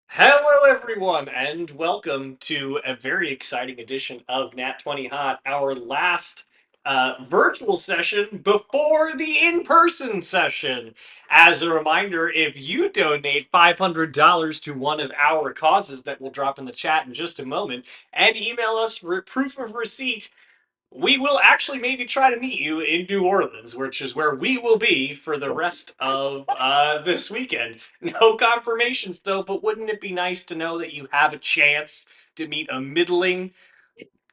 Hello, everyone, and welcome to a very exciting edition of Nat20Hot, our last virtual session before the in-person session. As a reminder, if you donate $500 to one of our causes that will drop in the chat in just a moment, and email us proof of receipt, we will actually maybe try to meet you in New Orleans, which is where we will be for the rest of this weekend. No confirmations, though, but wouldn't it be nice to know that you have a chance to meet a middling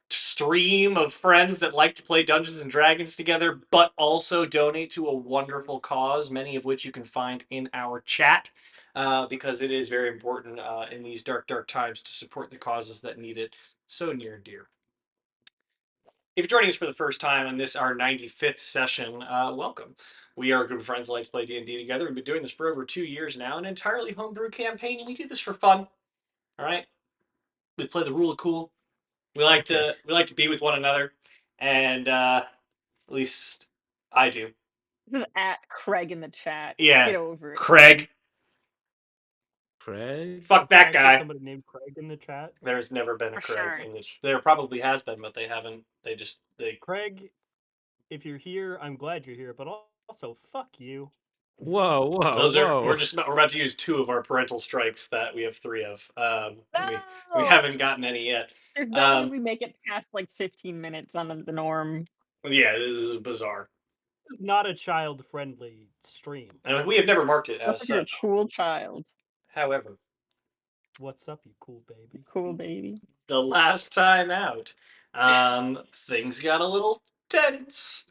stream of friends that like to play Dungeons and Dragons together, but also donate to a wonderful cause, many of which you can find in our chat. Because it is very important in these dark, dark times to support the causes that need it so near and dear. If you're joining us for the first time on this, our 95th session, welcome. We are a group of friends that like to play D&D together. We've been doing this for over 2 years now, an entirely homebrew campaign, and we do this for fun. All right, we play the rule of cool. We like to be with one another, and at least I do. This is at Craig in the chat. Yeah, Get over it. Craig. Craig? Fuck Is there that actually guy. somebody named Craig in the chat? There's never been a For Craig sure. in the. There probably has been, but they haven't. They. Craig, if you're here, I'm glad you're here, but also, fuck you. Whoa, whoa, Those are whoa. we're about to use two of our parental strikes that we have three of. We No! haven't gotten any yet. There's no way we make it past like 15 minutes on the norm. Yeah, this is bizarre. This is not a child-friendly stream. I mean, we have never marked it Looks as like you're a such. cool child. However, What's up, you cool baby? Cool baby. the last time out, things got a little tense.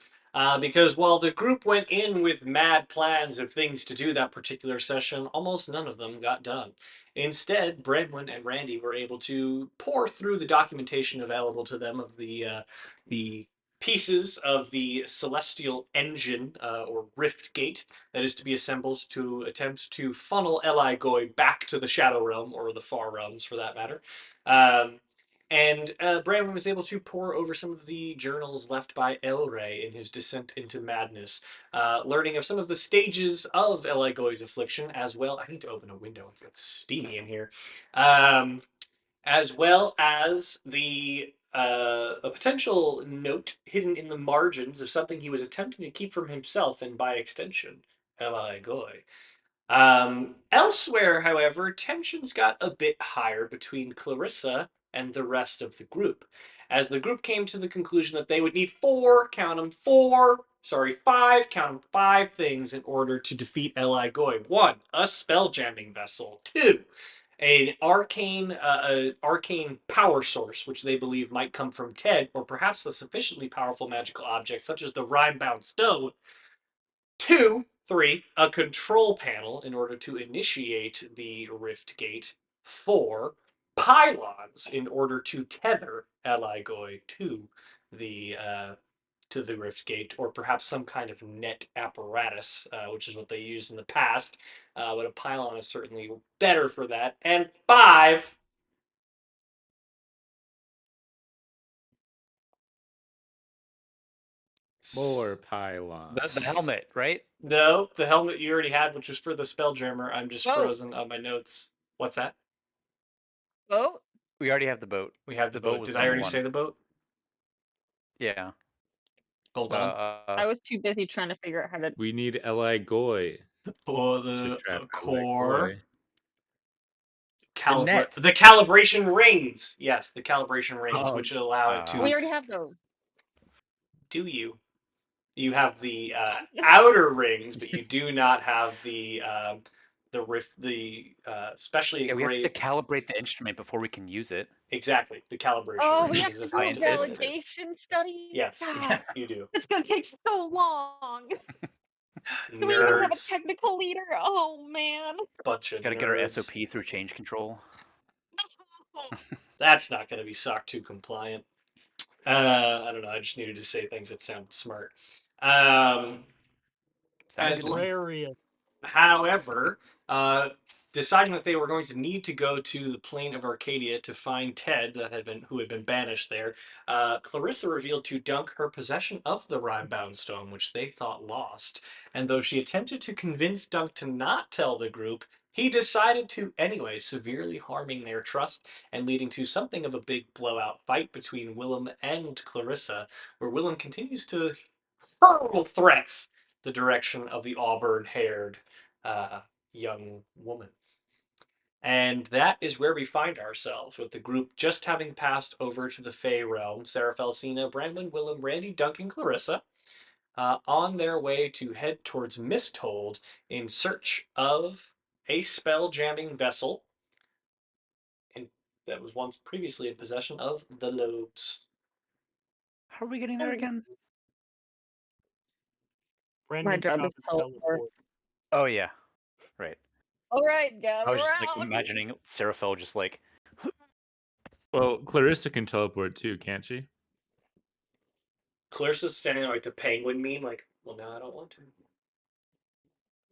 Because while the group went in with mad plans of things to do that particular session, almost none of them got done. Instead, Brenwyn and Randy were able to pour through the documentation available to them of the pieces of the celestial engine or rift gate that is to be assembled to attempt to funnel Goy back to the Shadow Realm, or the Far Realms for that matter. Um, and Bramwin was able to pore over some of the journals left by Elray in his descent into madness, learning of some of the stages of Eligoy's affliction, as well. I need to open a window. It's like steamy in here. As well as a potential note hidden in the margins of something he was attempting to keep from himself and, by extension, Eligoy. Elsewhere, however, tensions got a bit higher between Clarissa and the rest of the group, as the group came to the conclusion that they would need five things in order to defeat Eli Goy. One, a spell jamming vessel. Two, an arcane power source, which they believe might come from Ted, or perhaps a sufficiently powerful magical object, such as the rhyme-bound stone. Three, a control panel in order to initiate the rift gate. Four, pylons in order to tether Aligoy the the rift gate, or perhaps some kind of net apparatus, which is what they used in the past. But a pylon is certainly better for that. And five, More pylons. The helmet, right? No, the helmet you already had, which was for the spelljammer. I'm just Boat. frozen on my notes. What's that? Boat? We already have the boat. We have the boat boat. was Did I number already one. say the boat? Yeah. Hold on. I was too busy trying to figure out how to. We need Eli Goy For to the trap Eli core Goy. net. the calibration rings. Yes, the calibration rings, Oh, which allow it to. We already have those. Do you? You have the outer rings, but you do not have specially Yeah, we have to engraved. calibrate the instrument before we can use it. Exactly, the calibration Oh, we rings have is to do a effectively what Scientist. it is. validation study? Yes, God, you do. it's gonna take so long. Do we even have a Nerds, technical leader? Oh man. bunch of Gotta get our nerds. SOP through change control. That's not going to be SOC 2 compliant. I don't know. I just needed to say things that sound smart. Sounded And good to me. Hilarious. however, deciding that they were going to need to go to the plane of Arcadia to find Ted, who had been banished there, Clarissa revealed to Dunk her possession of the Rhyme-bound stone, which they thought lost. And though she attempted to convince Dunk to not tell the group, he decided to anyway, severely harming their trust and leading to something of a big blowout fight between Willem and Clarissa, where Willem continues to hurl threats the direction of the auburn-haired uh, young woman. And that is where we find ourselves, with the group just having passed over to the Fey realm. Sarah Felsina, Brandon, Willem, Randy, Duncan, Clarissa, on their way to head towards Misthold in search of a spell jamming vessel and that was once previously in possession of the Lobes. How are we getting there again? My Brandon job forgot is to teleport. teleport. Oh yeah, right. All right, I gather was just like around. imagining Seraphel just like, Well, Clarissa can teleport too, can't she? Clarissa's standing there like the penguin meme, like, well, now I don't want to.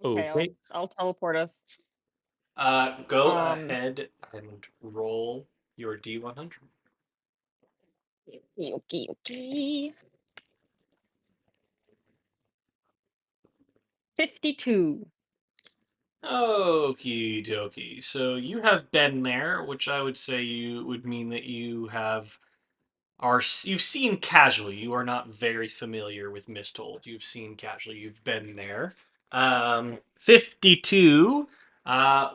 Oh, Okay, wait. I'll teleport us. Go Um, ahead and roll your D100. okay. 52. Okie dokie. So you have been there, which I would say you would mean that you have you've seen casually. You are not very familiar with Misthold. You've seen casually. You've been there. 52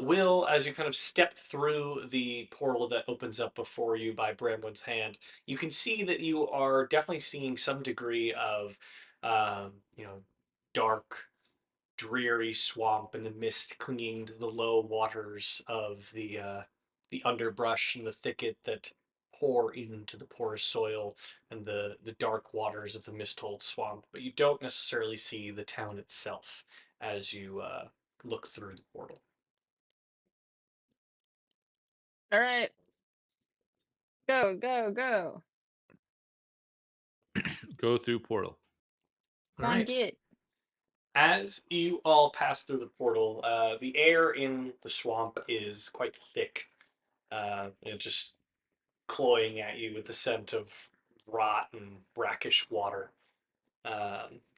will, as you kind of step through the portal that opens up before you by Bramwood's hand, you can see that you are definitely seeing some degree of, you know, dark, dreary swamp and the mist clinging to the low waters of the underbrush and the thicket that pour into the porous soil and the dark waters of the Misthold swamp. But you don't necessarily see the town itself as you look through the portal. All right, go. Go through portal. All Come on, right. get. As you all pass through the portal, the air in the swamp is quite thick. Just cloying at you with the scent of rot and brackish water.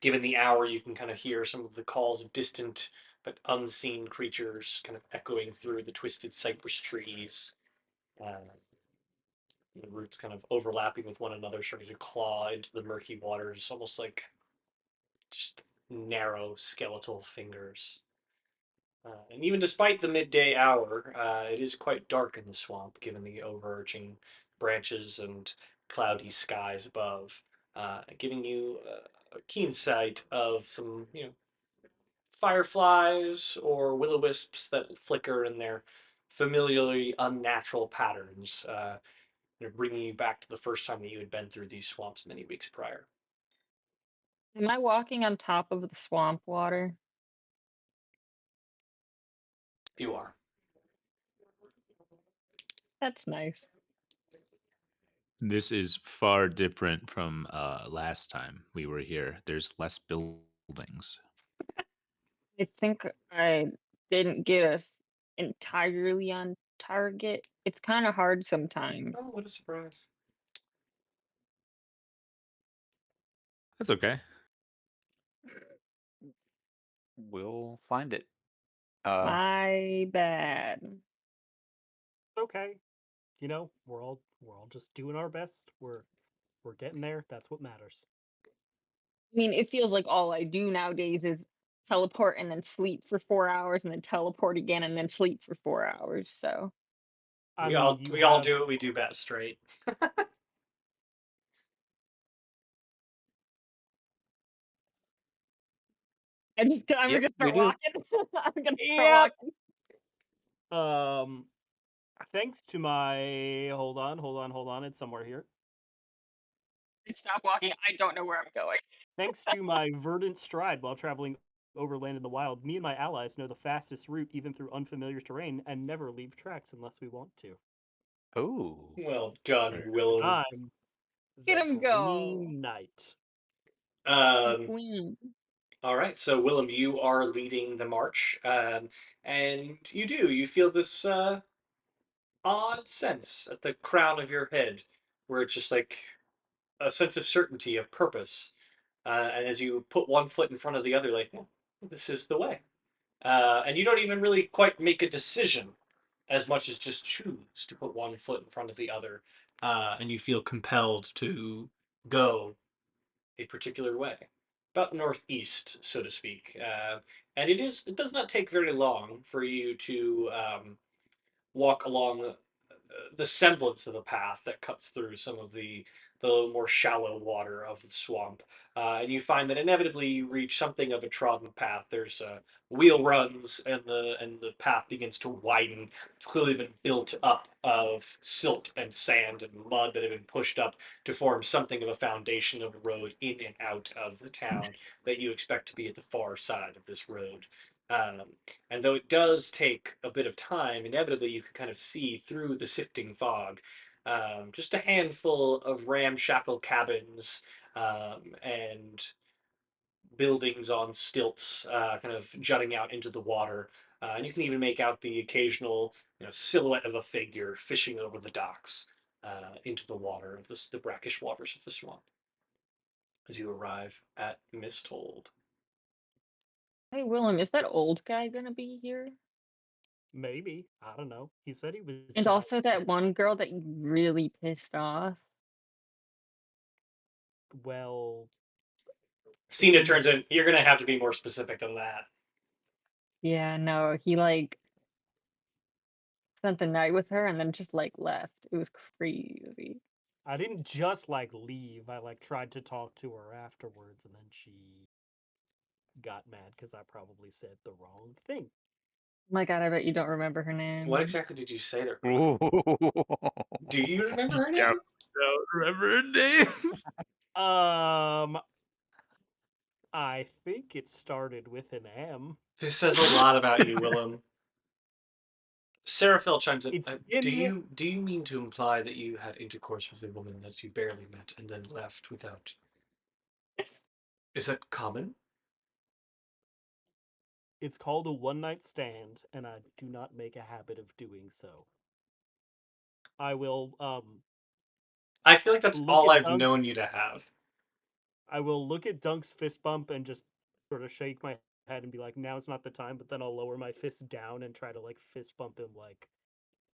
Given the hour, you can kind of hear some of the calls of distant but unseen creatures kind of echoing through the twisted cypress trees. The roots kind of overlapping with one another, starting to claw into the murky waters, almost like just narrow skeletal fingers. And even despite the midday hour, it is quite dark in the swamp, given the overarching branches and cloudy skies above, giving you a keen sight of some, fireflies or will-o-wisps that flicker in their familiarly unnatural patterns. They're bringing you back to the first time that you had been through these swamps many weeks prior. Am I walking on top of the swamp water? You are. That's nice. This is far different from last time we were here. There's less buildings. I think I didn't get us entirely on target. It's kind of hard sometimes. Oh, what a surprise. That's okay. we'll find it. My bad. Okay. We're all just doing our best. We're getting there. That's what matters. I mean, it feels like all I do nowadays is teleport and then sleep for 4 hours and then teleport again and then sleep for 4 hours. So I We mean, all you we all have do what we do best, right? I'm Yep, gonna we start do. walking. I'm gonna start Yep. walking. Thanks to my hold on, it's somewhere here. Stop walking. I don't know where I'm going. Thanks to my verdant stride while traveling overland in the wild, me and my allies know the fastest route even through unfamiliar terrain and never leave tracks unless we want to. Oh, Well done, Willem. I'm Get the him go. Green Knight. Um, Queen. all right, so Willem, you are leading the march, and you do. You feel this odd sense at the crown of your head, where it's just like a sense of certainty, of purpose. And as you put one foot in front of the other, like, well, this is the way. and you don't even really quite make a decision as much as just choose to put one foot in front of the other, and you feel compelled to go a particular way, about northeast, so to speak. And it does not take very long for you to walk along the semblance of a path that cuts through some of the more shallow water of the swamp, and you find that inevitably you reach something of a trodden path. There's wheel runs, and the path begins to widen. It's clearly been built up of silt and sand and mud that have been pushed up to form something of a foundation of a road in and out of the town that you expect to be at the far side of this road. Um, and though it does take a bit of time, inevitably you can kind of see through the sifting fog just a handful of ramshackle cabins and buildings on stilts, kind of jutting out into the water. And you can even make out the occasional, silhouette of a figure fishing over the docks into the water of the brackish waters of the swamp as you arrive at Misthold. Hey, Willem, is that old guy gonna be here? Maybe. I don't know. He said he was And down. also that one girl that you really pissed off? Well, Cena who turns in. knows? You're gonna have to be more specific than that. Yeah, no, he spent the night with her and then just left. It was crazy. I didn't just leave. I tried to talk to her afterwards, and then she got mad because I probably said the wrong thing. My God, I bet you don't remember her What name. exactly did you say to her? Ooh. Do you remember her Don't, name? don't remember her name. Um, I think it started with an M. This says a lot about you, Willem. Sarah Fell chimes in. It's Do in. you mean to imply that you had intercourse with a woman that you barely met and then left without? Is that common? It's called a one night stand, and I do not make a habit of doing so. I will I feel like that's look all at I've Dunk's. known you to have. I will look at Dunk's fist bump and just sort of shake my head and be like, "Now it's not the time." But then I'll lower my fist down and try to fist bump him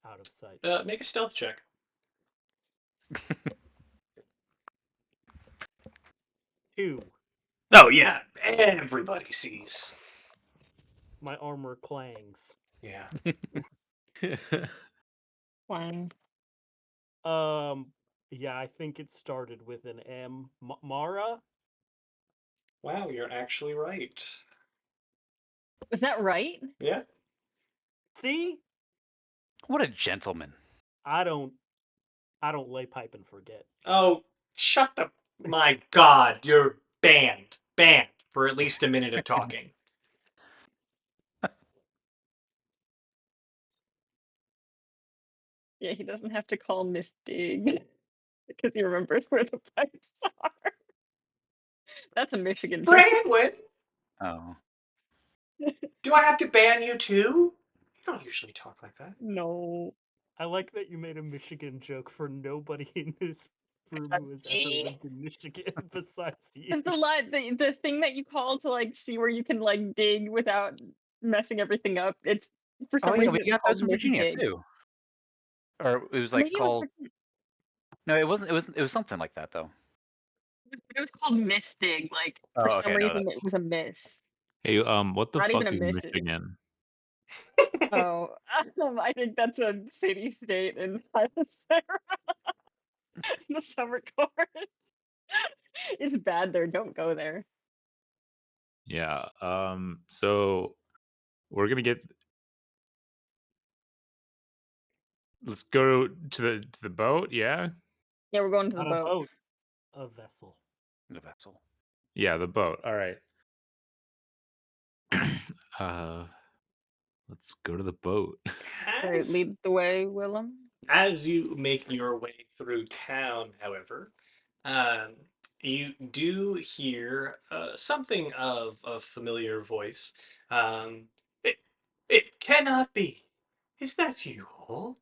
out of sight. Make a stealth check. 2. Oh yeah, everybody sees. My armor clangs. Yeah. One. Yeah, I think it started with an M. Mara? Wow, you're actually right. Was that right? Yeah. See? What a gentleman. I don't lay pipe and forget. Oh, shut the. My God, you're banned. Banned for at least a minute of talking. Yeah, he doesn't have to call Miss Dig because he remembers where the pipes are. That's a Michigan joke. Brandwin, Oh. do I have to ban you too? You don't usually talk like that. No. I like that you made a Michigan joke for nobody in this room who has ever lived in Michigan besides you. It's the thing that you call to see where you can dig without messing everything up. It's for Oh some yeah, reason we it's got called those in Miss Virginia Dig. too. Or it was Or maybe it was called. No, it wasn't. It was something like that though. it was called Miss Dig. For Oh, some okay, no, reason it that's. was a miss. Hey, what the Not even fuck a is misses. Michigan? Oh, I think that's a city state in the summer course. It's bad there. Don't go there. Yeah. So we're gonna get. Let's go to the boat. Yeah. Yeah, we're going to the Not a boat. boat, a vessel. The vessel. Yeah, the boat. All right. uh, let's go to the boat. All right, As lead the way, Willem. as you make your way through town, however, um, you do hear something of a familiar voice. Um, it it cannot be. Is that you all?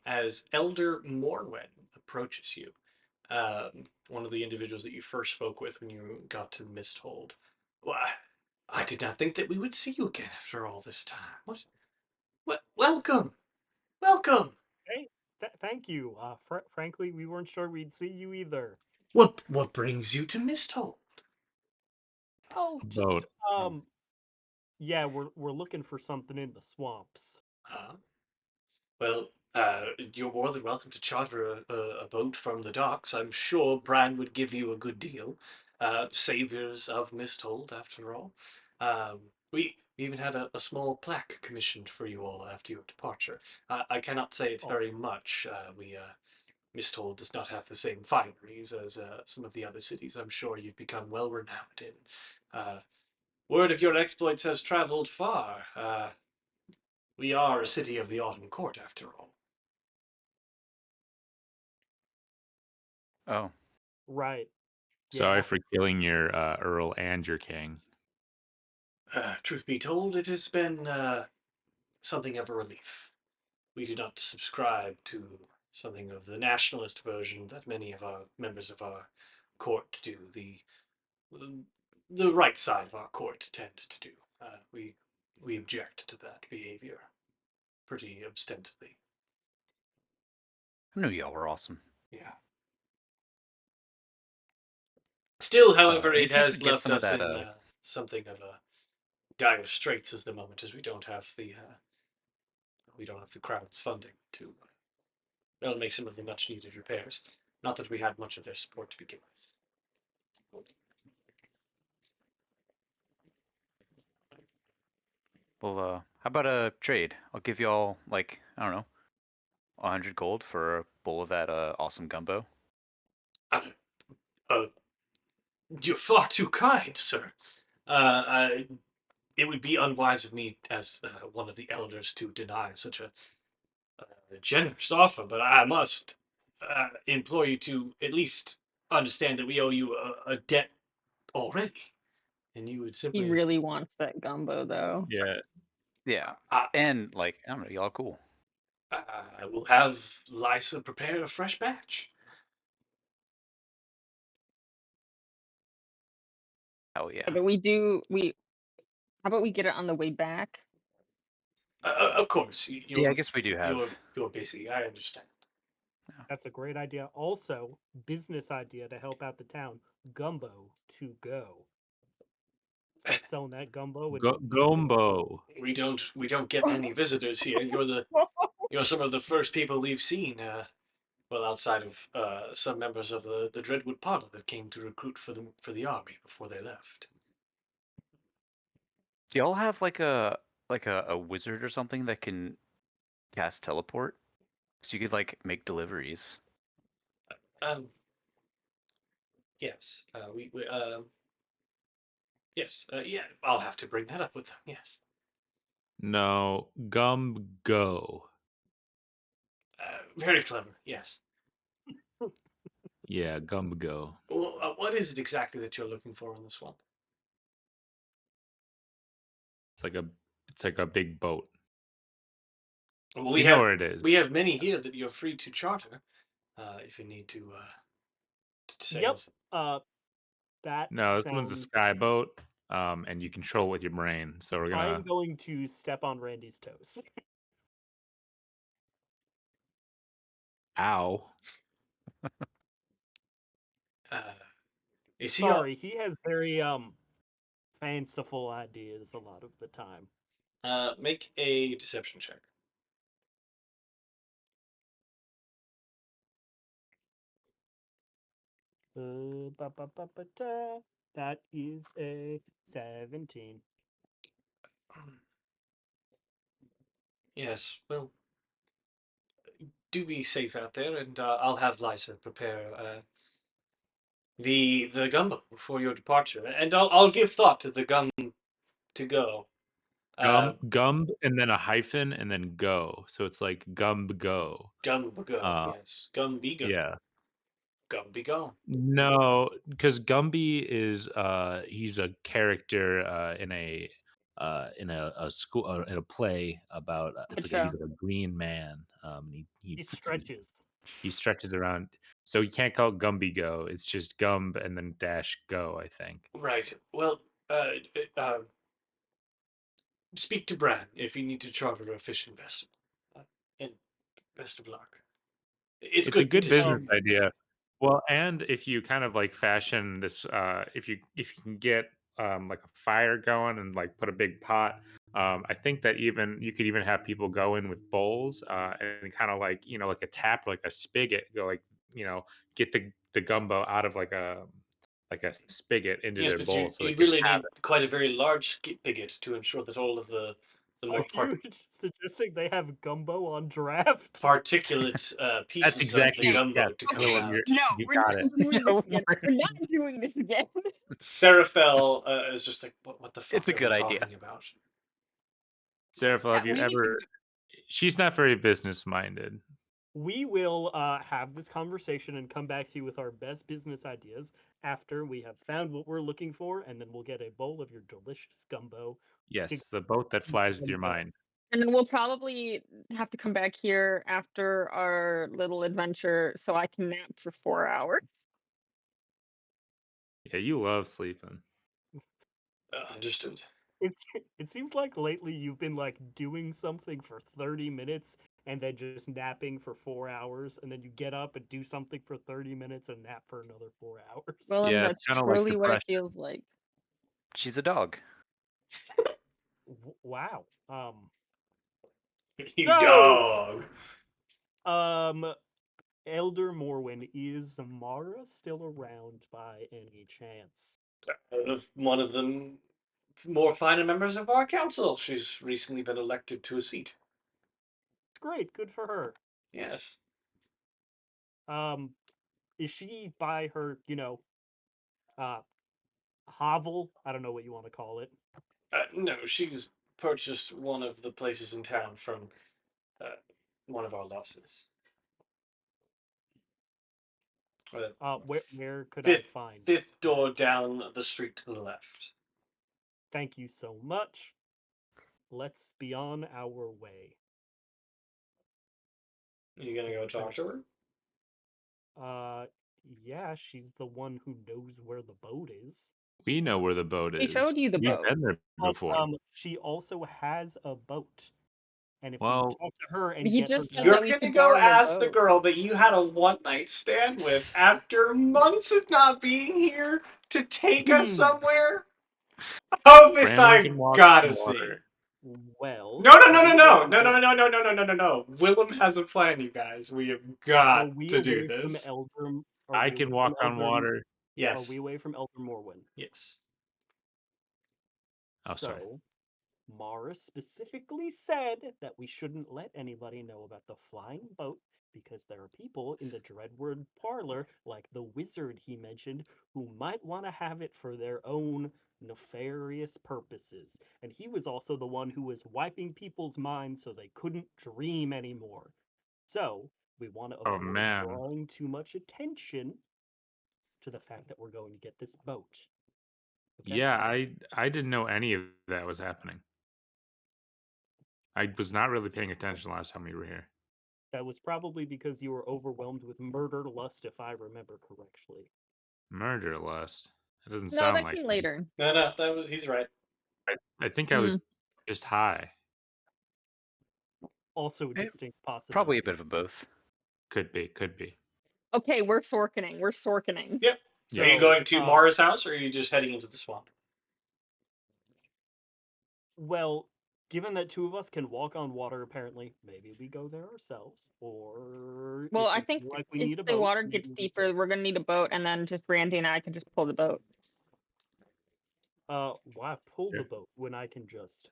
As Elder Morwen approaches you, one of the individuals that you first spoke with when you got to Misthold. Why, I did not think that we would see you again after all this time. Welcome! Welcome! Hey, thank you. Frankly, we weren't sure we'd see you either. What brings you to Misthold? Oh, A just boat. yeah, we're looking for something in the swamps. Well, you're more than welcome to charter a boat from the docks. I'm sure Brian would give you a good deal. Saviors of Misthold, after all. We even had a small plaque commissioned for you all after your departure. I cannot say it's Oh, very much. Misthold does not have the same fineries as some of the other cities I'm sure you've become well renowned in. Word of your exploits has traveled far. We are a city of the Autumn Court, after all. Oh, right. Sorry Yeah. for killing your Earl and your king. Truth be told, it has been something of a relief. We do not subscribe to something of the nationalist version that many of our members of our court do. The right side of our court tend to do. We object to that behavior pretty ostensibly. I knew y'all were awesome. Yeah. Still, however, Any it chance has we'd get left some of us that? in something of a dire straits as the moment, as we don't have the crowd's funding to make some of the much needed repairs. Not that we had much of their support to begin with. Well, how about a trade? I'll give y'all like I don't know, 100 gold for a bowl of that awesome gumbo. Uh, uh, you're far too kind, sir. It would be unwise of me as one of the elders to deny such a generous offer, but I must implore you to at least understand that we owe you a debt already, and you would He simply. really wants that gumbo though. Yeah. Yeah, I, and like I don't know, y'all are cool. I will have Lysa prepare a fresh batch. Hell yeah. But we how about we get it on the way back? Of course, Yeah, I guess we do have. you're busy. I understand. That's a great idea. Also, business idea to help out the town. Gumbo to go. Start selling that gumbo and Gombo. We don't get many visitors here. You're some of the first people we've seen. Well, outside of some members of the Dreadwood Parlor that came to recruit for the army before they left. Do y'all have like a wizard or something that can cast teleport? So you could like make deliveries. Um, yes, yes, yeah. I'll have to bring that up with them. Yes. No, Go. Very clever. Yes. Yeah, Go. Well, what is it exactly that you're looking for in the swamp? It's like a big boat. Well, You know where it is. we have many here that you're free to charter, if you need to sail. yep. That No, this one's a sounds. sky boat. And you control with your brain. So we're I am gonna. going to step on Randy's toes. Ow. Uh, is he Sorry, he has very fanciful ideas a lot of the time. make a deception check. That is a 17. Yes. Well, do be safe out there, and I'll have Lysa prepare the gumbo before your departure, and I'll give thought to the gum to go. Gumb, and then a hyphen, and then go. So it's like Gumb go. Gum go. Uh, Yes. Gum be go. yeah. Gum be gone. No, because Gumby is he's a character in a school in a play about it's like he's Gotcha. like a green man. He stretches. he stretches around, so you can't call it Gumby go. It's just Gumb and then dash go. I think. Right. Well, speak to Bran if you need to charter a fishing vessel. And best of luck. It's It's a good good to see business you. idea. Well, and if you kind of like fashion this, if you can get like a fire going and like put a big pot, I think that even you could even have people go in with bowls and kind of like like a tap, like a spigot, go like get the gumbo out of like a spigot into Yes, their but bowl so they you can really have need quite a very large bigot to ensure that all of the Are more you suggesting they have gumbo on draft? particulate That's pieces of the exactly gumbo yes. to come Willem, out. you No, you we're got not it. doing this Oh again. my- We're not doing this again. Seraphel is just like, what the It's fuck a are we good idea. talking about? Seraphil, Yeah, have you we need ever? to. She's not very business minded. We will have this conversation and come back to you with our best business ideas after we have found what we're looking for, and then we'll get a bowl of your delicious gumbo. Yes, the boat that flies with your mind. And then we'll probably have to come back here after our little adventure so I can nap for 4 hours. Yeah, you love sleeping. Understood. It seems like lately you've been like doing something for 30 minutes and then just napping for 4 hours, and then you get up and do something for 30 minutes and nap for another 4 hours. Willem, Yeah, it's that's kind of like truly what it depression. feels like. She's a dog. Wow. You So, dog. Elder Morwen, is Mara still around by any chance? One of them more finer members of our council. She's recently been elected to a seat. Great, good for her. Yes. Is she by her, uh, hovel? I don't know what you want to call it. No, she's purchased one of the places in town from uh, one of our losses. Where could I Fifth, find? fifth door down the street to the left. Thank you so much. Let's be on our way. You gonna go talk to her? Uh, yeah, she's the one who knows where the boat is. We know where the boat He is. showed you the We've boat. been there But before. she also has a boat, and if we Well, talk to her and He get her just said to, You're that we gonna could go borrow the ask the boat. girl that you had a one night stand with after months of not being here to take us somewhere? Oh, this Bran I can walk gotta on see. water. well, No, no, are no, we no, away no, from no, no, no, no, no, no, no, no, no. Willem has a plan, you guys. We have Are got we to do away from this. Elder? Are I we can away from walk on Elder? water. Are Yes. we away from Elder Morwen? Yes. Oh, sorry. So, Mara specifically said that we shouldn't let anybody know about the flying boat because there are people in the Dreadword parlor, like the wizard he mentioned, who might want to have it for their own nefarious purposes. And he was also the one who was wiping people's minds so they couldn't dream anymore. So, we want to Oh avoid man. drawing too much attention to the fact that we're going to get this boat. Okay? Yeah, I didn't know any of that was happening. I was not really paying attention last time we were here. That was probably because you were overwhelmed with murder lust, if I remember correctly. Murder lust. That doesn't No, sound that like came me. later. No, he's right. I think I was Mm. just high. Also a Eh, distinct possibility. Probably a bit of both. Could be. Could be. Okay, we're sorkening. We're sorkening. Yep. So, Are you going to Mara's house, or are you just heading into the swamp? well, given that two of us can walk on water, apparently, maybe we go there ourselves. Or Well, if I we think feel like we if need a the boat, water maybe gets we deeper, take. we're gonna need a boat, and then just Brandy and I can just pull the boat. Why pull Sure. the boat when I can just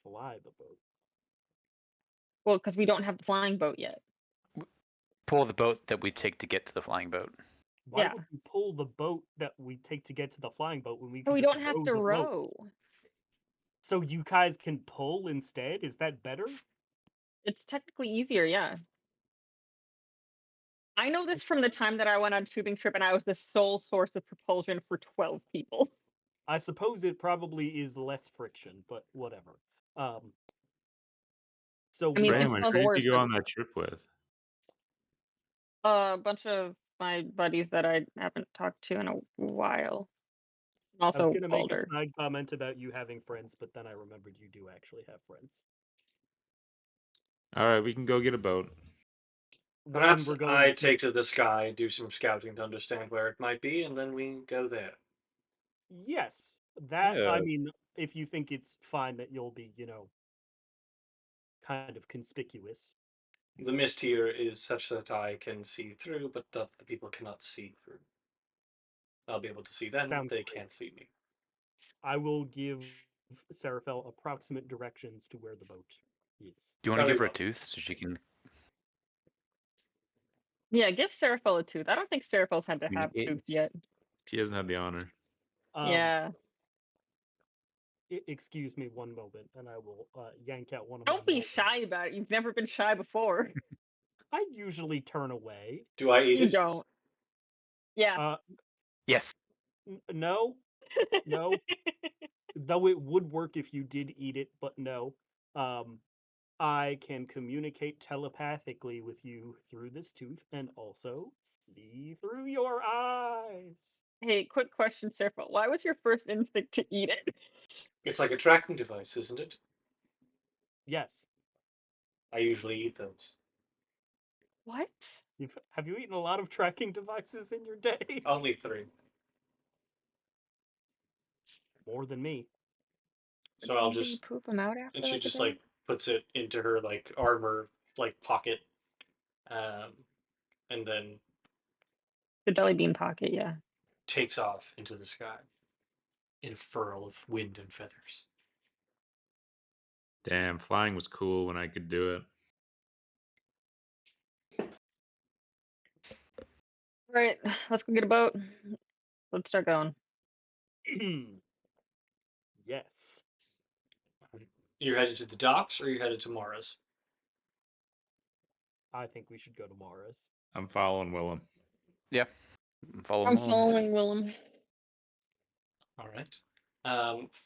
fly the boat? Well, because we don't have the flying boat yet. Pull the boat that we take to get to the flying boat. Why Yeah. would we pull the boat that we take to get to the flying boat when we So can we just don't have row to the boat? row. So you guys can pull instead? Is that better? It's technically easier, yeah. I know this from the time that I went on a tubing trip and I was the sole source of propulsion for 12 people. I suppose it probably is less friction, but whatever. So I we mean, are we Brandon, still have who did oars, you go but on that trip with? a bunch of my buddies that I haven't talked to in a while. I was Also gonna make a older. snide comment about you having friends, but then I remembered you do actually have friends. All right, we can go get a boat. And Perhaps we're going I to take to the sky, do some scouting to understand where it might be, and then we go there. Yes, that Yeah. I mean, if you think it's fine that you'll be, kind of conspicuous. The mist here is such that I can see through, but that the people cannot see through. I'll be able to see them, Sounds they great. can't see me. I will give Seraphel approximate directions to where the boat is. Do you want to Very give her a well. tooth so she can Yeah, give Seraphil a tooth. I don't think Seraphil's had to have communicate? tooth yet. She doesn't have the honor. Um, Yeah. excuse me one moment, and I will yank out one of my Don't be molars. shy about it. You've never been shy before. I usually turn away. Do I eat You it? don't. Yeah. Uh, Yes. no, no. Though it would work if you did eat it, but no. Um, I can communicate telepathically with you through this tooth and also see through your eyes. Hey, quick question, Seraphil. Why was your first instinct to eat it? It's like a tracking device, isn't it? Yes. I usually eat those. What? Have you eaten a lot of tracking devices in your day? Only 3. More than me. So I'll Do you just, poop them out and after she like a just day? like puts it into her like armor like pocket, um, and then The jelly bean pocket, yeah. takes off into the sky in a furl of wind and feathers. Damn, flying was cool when I could do it. Right, let's go get a boat. Let's start going. Yes. You're headed to the docks, or you're headed to Mara's? I think we should go to Mara's. I'm following Willem. Yeah. Follow I'm Willem. following Willem. All right.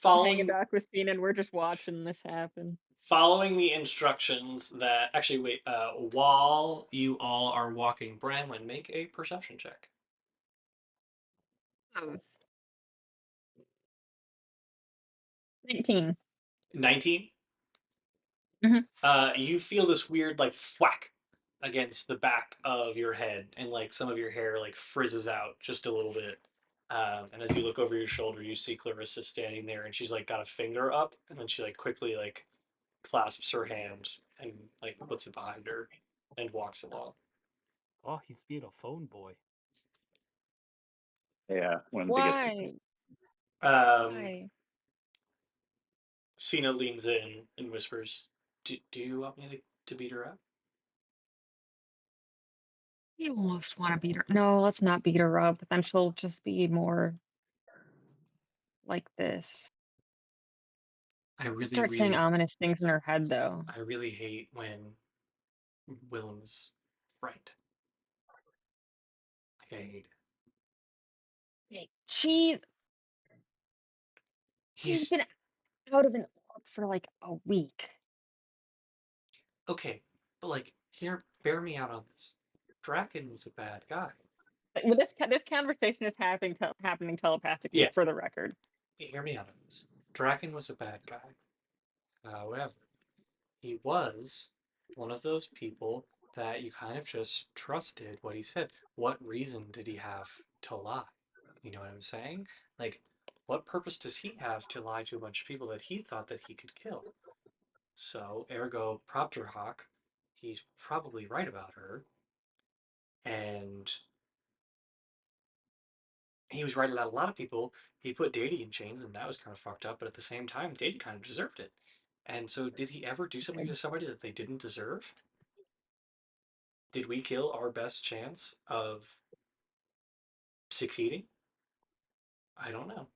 Hanging back with Cena and we're just watching this happen. Following the instructions that actually wait. While you all are walking, Branwyn, make a perception check. Oh. 19. 19. Mhm. You feel this weird like thwack against the back of your head, and like some of your hair like frizzes out just a little bit. And as you look over your shoulder, you see Clarissa standing there, and she's like got a finger up, and then she like quickly like clasps her hand and like puts it behind her and walks along. Oh, he's being a phone boy. Yeah, when they get Why? Um, Why? Cena leans in and whispers, "Do you want me to beat her up?" You almost want to beat her. No, let's not beat her up. Then she'll just be more like this. I really, Start saying really, ominous things in her head, though. I really hate when Willem's right. Like I hate it. Hey, she's He's been out of an orb for like a week. okay, but like here, bear me out on this. Draken was a bad guy. Well, this conversation is happening telepathically Yeah, for the record. hear me out on this. Draken was a bad guy. However, he was one of those people that you kind of just trusted what he said. What reason did he have to lie? You know what I'm saying? Like, what purpose does he have to lie to a bunch of people that he thought that he could kill? So, ergo propter hoc, he's probably right about her. And he was right about a lot of people. He put Dady in chains, and that was kind of fucked up. But at the same time, Dady kind of deserved it. And so, did he ever do something to somebody that they didn't deserve? Did we kill our best chance of succeeding? I don't know.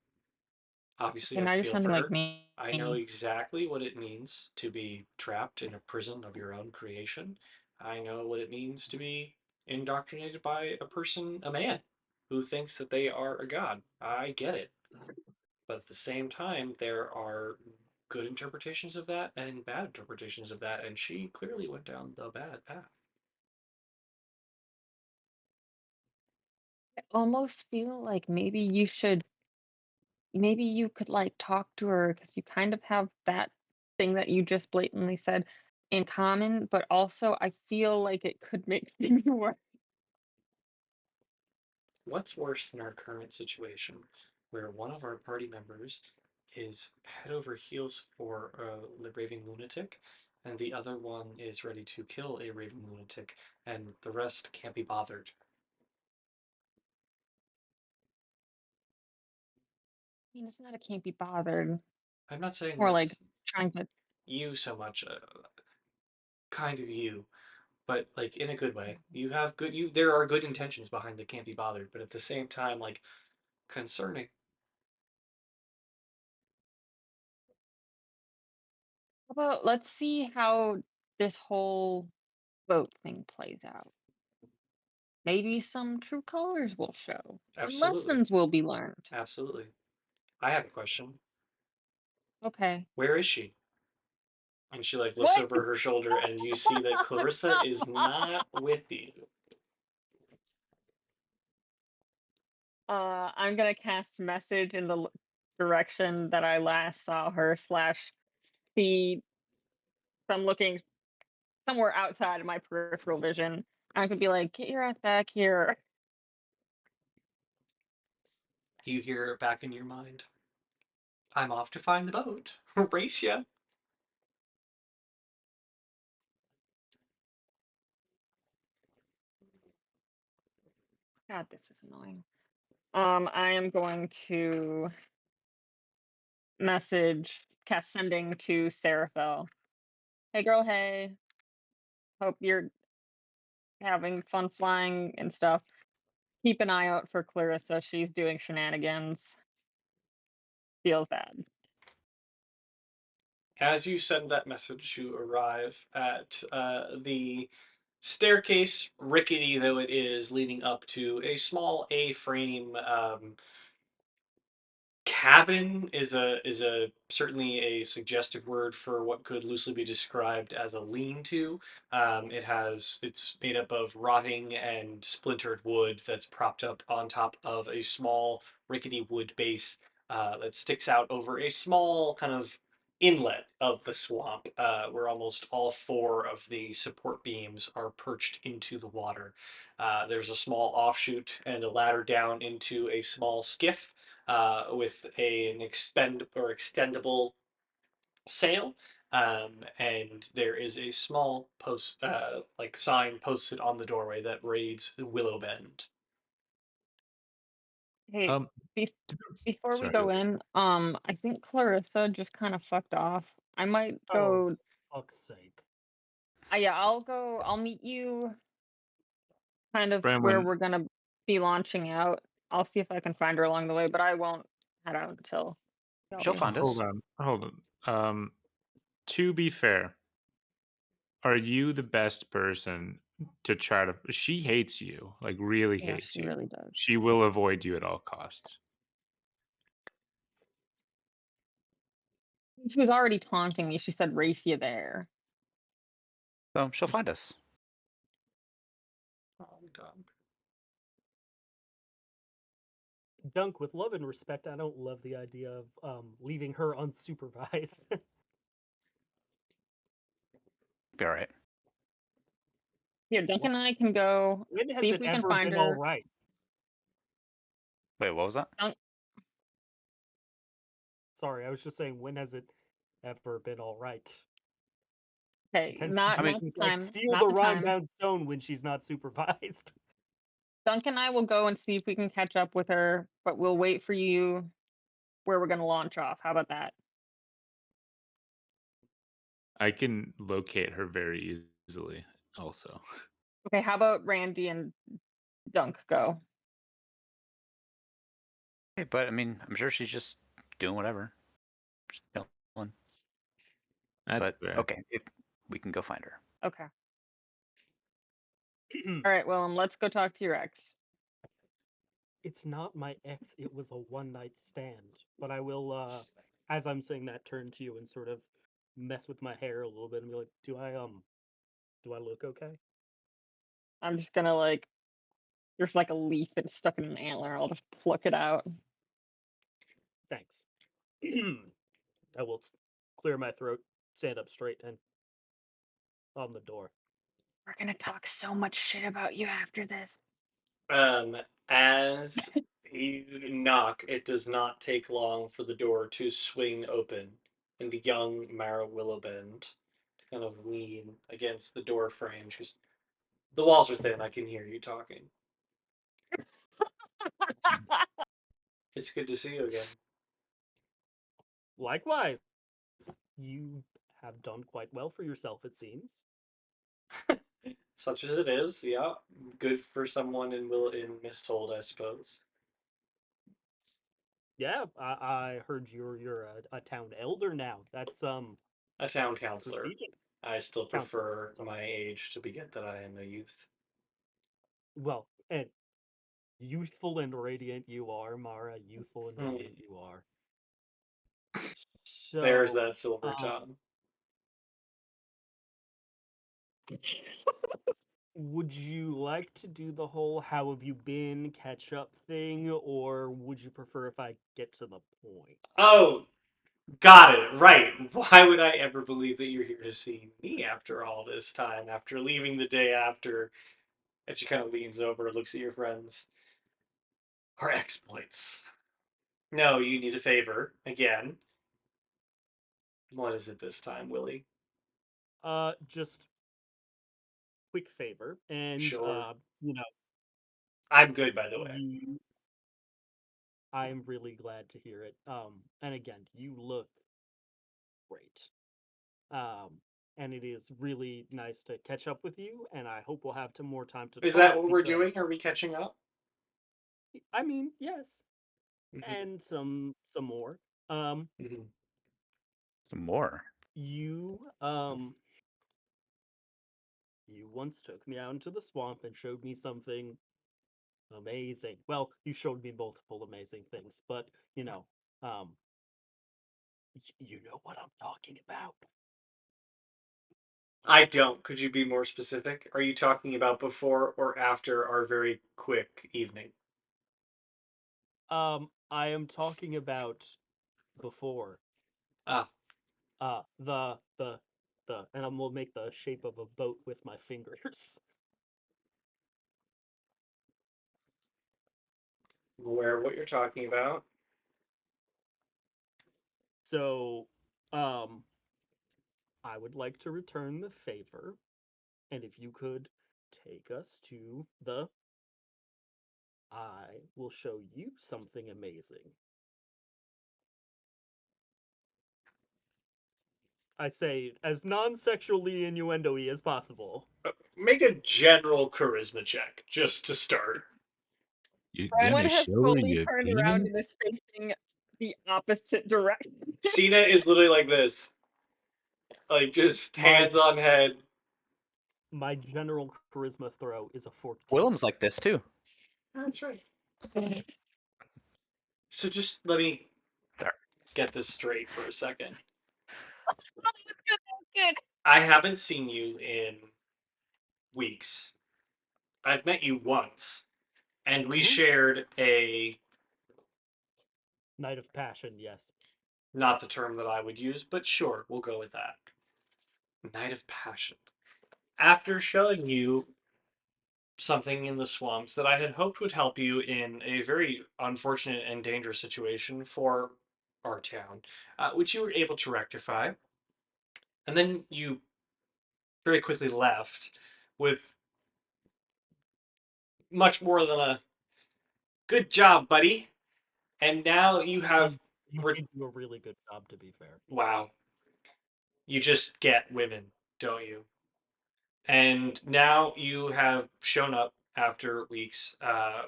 Obviously, Okay, I now you're feel sounding for like her. me. I know exactly what it means to be trapped in a prison of your own creation. I know what it means to be indoctrinated by a person, a man, who thinks that they are a god. I get it. But at the same time, there are good interpretations of that and bad interpretations of that, and she clearly went down the bad path. I almost feel like maybe you should maybe you could like talk to her because you kind of have that thing that you just blatantly said in common, but also I feel like it could make things worse. What's worse than our current situation, where one of our party members is head over heels for a raving lunatic, and the other one is ready to kill a raving lunatic, and the rest can't be bothered? I mean, it's not, it can't be bothered. I'm not saying More like that's trying to. you so much, kind of you, but like in a good way. You have good you there are good intentions behind the can't be bothered, but at the same time, like concerning. How about let's see how this whole boat thing plays out. Maybe some true colors will show and Absolutely. lessons will be learned. Absolutely. I have a question. Okay. Where is she? And she like looks What? over her shoulder and you see that Clarissa is not with you. I'm gonna cast message in the direction that I last saw her slash see if I'm looking somewhere outside of my peripheral vision. I could be like, get your ass back here. You hear it back in your mind. I'm off to find the boat. Race ya. God, this is annoying. I am going to message cast sending to Seraphel. Hey girl, hey. Hope you're having fun flying and stuff. Keep an eye out for Clarissa. She's doing shenanigans. Feels bad. As you send that message, you arrive at the staircase, rickety though it is, leading up to a small A-frame cabin is a certainly a suggestive word for what could loosely be described as a lean-to. It's made up of rotting and splintered wood that's propped up on top of a small rickety wood base that sticks out over a small kind of inlet of the swamp, where almost all four of the support beams are perched into the water. There's a small offshoot and a ladder down into a small skiff with an extendable sail. And there is a small like sign posted on the doorway that reads Willow Bend. Hey, Um, be- before we sorry. go in, I think Clarissa just kind of fucked off. I might Oh, go. fuck's sake. Yeah, I'll go. I'll meet you kind of where Brenwyn, we're gonna be launching out. I'll see if I can find her along the way, but I won't head out until y'all She'll do. find us. hold on. To be fair, are you the best person to try to? She hates you, like really Yeah, hates she you. really does. She will avoid you at all costs. She was already taunting me. She said, "Race you there." So she'll find us. Oh, I'm done. Dunk, with love and respect, I don't love the idea of leaving her unsupervised. Be all right. Here, Duncan and I can go When see has if it we can ever find been all her. right? Wait, what was that? Sorry, I was just saying, when has it ever been all right? She Okay, tends to not I mean, not the just like time. steal Not the the rhyme time. bound stone when she's not supervised. Duncan and I will go and see if we can catch up with her, but we'll wait for you where we're gonna launch off. How about that? I can locate her very easily. Also, Okay, how about Randy and Dunk go? hey, but I mean, I'm sure she's just doing whatever. Just chilling. that's But fair. okay, if we can go find her. Okay. All right, Willem, let's go talk to your ex. It's not my ex, it was a one night stand. But I will, as I'm saying that, turn to you and sort of mess with my hair a little bit and be like, do I look okay? I'm just gonna like, there's like a leaf that's stuck in an antler. I'll just pluck it out. Thanks. I will clear my throat, stand up straight, and on the door. We're gonna talk so much shit about you after this. As you knock, it does not take long for the door to swing open, and the young Mara Willowbend to kind of lean against the door frame. She's, the walls are thin. I can hear you talking. It's good to see you again. Likewise, you have done quite well for yourself, it seems. Such as it is, yeah. Good for someone in Misthold, I suppose. Yeah, I heard you're a town elder now. That's A town counselor. prestigious. I still Counselor. prefer Sorry. my age to beget that I am a youth. Well, and youthful and radiant you are, Mara. Youthful and Hmm. radiant you are. There's So, that silver um, tongue. would you like to do the whole "how have you been" catch up thing, or would you prefer if I get to the point? Oh, got it. Right. Why would I ever believe that you're here to see me after all this time, after leaving the day after? And she kind of leans over, looks at your friends. Our exploits. No, you need a favor. Again. What is it this time, Willie? Just quick favor, and Sure. you know, I'm good, by the way. you. I'm really glad to hear it. And again, you look great. Um, and it is really nice to catch up with you, and I hope we'll have more time to Is talk that what we're because, doing? Are we catching up? I mean, yes, Mm-hmm. and some more. Um, Mm-hmm. Some more. you you once took me out into the swamp and showed me something amazing. Well, you showed me multiple amazing things, but um, you know what I'm talking about. I don't. Could you be more specific? Are you talking about before or after our very quick evening? I am talking about before. Ah, The and I'm gonna make the shape of a boat with my fingers. I'm aware of what you're talking about. So, um, I would like to return the favor, and if you could take us to the, I will show you something amazing. I say as non-sexually innuendo-y as possible. Make a general charisma check just to start. You're Rowan gonna has show fully your turned around penis? and is facing the opposite direction. Cena is literally like this, like just My hands on head. my general charisma throw is a 14. Willem's like this too. That's right. So just let me Sorry. get this straight for a second. That was good. That was good. I haven't seen you in weeks. I've met you once, and we Mhm. shared a, Night of Passion, yes. not the term that I would use, but sure, we'll go with that. Night of Passion. After showing you something in the swamps that I had hoped would help you in a very unfortunate and dangerous situation for our town, which you were able to rectify. And then you very quickly left with much more than a good job, buddy. And now you have, You did do a really good job, to be fair. wow, you just get women, don't you? And now you have shown up after weeks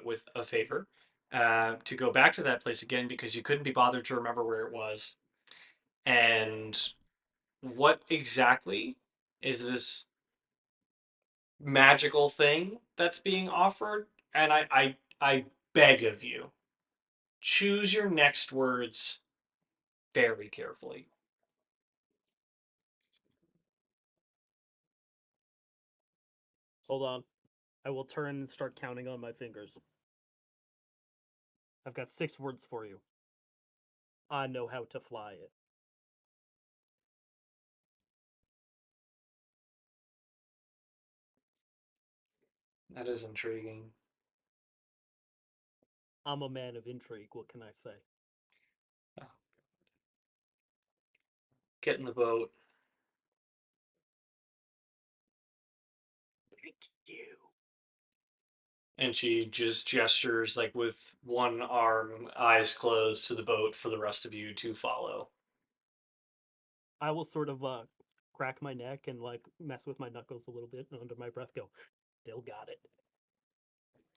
with a favor to go back to that place again because you couldn't be bothered to remember where it was. And what exactly is this magical thing that's being offered? And I beg of you, choose your next words very carefully. Hold on. I will turn and start counting on my fingers. I've got 6 words for you. I know how to fly it. That is intriguing. I'm a man of intrigue, what can I say? Get in the boat. Thank you. And she just gestures, like with one arm, eyes closed, to the boat for the rest of you to follow. I will sort of crack my neck and like mess with my knuckles a little bit and under my breath go, still got it.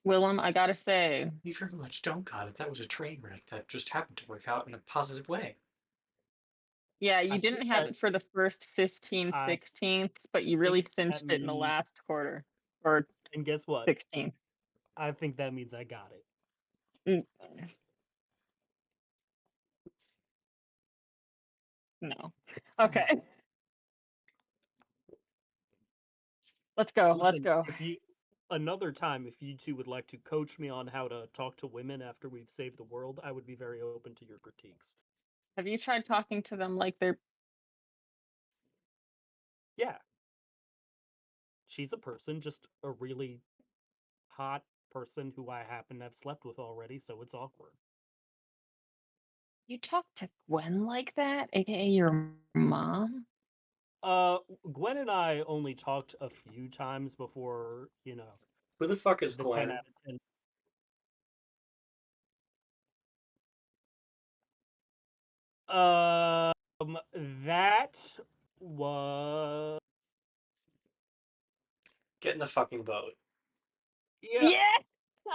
Willem, I gotta say, You very much don't got it. That was a train wreck that just happened to work out in a positive way. yeah, I you think didn't have that it for the first 15 I 16ths, but you really think that cinched it in the means, last quarter or and guess what? 16th. I think that means I got it. Mm, No. Okay. Let's go. Let's Listen, go. if you another time, if you two would like to coach me on how to talk to women after we've saved the world, I would be very open to your critiques. Have you tried talking to them like they're Yeah, she's a person, just a really hot person who I happen to have slept with already, so it's awkward. you talk to Gwen like that, aka your mom? Gwen and I only talked a few times before, Who the fuck is the 10 out Gwen? of 10. That was Get in the fucking boat. yeah. Yeah,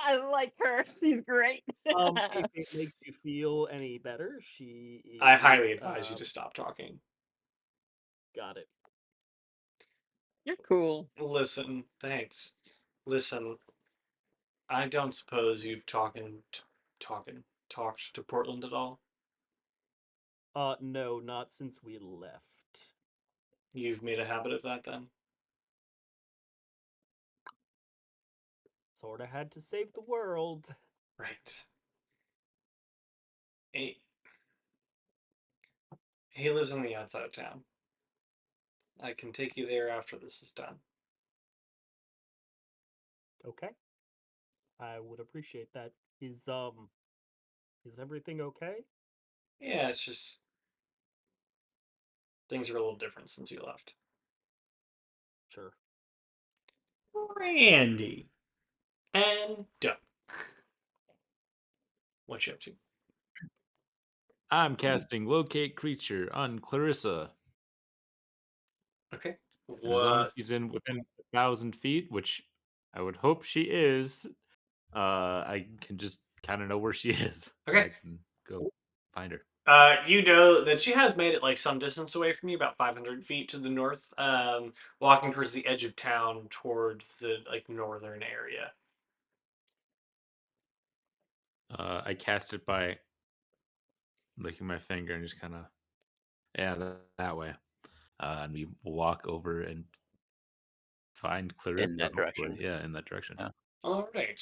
I like her. She's great. If it makes you feel any better, she I is highly advise you to stop talking. got it. You're cool. Listen, thanks. Listen, I don't suppose you've talked to Portland at all. No, not since we left. You've made a habit of that, then. Sorta had to save the world. Right. He lives on the outside of town. I can take you there after this is done. Okay. I would appreciate that. Is everything okay? Yeah, it's just things are a little different since you left. Sure. Randy and Duck. What you up to? I'm casting locate creature on Clarissa. Okay. And as long as What? she's in within 1,000 feet, which I would hope she is, I can just kind of know where she is, and Okay. I can go find her. You know that she has made it like some distance away from you, about 500 feet to the north, walking towards the edge of town, toward the like northern area. I cast it by licking my finger and just kind of, yeah, that way. And we walk over and find In Clarissa, that hopefully. direction. Yeah, in that direction. Yeah. All right.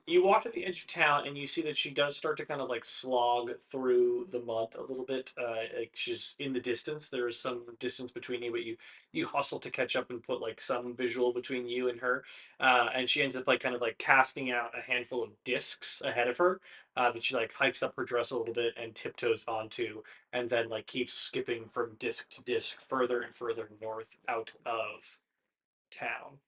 You walk to the edge of town, and you see that she does start to kind of like slog through the mud a little bit. Like she's in the distance. There's some distance between you, but you hustle to catch up and put like some visual between you and her. And she ends up like kind of like casting out a handful of discs ahead of her that she like hikes up her dress a little bit and tiptoes onto, and then like keeps skipping from disc to disc further and further north out of town.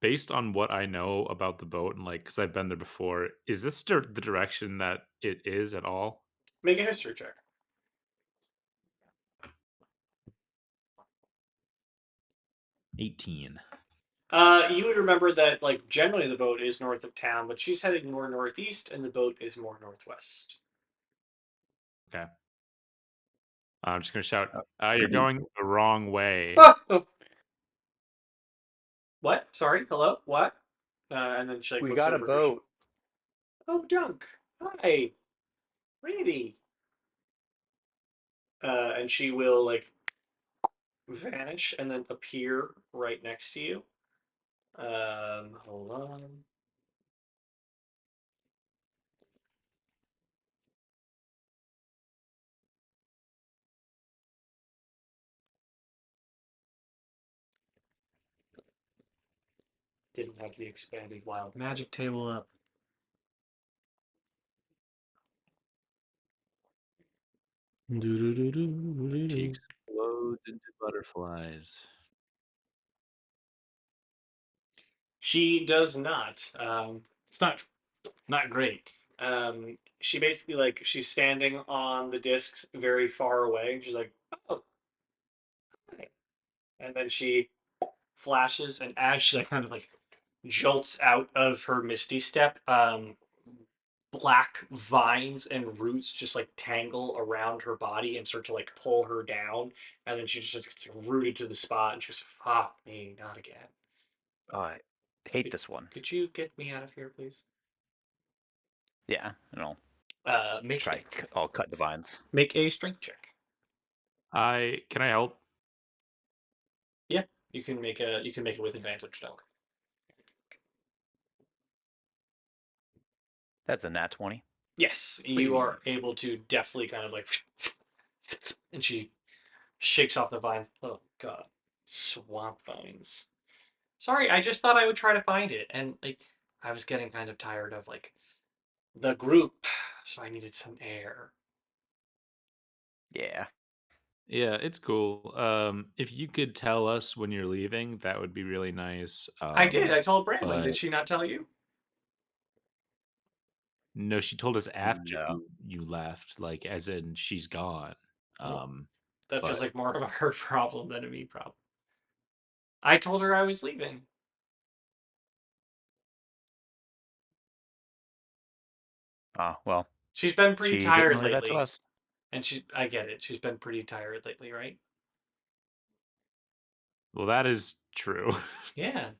Based on what I know about the boat and like, because I've been there before, is this the direction that it is at all? Make a history check. 18. You would remember that, like, generally the boat is north of town, but she's heading more northeast, and the boat is more northwest. Okay. I'm just gonna shout, Oh. you're going the wrong way. Ah! Oh, what? Sorry. Hello. What? And then she like We looks got a over her. boat. Oh, Dunk. Hi, Randy. And she will like vanish and then appear right next to you. Hold on. didn't have the expanded wild magic table up. She explodes into butterflies. She does not. It's not great. She basically like she's standing on the discs very far away. She's like, oh, hi. And then she flashes, and as she like kind of like jolts out of her misty step, black vines and roots just like tangle around her body and start to like pull her down, and then she just gets rooted to the spot, and she's fuck me, not again. Oh, I hate Could, this one. could you get me out of here, please? Yeah, and I'll Make try. I'll cut the vines. make a strength check. Can I help? Yeah, you can make it with advantage, dog. That's a nat 20. Yes, you Whee! are able to deftly kind of like, and she shakes off the vines. Oh god, swamp vines. Sorry, I just thought I would try to find it, and like I was getting kind of tired of like the group, so I needed some air. Yeah. Yeah, it's cool. If you could tell us when you're leaving, that would be really nice. I did. I told Brandon. But Did she not tell you? no, she told us after No. you left, like as in she's gone. Well, Um, that feels but like more of a her problem than a me problem. I told her I was leaving. Well, She's been pretty she didn't tired relay that to lately. us. And I get it. She's been pretty tired lately, right? well, that is true. Yeah.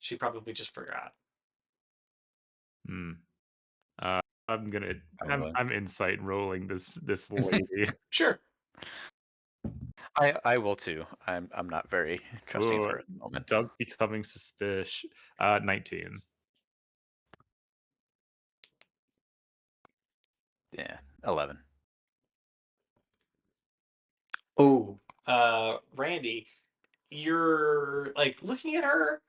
She probably just forgot. Hmm. Uh, I'm gonna. Probably. I'm insight rolling this lady. Sure. I will too. I'm not very trusting Ooh, for it at the moment. Doug becoming suspicious. 19. Yeah, 11. Oh, Randy, you're like looking at her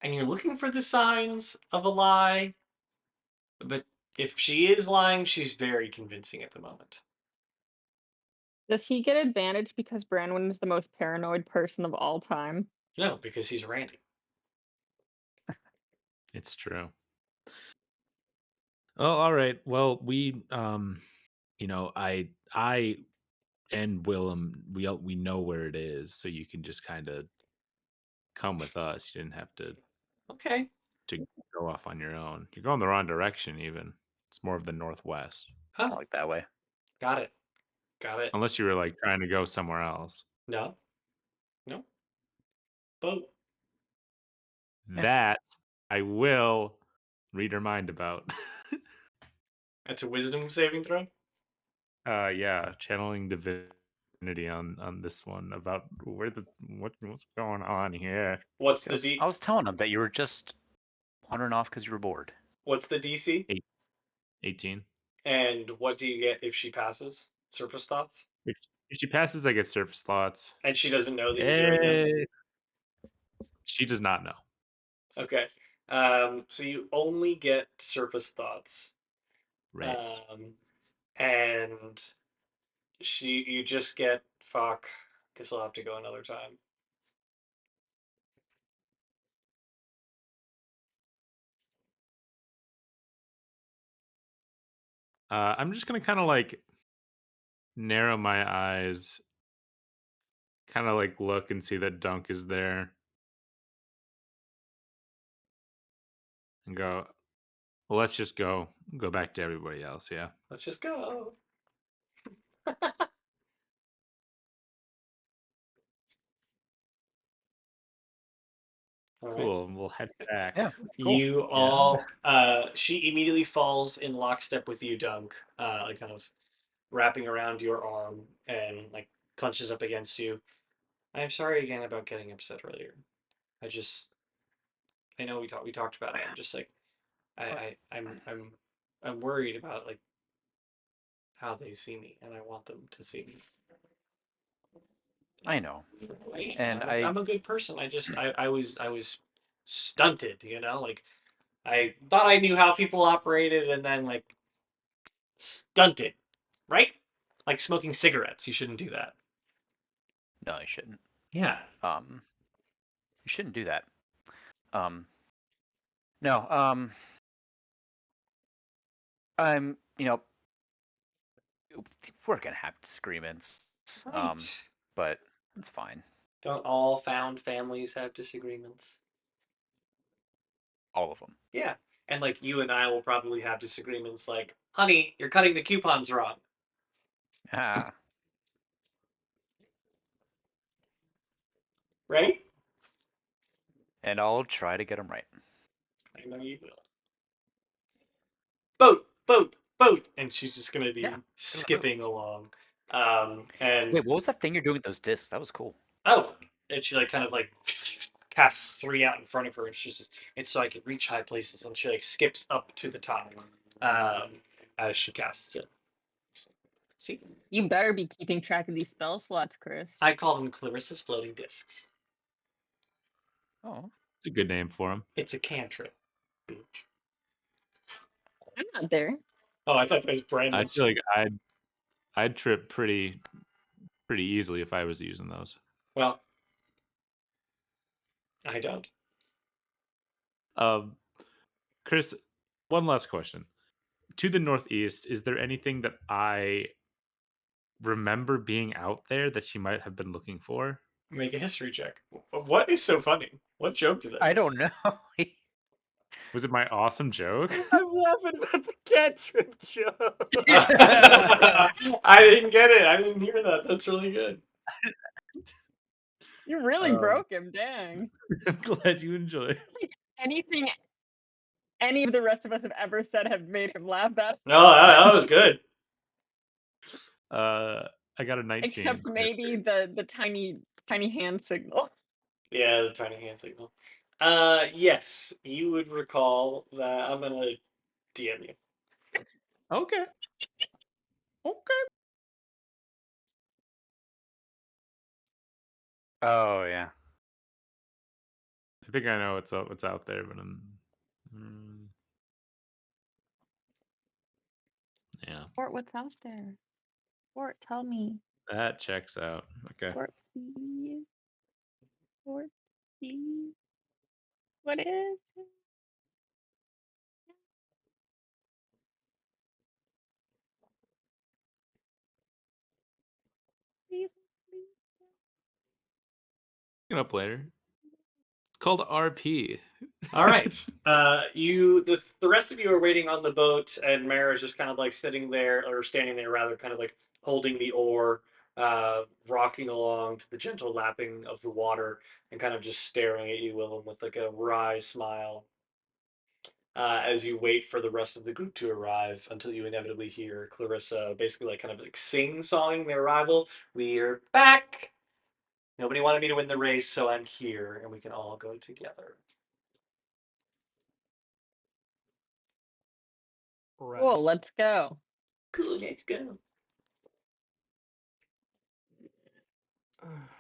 and you're looking for the signs of a lie, but if she is lying, she's very convincing at the moment. Does he get advantage because Branwyn is the most paranoid person of all time? No, because he's Randy. It's true. Oh, all right. Well, I and Willem, we know where it is, so you can just kind of come with us. You didn't have Okay. to go off on your own. You're going the wrong direction, even. It's more of the northwest, Oh, Like that way. got it. Got it. unless you were like trying to go somewhere else. No, no. Boat. Yeah. That I will read her mind about. That's a wisdom saving throw. Yeah, channeling divinity on this one about what's going on here. What's See, the I D? was telling him that you were just wandering off because you were bored. What's the DC? 18. And what do you get if she passes? Surface thoughts. If, if she passes, I get surface thoughts. And she doesn't know that you're doing this. Eh, she does not know. Okay. So you only get surface thoughts. Right. And you just get fuck. Guess I'll have to go another time. I'm just gonna kind of like narrow my eyes, kind of like look and see that Dunk is there, and go. Well, let's just go back to everybody else. Yeah. Let's just go. All right. Cool. We'll head back. Yeah, cool. You Yeah. all she immediately falls in lockstep with you, Dunk, like kind of wrapping around your arm and like clenches up against you. I'm sorry again about getting upset earlier. I just I know we talked about it. I'm just like I'm worried about like how they see me, and I want them to see me. I know. Right? And I'm a good person. I just I was stunted, you know? Like, I thought I knew how people operated, and then, like, stunted, right? Like smoking cigarettes. You shouldn't do that. No, you shouldn't. Yeah. You shouldn't do that. Um, no. I'm. We're gonna have disagreements. Right. But it's fine. Don't all found families have disagreements? All of them. Yeah. And like you and I will probably have disagreements like, honey, you're cutting the coupons wrong. Ah. Right? And I'll try to get them right. I know you will. Boat, boat, boat. And she's just going to Yeah. be skipping along. And Wait, what was that thing you're doing with those discs? That was cool. oh, and she like kind of like casts three out in front of her, and she's just, it's so I can reach high places, and she like skips up to the top as she casts it. See, You better be keeping track of these spell slots, Chris. I call them Clarissa's floating discs. Oh. It's a good name for him. It's a cantrip. Bitch. I'm not there. Oh, I thought that was I Brandon's. feel like I'd trip pretty easily if I was using those. Well, I don't. Chris, one last question. To the northeast, is there anything that I remember being out there that she might have been looking for? Make a history check. What is so funny? What joke did I I miss? don't know. Was it my awesome joke? I'm laughing at the cantrip joke. I didn't get it. I didn't hear that. That's really good. You really broke him, dang. I'm glad you enjoyed. Anything any of the rest of us have ever said have made him laugh that No, that was good. I got a 19. except maybe the tiny hand signal. Yeah, the tiny hand signal. Yes, you would recall that. I'm gonna DM you. Okay. Okay. Oh yeah. I think I know what's out there, but yeah, Fort, what's out there? Fort, tell me. that checks out. Okay. Fort, please. Fort, please. What is it? Please, please. Look it up later. It's called RP. All right. The rest of you are waiting on the boat, and Mara's just kind of like sitting there or standing there, rather, kind of like holding the oar, rocking along to the gentle lapping of the water, and kind of just staring at you, Willem, with like a wry smile. As you wait for the rest of the group to arrive until you inevitably hear Clarissa basically like kind of like sing-songing their arrival. We're back. Nobody wanted me to win the race, so I'm here, and we can all go together. Right. Cool, let's go. Cool, let's go.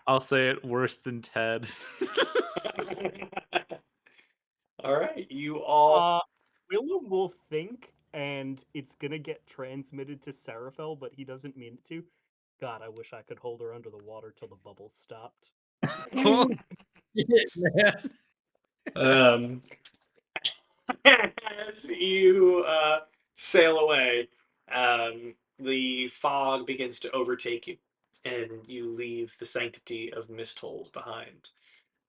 I'll say it worse than Ted. All right, you all. Willem will think, and it's gonna get transmitted to Seraphel, but he doesn't mean it to. God, I wish I could hold her under the water till the bubbles stopped. Um, as you sail away, the fog begins to overtake you, and you leave the sanctity of Misthold behind.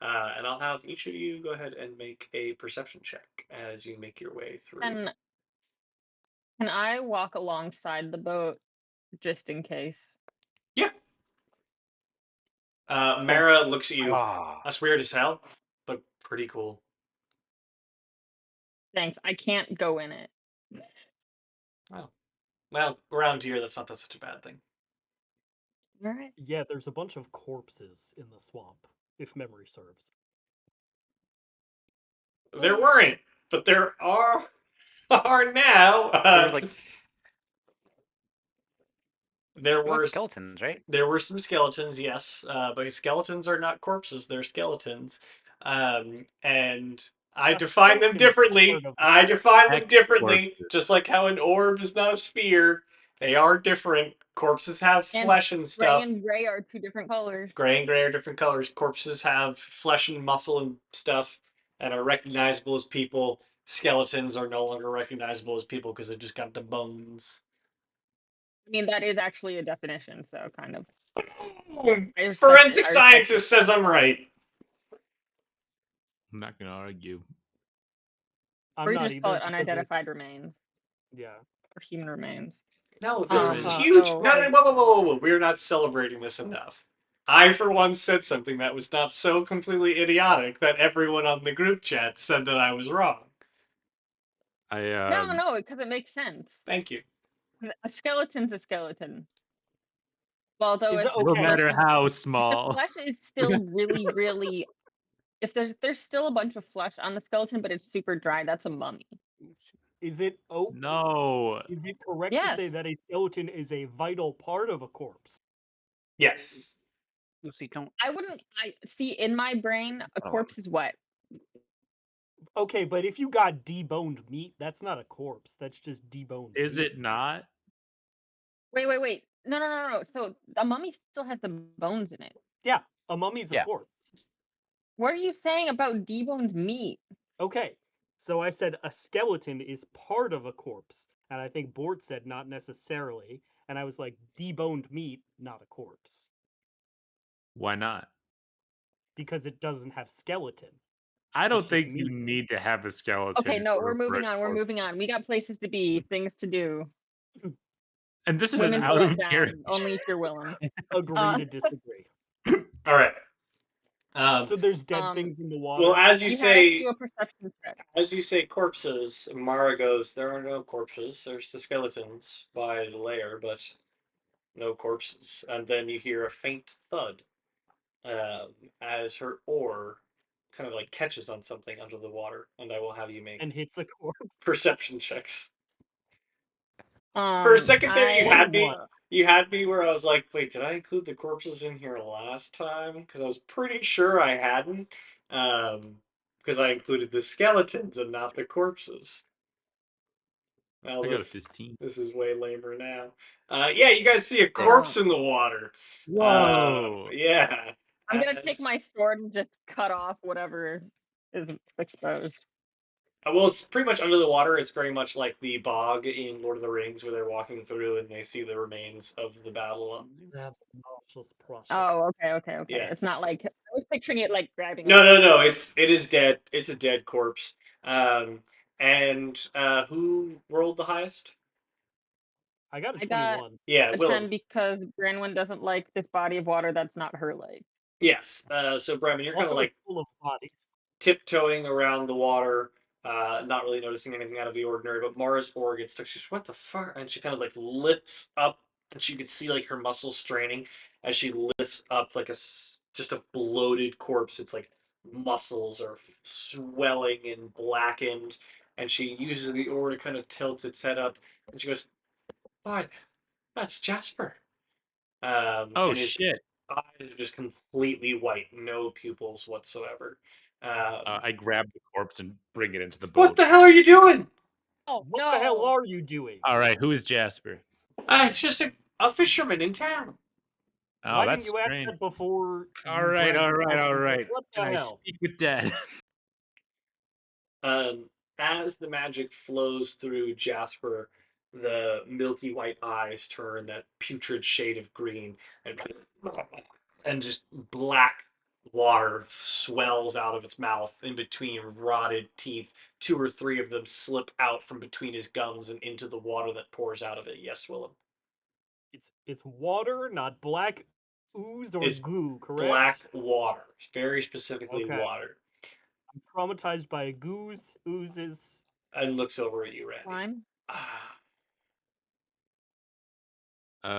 And I'll have each of you go ahead and make a perception check as you make your way through. Can I walk alongside the boat just in case? Yeah. Mara looks at you. Ah. That's weird as hell, but pretty cool. Thanks. I can't go in it. Well, around here, that's not such a bad thing. All right. Yeah, there's a bunch of corpses in the swamp, if memory serves. There weren't, but there are now. There were like There We want were skeletons, right? there were some skeletons, yes, but skeletons are not corpses; they're skeletons, and I A define them skeleton is differently. part of I define them Hex differently, corpses. just like how an orb is not a sphere. They are different. Corpses have And flesh and gray stuff. and gray are two different colors. Gray and gray are different colors. Corpses have flesh and muscle and stuff and are recognizable as people. Skeletons are no longer recognizable as people because they just got the bones. I mean, that is actually a definition, so kind of. I respect it. Forensic I respect it. scientist says I'm right. I'm not gonna argue. I'm Or you not just call either it because unidentified remains yeah. or human remains. No, this So, is Um, huge. so- No, no, whoa, whoa, whoa, whoa. We're not celebrating this enough. I, for one, said something that was not so completely idiotic that everyone on the group chat said that I was wrong. No, because it makes sense. Thank you. A skeleton's a skeleton. Well, though Is if it the no okay? matter flesh how if the small. flesh is still really, really, if there's still a bunch of flesh on the skeleton, but it's super dry, that's a mummy. Is it okay? No. Is it correct to say Yes. that a skeleton is a vital part of a corpse? Yes. Lucy, don't. I wouldn't. I see in my brain, a Oh. corpse is wet. Okay, but if you got deboned meat, that's not a corpse. That's just deboned Is meat. it not? Wait. No. So a mummy still has the bones in it. Yeah, a mummy's a Yeah. corpse. What are you saying about deboned meat? Okay, so I said a skeleton is part of a corpse, and I think Bort said not necessarily, and I was like, deboned meat, not a corpse, Why not? because it doesn't have skeleton. I don't just think you meat. need to have a skeleton. Okay, no, in we're order for moving a on. We're corpse- moving on. We got places to be, things to do, And this is women an to out let of down. character. Only if you're Willem. Agree to disagree. All right. So there's dead um, things in the water. Well, as you you had us say, do a perception check. corpses, Mara goes, there are no corpses. There's the skeletons by the layer, but no corpses. And then you hear a faint thud as her oar kind of like catches on something under the water. And I will have you make And hits a corpse. perception checks. For a second there, you had me. 21. You had me where I was like, wait, did I include the corpses in here last time? Because I was pretty sure I hadn't. Because I included the skeletons and not the corpses. Well, I got a 15. this is way lamer now. Yeah, you guys see a corpse in the water. Whoa. Yeah. I'm gonna take as- my sword and just cut off whatever is exposed. Well, it's pretty much under the water. It's very much like the bog in Lord of the Rings, where they're walking through and they see the remains of the battle. That's nauseous process. Oh, okay. Yeah. It's not like I was picturing it like grabbing. No. It is dead. It's a dead corpse. And who rolled the highest? I got a I got 21. Yeah, a Willem. 10 because Branwyn doesn't like this body of water that's not her lake. Yes. So Bremen, you're kind of Also, like it's full of bodies. tiptoeing around the water, not really noticing anything out of the ordinary. But Mara's oar gets stuck. She's what the fuck? And she kind of like lifts up, and you could see like her muscles straining as she lifts up like just a bloated corpse. It's like muscles are swelling and blackened, and she uses the oar to kind of tilt its head up, and she goes, "Why, that's Jasper." Oh And his shit. eyes are just completely white, no pupils whatsoever. I grab the corpse and bring it into the boat. What the hell are you doing? Oh What no! the hell are you doing? All right, who is Jasper? It's just a fisherman in town. Oh, Why that's didn't you ask strange. that before? All you right. grabbed the corpse? What the Can I hell? speak with Dad? As the magic flows through Jasper, the milky white eyes turn that putrid shade of green, and just black water swells out of its mouth in between rotted teeth. Two or three of them slip out from between his gums and into the water that pours out of it. Yes, Willem. It's water, not black ooze or It's goo, correct? black water, very specifically Okay. water. I'm traumatized by oozes. And looks over at you, Randy. Slime?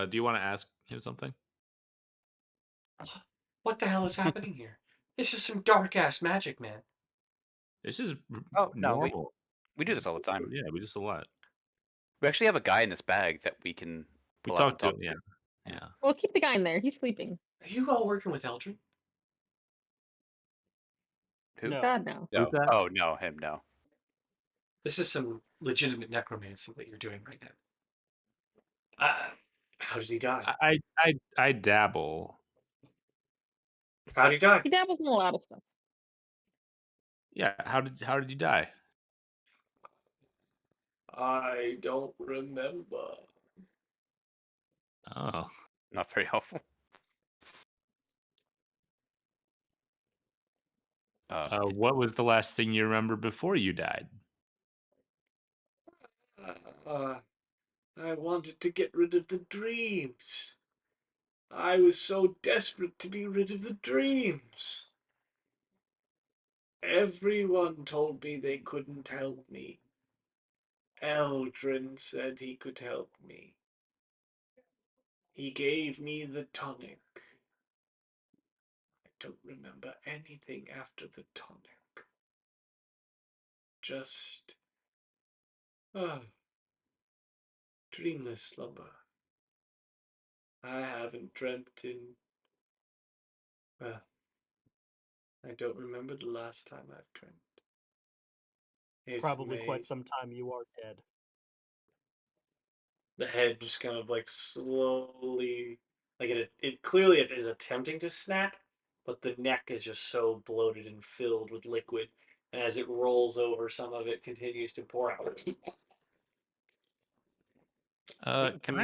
Do you want to ask him something? What the hell is happening here? This is some dark ass magic, man. This is Oh no, normal. we do this all the time. Yeah, we do this a lot. We actually have a guy in this bag that we can We pull out and talked to talk him. Yeah. Yeah. Well, keep the guy in there. He's sleeping. Are you all working with Eldrin? Who? No. God, no. Who's No. that? Oh no, him no. This is some legitimate necromancy that you're doing right now. How did he die? I dabble. How did he die? He dabbles in a lot of stuff. Yeah. How did you die? I don't remember. Oh. Not very helpful. What was the last thing you remember before you died? Uh, I wanted to get rid of the dreams. I was so desperate to be rid of the dreams. Everyone told me they couldn't help me. Eldrin said he could help me. He gave me the tonic. I don't remember anything after the tonic. Just dreamless slumber. I haven't dreamt in, well, I don't remember the last time I've dreamt. It's Probably quite amazing. some time you are dead. The head just kind of like slowly, like it clearly it is attempting to snap, but the neck is just so bloated and filled with liquid, and as it rolls over, some of it continues to pour out. Can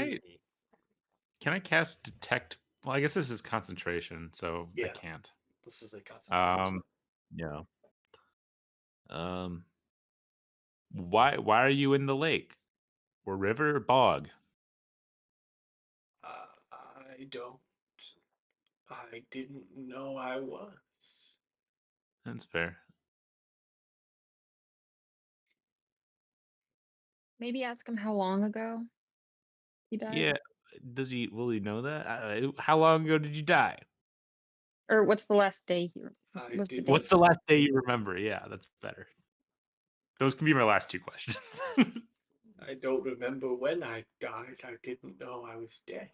I cast detect? Well, I guess this is concentration, so I Yeah, can't. this is a concentration spell. Yeah. Um, why are you in the lake or river or bog? I don't. I didn't know I was. That's fair. Maybe ask him how long ago he died. Yeah. Will he know that? How long ago did you die? Or what's the last day he I was the didn't. date? What's the last day you remember? Yeah, that's better. Those can be my last two questions. I don't remember when I died. I didn't know I was dead.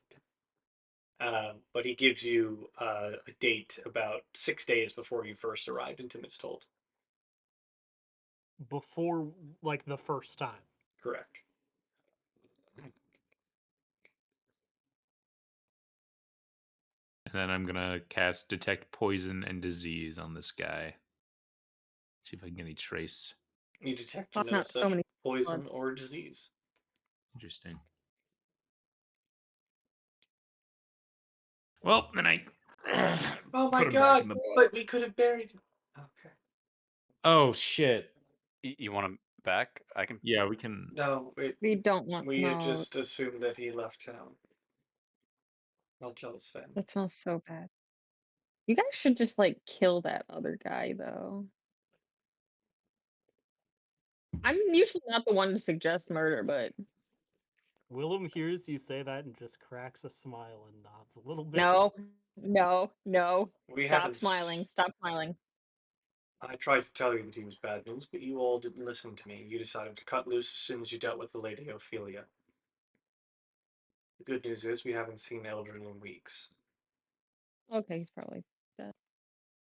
But he gives you a date about 6 days before you first arrived in Timidstold. Before, like, the first time. Correct. And then I'm gonna cast detect poison and disease on this guy. See if I can get any trace. You detect That's no not so such many poison clubs. or disease. Interesting. Well, then I Oh my put him back god! in the. But we could have buried him. Okay. Oh shit. You want him back? I can. Yeah, we can. No, We don't want we had no. just assumed that he left town. I'll tell his family. That smells so bad. You guys should just like kill that other guy though. I'm usually not the one to suggest murder, but Willem hears you say that and just cracks a smile and nods a little bit. no, no, no. We Stop haven't. smiling. Stop smiling. I tried to tell you that he was bad news, but you all didn't listen to me. You decided to cut loose as soon as you dealt with the Lady Ophelia. The good news is we haven't seen Eldrin in weeks. Okay, he's probably dead.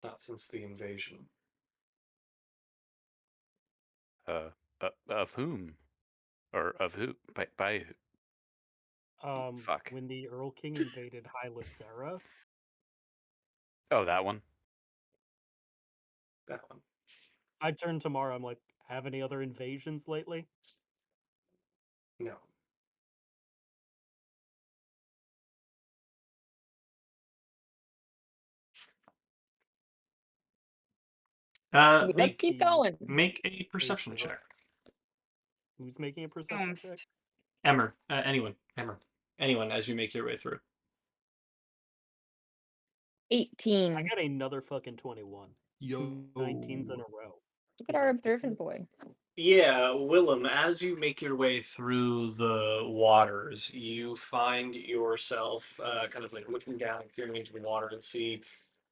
Not since the invasion. Of whom? Or of who? By who? Fuck. When the Earl King invaded Hylicera, Oh, that one. That one. I turned to Mara, I'm like, have any other invasions lately? No. Let's Make keep going. make a Wait, perception what? check. Who's making a perception check? Emmer, anyone, Emmer, anyone, as you make your way through. 18. I got another fucking 21. Yo. 2 19s in a row. Look at our observant boy. Yeah, Willem, as you make your way through the waters, you find yourself kind of like looking down and peering into the water and see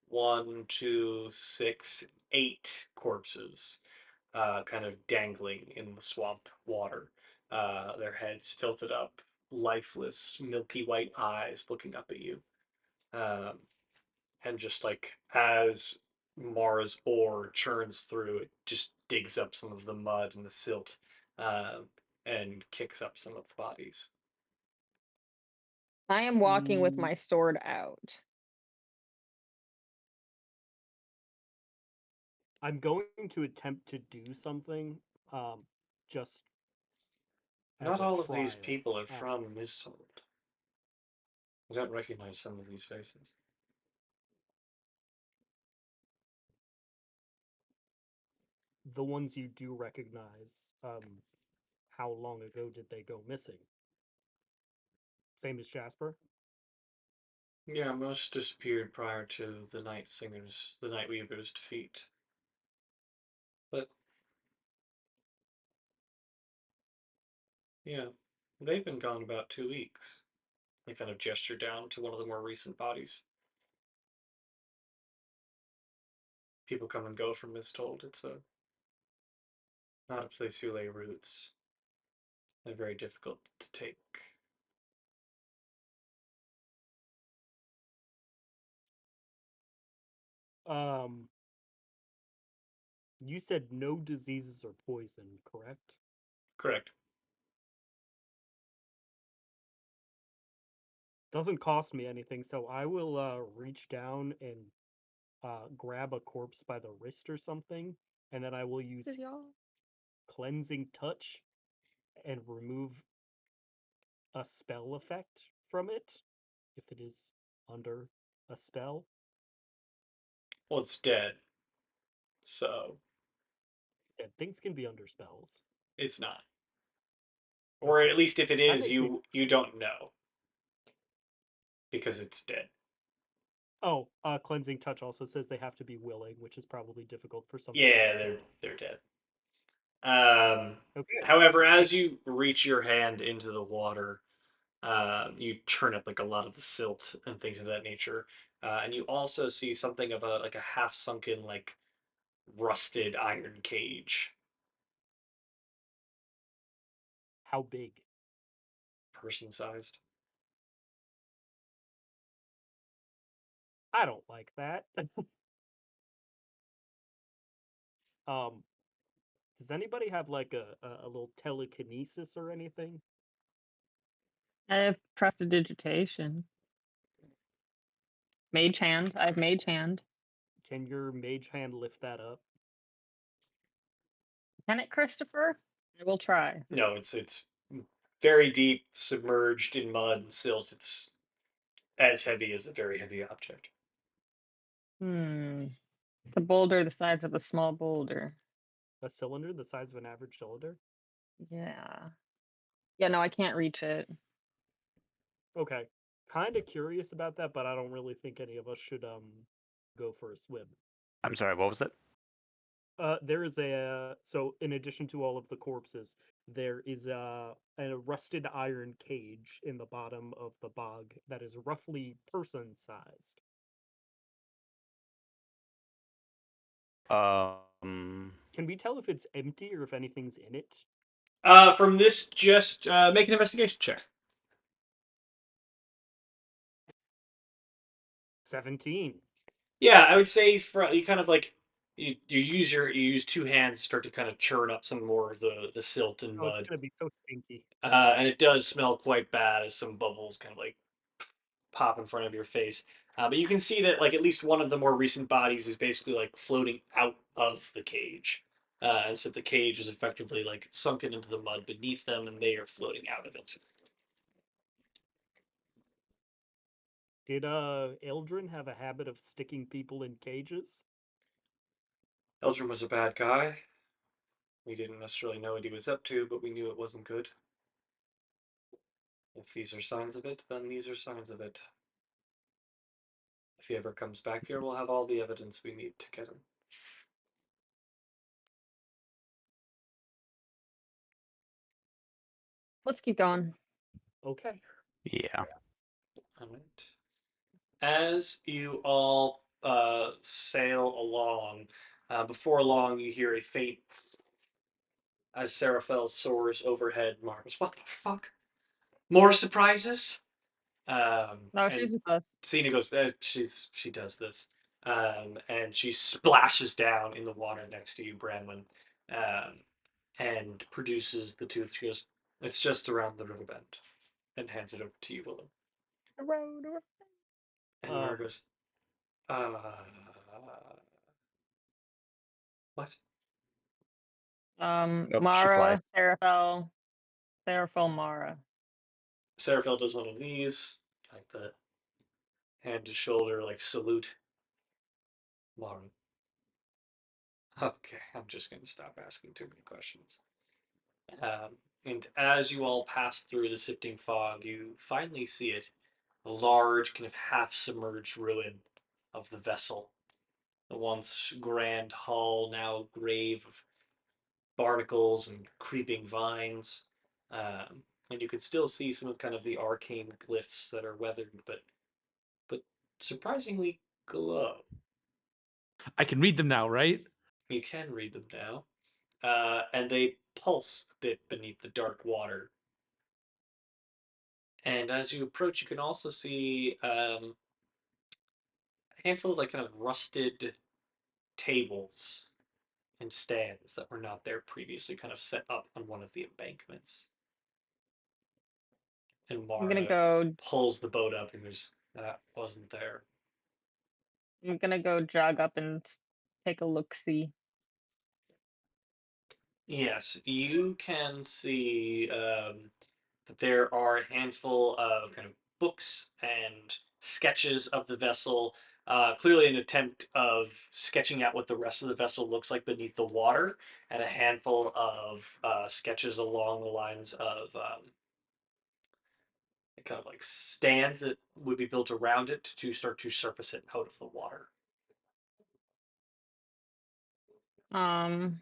1, 2, 6, 8 corpses kind of dangling in the swamp water, their heads tilted up, lifeless, milky white eyes looking up at you. And just like as Mara's ore churns through, it just digs up some of the mud and the silt, uh, and kicks up some of the bodies. I am walking with Mm, my sword out. I'm going to attempt to do something, just as Not a all of these trial. people are Uh, from Misthold. I don't recognize some of these faces. the ones you do recognize, how long ago did they go missing? Same as Jasper? Yeah, most disappeared prior to the Night Weaver's defeat. But yeah, they've been gone about 2 weeks. They kind of gesture down to one of the more recent bodies. People come and go from Misthold. It's not a place you lay roots. They're very difficult to take. Um, you said no diseases or poison, correct? Correct. Doesn't cost me anything, so I will reach down and grab a corpse by the wrist or something, and then I will use This is y'all. cleansing touch and remove a spell effect from it if it is under a spell. Well, it's dead, so Yeah, things can be under spells. it's not. Or Okay, at least if it that is, makes me. you don't know because it's dead. Oh, cleansing touch also says they have to be willing, which is probably difficult for something Yeah, else to. they're dead. Um, Okay. However, as you reach your hand into the water, you churn up like a lot of the silt and things of that nature, and you also see something of a like a half sunken like rusted iron cage, How big? person sized. I don't like that. um, does anybody have like a little telekinesis or anything? I have prestidigitation. Mage hand. I have mage hand. Can your mage hand lift that up? Can it, Christopher? I will try. No, it's very deep, submerged in mud and silt. It's as heavy as a very heavy object. Hmm. The boulder the size of a small boulder. A cylinder the size of an average cylinder? Yeah. Yeah, no, I can't reach it. Okay. Kind of curious about that, but I don't really think any of us should go for a swim. I'm sorry, what was it? There is so in addition to all of the corpses, there is a rusted iron cage in the bottom of the bog that is roughly person sized. Can we tell if it's empty or if anything's in it? From this, just make an investigation check. 17. Yeah, I would say you kind of like you use two hands to start to kind of churn up some more of the silt and Oh, it's mud, gonna be so stinky. and it does smell quite bad as some bubbles kind of like pop in front of your face. But you can see that like at least one of the more recent bodies is basically like floating out of the cage, and so the cage is effectively like sunken into the mud beneath them, and they are floating out of it. Did Eldrin have a habit of sticking people in cages? Eldrin was a bad guy. We didn't necessarily know what he was up to, but we knew it wasn't good. If these are signs of it, then these are signs of it. If he ever comes back here, we'll have all the evidence we need to get him. Let's keep going. Okay. Yeah. All right. As you all sail along, before long you hear a faint as Seraphel soars overhead. Mars, what the fuck? More surprises? No, And she's with us. Cena goes, she does this. And she splashes down in the water next to you, Branwyn, and produces the tooth. She goes, it's just around the river bend, and hands it over to you, Willem. The road. And Mara goes, uh, what? Oh, she Mara, flies. Seraphel, Mara. Seraphil does one of these, like the hand to shoulder, like salute. Mara. Okay, I'm just going to stop asking too many questions. And as you all pass through the sifting fog, you finally see it, a large, kind of half-submerged ruin of the vessel. The once grand hull, now grave of barnacles and creeping vines. And you could still see some of kind of the arcane glyphs that are weathered, but surprisingly glow. I can read them now, right? You can read them now, and they pulse a bit beneath the dark water. And as you approach, you can also see a handful of like kind of rusted tables and stands that were not there previously, kind of set up on one of the embankments. And I'm gonna Mara go. pulls the boat up and goes, that wasn't there. I'm gonna go jog up and take a look. See. Yes, you can see that there are a handful of kind of books and sketches of the vessel. Clearly, an attempt of sketching out what the rest of the vessel looks like beneath the water, and a handful of sketches along the lines of kind of like stands that would be built around it to start to surface it out of the water. Um,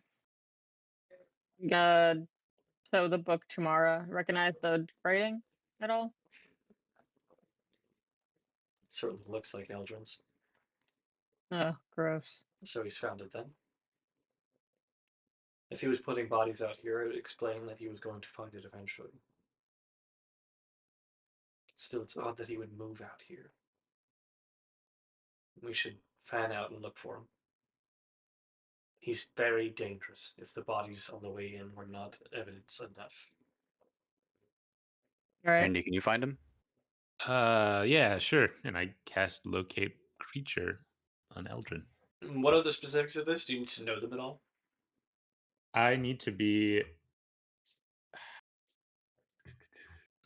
gonna show the book to Mara. Recognize the writing at all? It certainly looks like Eldrin's. Ugh, gross. So he's found it then. If he was putting bodies out here, it would explain that he was going to find it eventually. Still, it's odd that he would move out here. We should fan out and look for him. He's very dangerous if the bodies on the way in were not evidence enough. All right. Randy, can you find him? Yeah, sure. And I cast locate creature on Eldrin. What are the specifics of this? Do you need to know them at all? I need to be.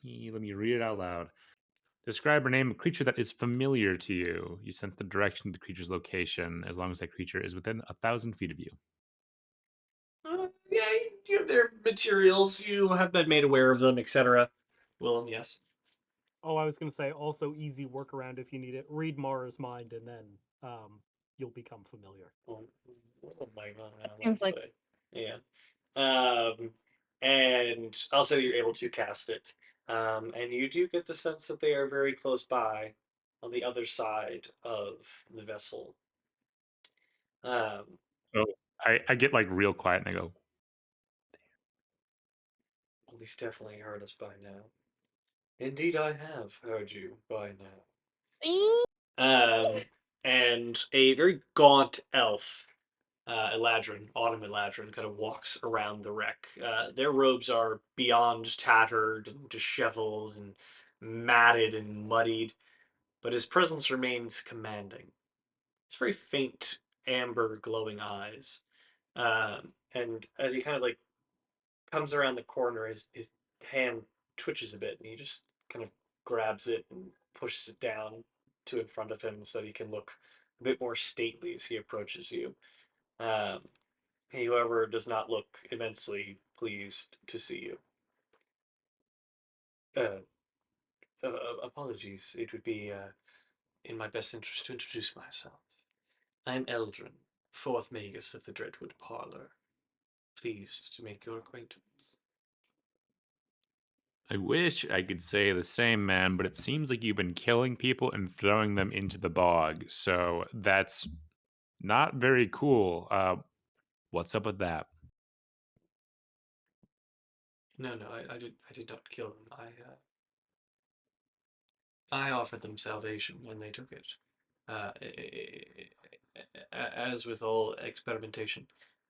Let me read it out loud. Describe or name a creature that is familiar to you. You sense the direction of the creature's location as long as that creature is within 1,000 feet of you. Yeah, you have their materials. You have been made aware of them, etc. Willem, yes. Oh, I was going to say also easy workaround if you need it. Read Mara's mind, and then you'll become familiar. Oh, my God, That seems like yeah. Um, and also you're able to cast it. And you do get the sense that they are very close by on the other side of the vessel. Um, So I get like real quiet and I go, well, he's definitely heard us by now. Indeed, I have heard you by now. And a very gaunt elf, Eladrin, Autumn Eladrin, kind of walks around the wreck. Their robes are beyond tattered and disheveled and matted and muddied, but his presence remains commanding. It's very faint, amber, glowing eyes. And as he kind of like comes around the corner, his hand twitches a bit, and he just kind of grabs it and pushes it down to in front of him so that he can look a bit more stately as he approaches you. Um, he, however, does not look immensely pleased to see you. Uh, Apologies. It would be in my best interest to introduce myself. I'm Eldrin, fourth Magus of the Dreadwood Parlor. Pleased to make your acquaintance. I wish I could say the same, man, but it seems like you've been killing people and throwing them into the bog. So that's not very cool. What's up with that? No, I did not kill him. I offered them salvation and they took it. As with all experimentation,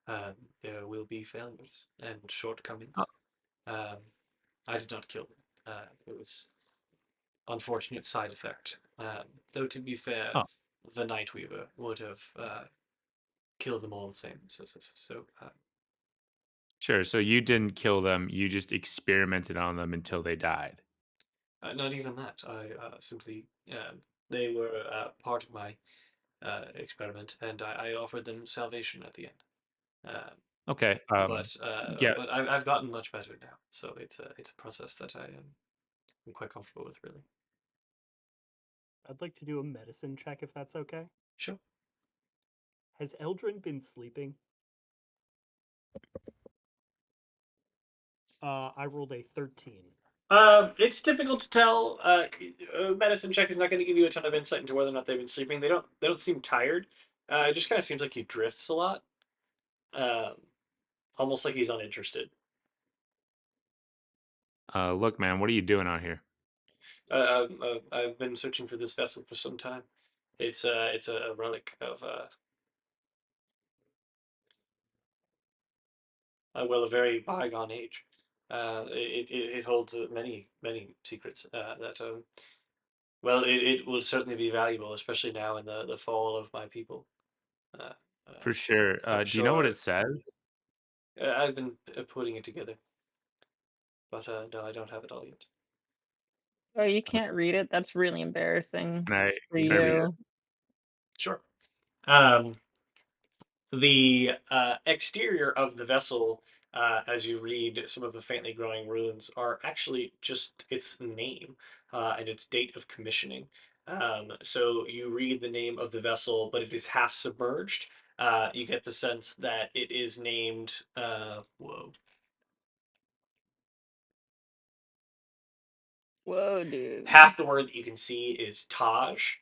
there will be failures and shortcomings. Um, I did not kill them. It was unfortunate side effect. Though to be fair, Oh. the Nightweaver would have killed them all the same. So Sure. So you didn't kill them. You just experimented on them until they died. not even that. I simply they were part of my experiment, and I offered them salvation at the end. Okay. Yeah. But I've gotten much better now, so it's a process that I'm quite comfortable with, really. I'd like to do a medicine check if that's okay. Sure. Has Eldrin been sleeping? I rolled a 13. It's difficult to tell. A medicine check is not going to give you a ton of insight into whether or not they've been sleeping. They don't seem tired. It just kind of seems like he drifts a lot. Um, Almost like he's uninterested. Look, man, what are you doing out here? I've been searching for this vessel for some time. It's a relic of well, a very bygone age. It holds many secrets that well, it will certainly be valuable, especially now in the fall of my people. Uh, For sure. I'm Do you know what sure it says? I've been putting it together, but no, I don't have it all yet. Oh, you can't read it? That's really embarrassing for Can I read it? you. Sure. Um, the exterior of the vessel, as you read some of the faintly glowing runes, are actually just its name and its date of commissioning. So you read the name of the vessel, but it is half submerged. You get the sense that it is named. Whoa. Whoa, dude. Half the word that you can see is Taj,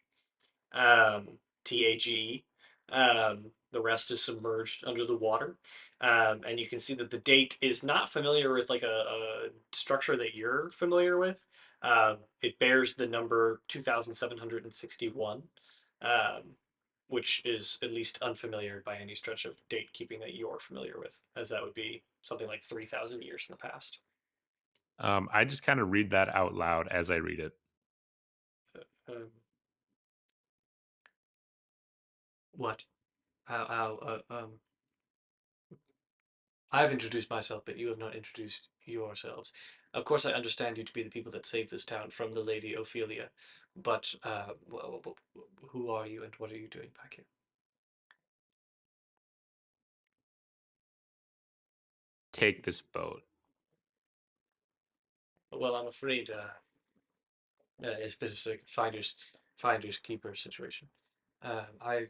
TAGE. The rest is submerged under the water. And you can see that the date is not familiar with like a structure that you're familiar with. It bears the number 2761, um, which is at least unfamiliar by any stretch of date keeping that you're familiar with, as that would be something like 3,000 years in the past. I just kind of read that out loud as I read it. Um, what? How? I've introduced myself, but you have not introduced yourselves. Of course, I understand you to be the people that saved this town from the Lady Ophelia, but who are you and what are you doing back here? Take this boat. Well, I'm afraid it's a bit of a finders keeper situation. I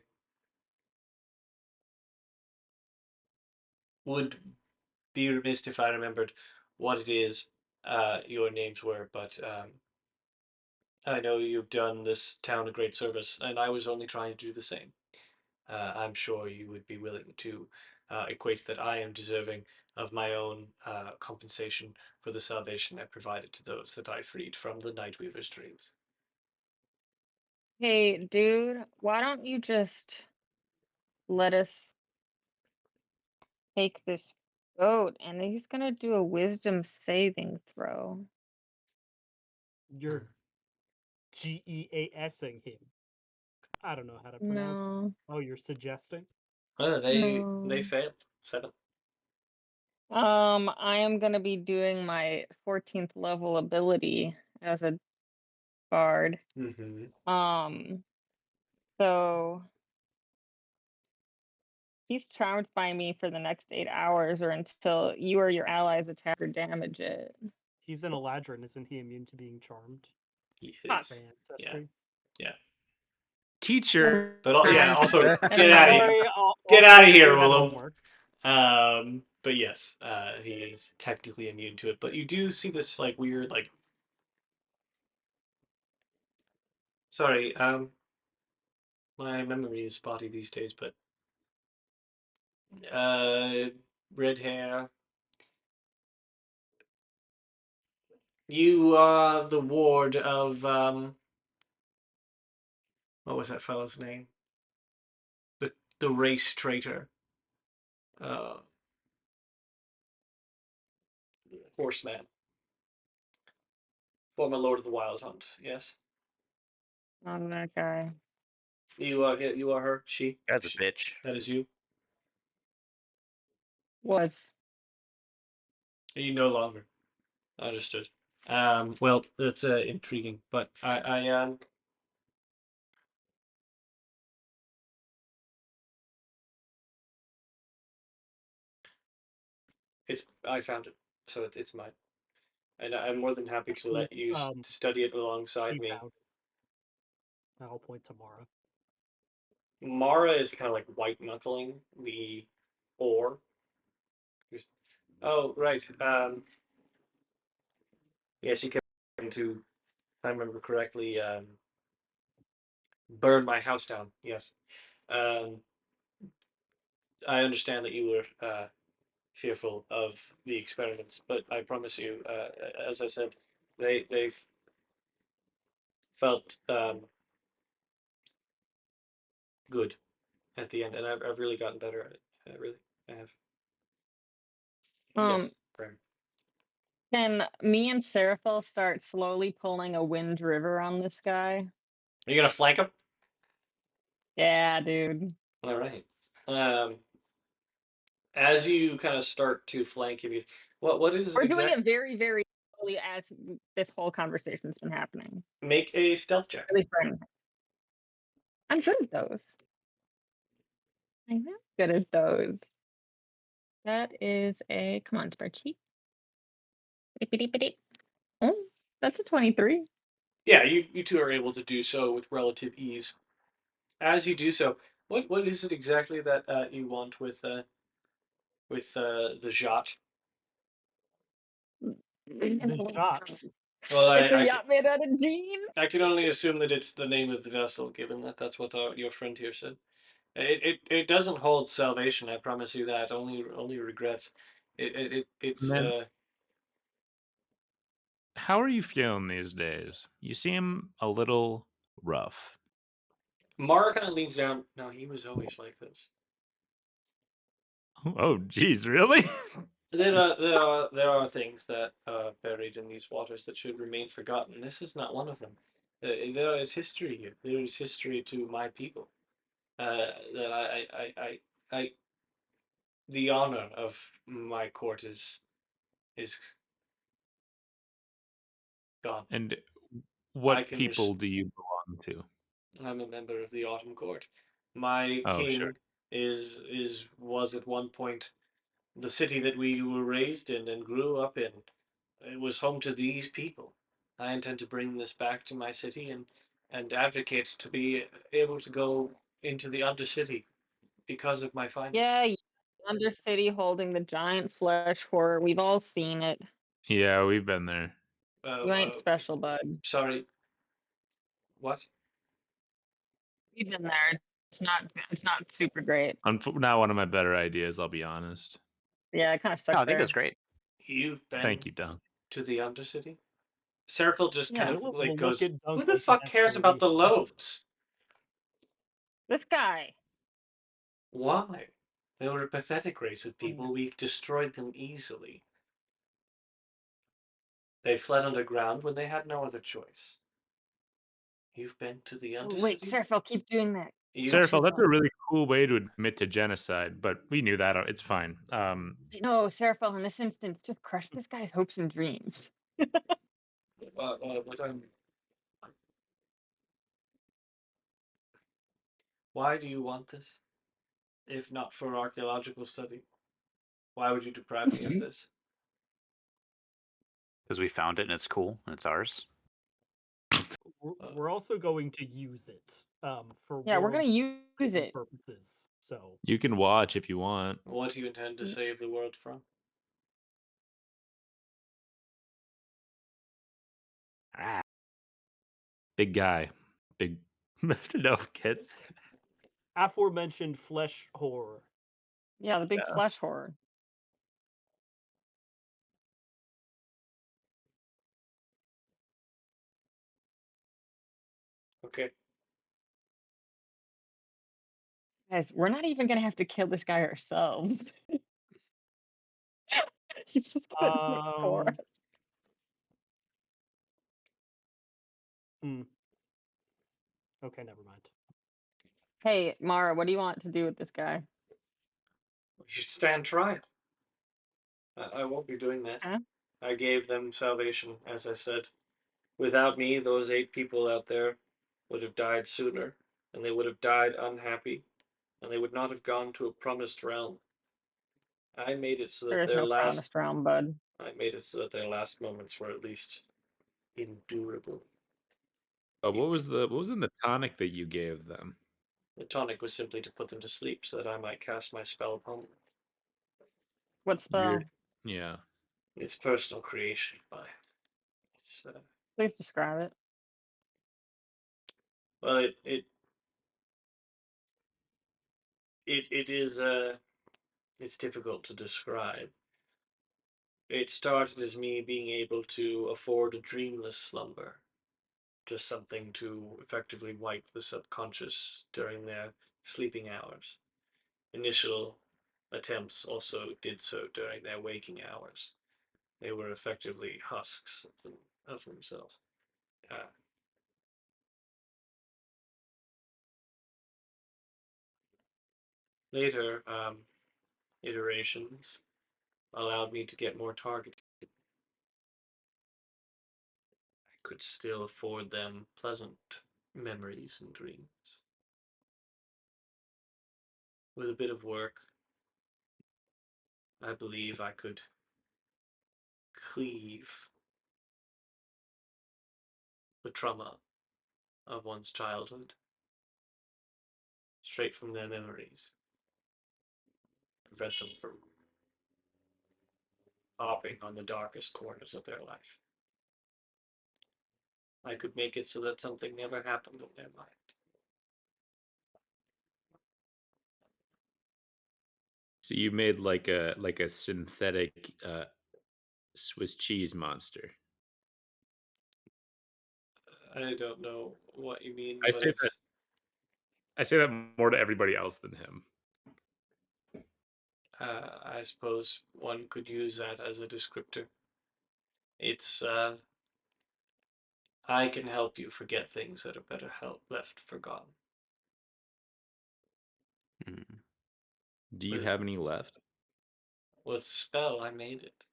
would be remiss if I remembered what it is your names were, but I know you've done this town a great service, and I was only trying to do the same. I'm sure you would be willing to equate that I am deserving of my own compensation for the salvation I provided to those that I freed from the Nightweaver's dreams. Hey, dude, why don't you just let us take this boat? And he's gonna do a wisdom saving throw. You're GEASing him. I don't know how to pronounce it. No, Oh, you're suggesting? They no. failed 7. I am gonna be doing my 14th level ability as a bard. Mm-hmm. Um, so he's charmed by me for the next 8 hours or until you or your allies attack or damage it. He's an Eladrin, isn't he immune to being charmed? He Hot. is. Yeah. Fantasy. Yeah. Teacher. But yeah, also And get out of here. Sorry, Get out of I'll here, do that Willem. homework. But yes, he is technically immune to it. But you do see this like weird like. Sorry, my memory is spotty these days, but uh, red hair. You are the ward of what was that fellow's name? The race traitor. Uh, Horseman. Former Lord of the Wild Hunt. Yes. On that guy. You are her. She. Guy's a bitch. That is you. Was. You no longer. Understood. Well, that's intriguing, but I found it, so it's mine, and I'm more than happy to let you study it alongside She me. found it. I'll point to Mara. Mara is kind of like white knuckling the ore. Oh, right. Yes, you came to, if I remember correctly, burn my house down. Yes. Um, I understand that you were fearful of the experiments, but I promise you, as I said, they've felt good at the end, and I've really gotten better at it. I really, I have. Um, Yes, prayer. can me and Seraphil start slowly pulling a Wind River on this guy? Are you gonna flank him? Yeah, dude. All right. As you kind of start to flank him, what is We're doing exact? it very, very slowly as this whole conversation's been happening. Make a stealth check. At least I'm good at those. I'm good at those. That is a come on spreadsheet. Oh, that's a 23. Yeah, you two are able to do so with relative ease. As you do so, what is it exactly that you want with the Jot? The shot. Well, It's a yacht made out of jeans. I can only assume that it's the name of the vessel, given that that's what your friend here said. It doesn't hold salvation. I promise you that. Only regrets. It's Man, how are you feeling these days? You seem a little rough. Mara kind of leans down. No, he was always like this. Oh, geez, really? There are things that are buried in these waters that should remain forgotten. This is not one of them. There is history here. There is history to my people. That I the honor of my court is gone. And I what can. people do you belong to? I'm a member of the Autumn Court. My Oh, sure. king was at one point the city that we were raised in and grew up in. It was home to these people. I intend to bring this back to my city and advocate to be able to go into the Undercity because of my findings. Yeah, Undercity holding the giant flesh horror. We've all seen it. Yeah, we've been there. You ain't special, bud. Sorry, what? We've been there. It's not super great. Not one of my better ideas, I'll be honest. Yeah, it kind of No, sucks I think it there. was great. You've Thank been you, Dunk. to the Undercity? Seraphil just kind Yeah. of Willem like will look goes, at Dunk who the like he fuck has cares about the already asked. lobes? This guy. Why? They were a pathetic race of people. We destroyed them easily. They fled underground when they had no other choice. You've been to the Wait, Undercity? Seraphil, keep doing that. You've Seraphil, that's a really cool way to admit to genocide, but we knew that. It's fine. No, Seraphil, in this instance, just crush this guy's hopes and dreams. what why do you want this? If not for archaeological study, why would you deprive me of this? Because we found it and it's cool and it's ours. We're also going to use it for Yeah, we're gonna use it. purposes. So You can watch if you want. What do you intend to save the world from? Ah, Big guy. Big no kids. aforementioned flesh horror. Yeah, the big Yeah. flesh horror. Okay. Guys, we're not even gonna have to kill this guy ourselves. He's just gonna do it for us. Hmm. Okay, never mind. Hey, Mara, what do you want to do with this guy? You should stand trial. I won't be doing that. Huh? I gave them salvation, as I said. Without me, those 8 people out there would have died sooner, and they would have died unhappy, and they would not have gone to a promised realm. I made it so There that is no promised realm, bud. I made it so that their last moments were at least endurable. What was in the tonic that you gave them? The tonic was simply to put them to sleep so that I might cast my spell upon them. What spell? Yeah. It's personal creation of mine. It's Please describe it. well, it is it's difficult to describe. It started as me being able to afford a dreamless slumber, just something to effectively wipe the subconscious during their sleeping hours. Initial attempts also did so during their waking hours. They were effectively husks of themselves. Uh, Later iterations allowed me to get more targets. I could still afford them pleasant memories and dreams. With a bit of work, I believe I could cleave the trauma of one's childhood straight from their memories, prevent them from hopping on the darkest corners of their life. I could make it so that something never happened in their mind. So you made like a synthetic Swiss cheese monster. I don't know what you mean, I but say that it's I say that more to everybody else than him. I suppose one could use that as a descriptor. It's I can help you forget things that are better left forgotten. Do you With have any left? with spell, I made it.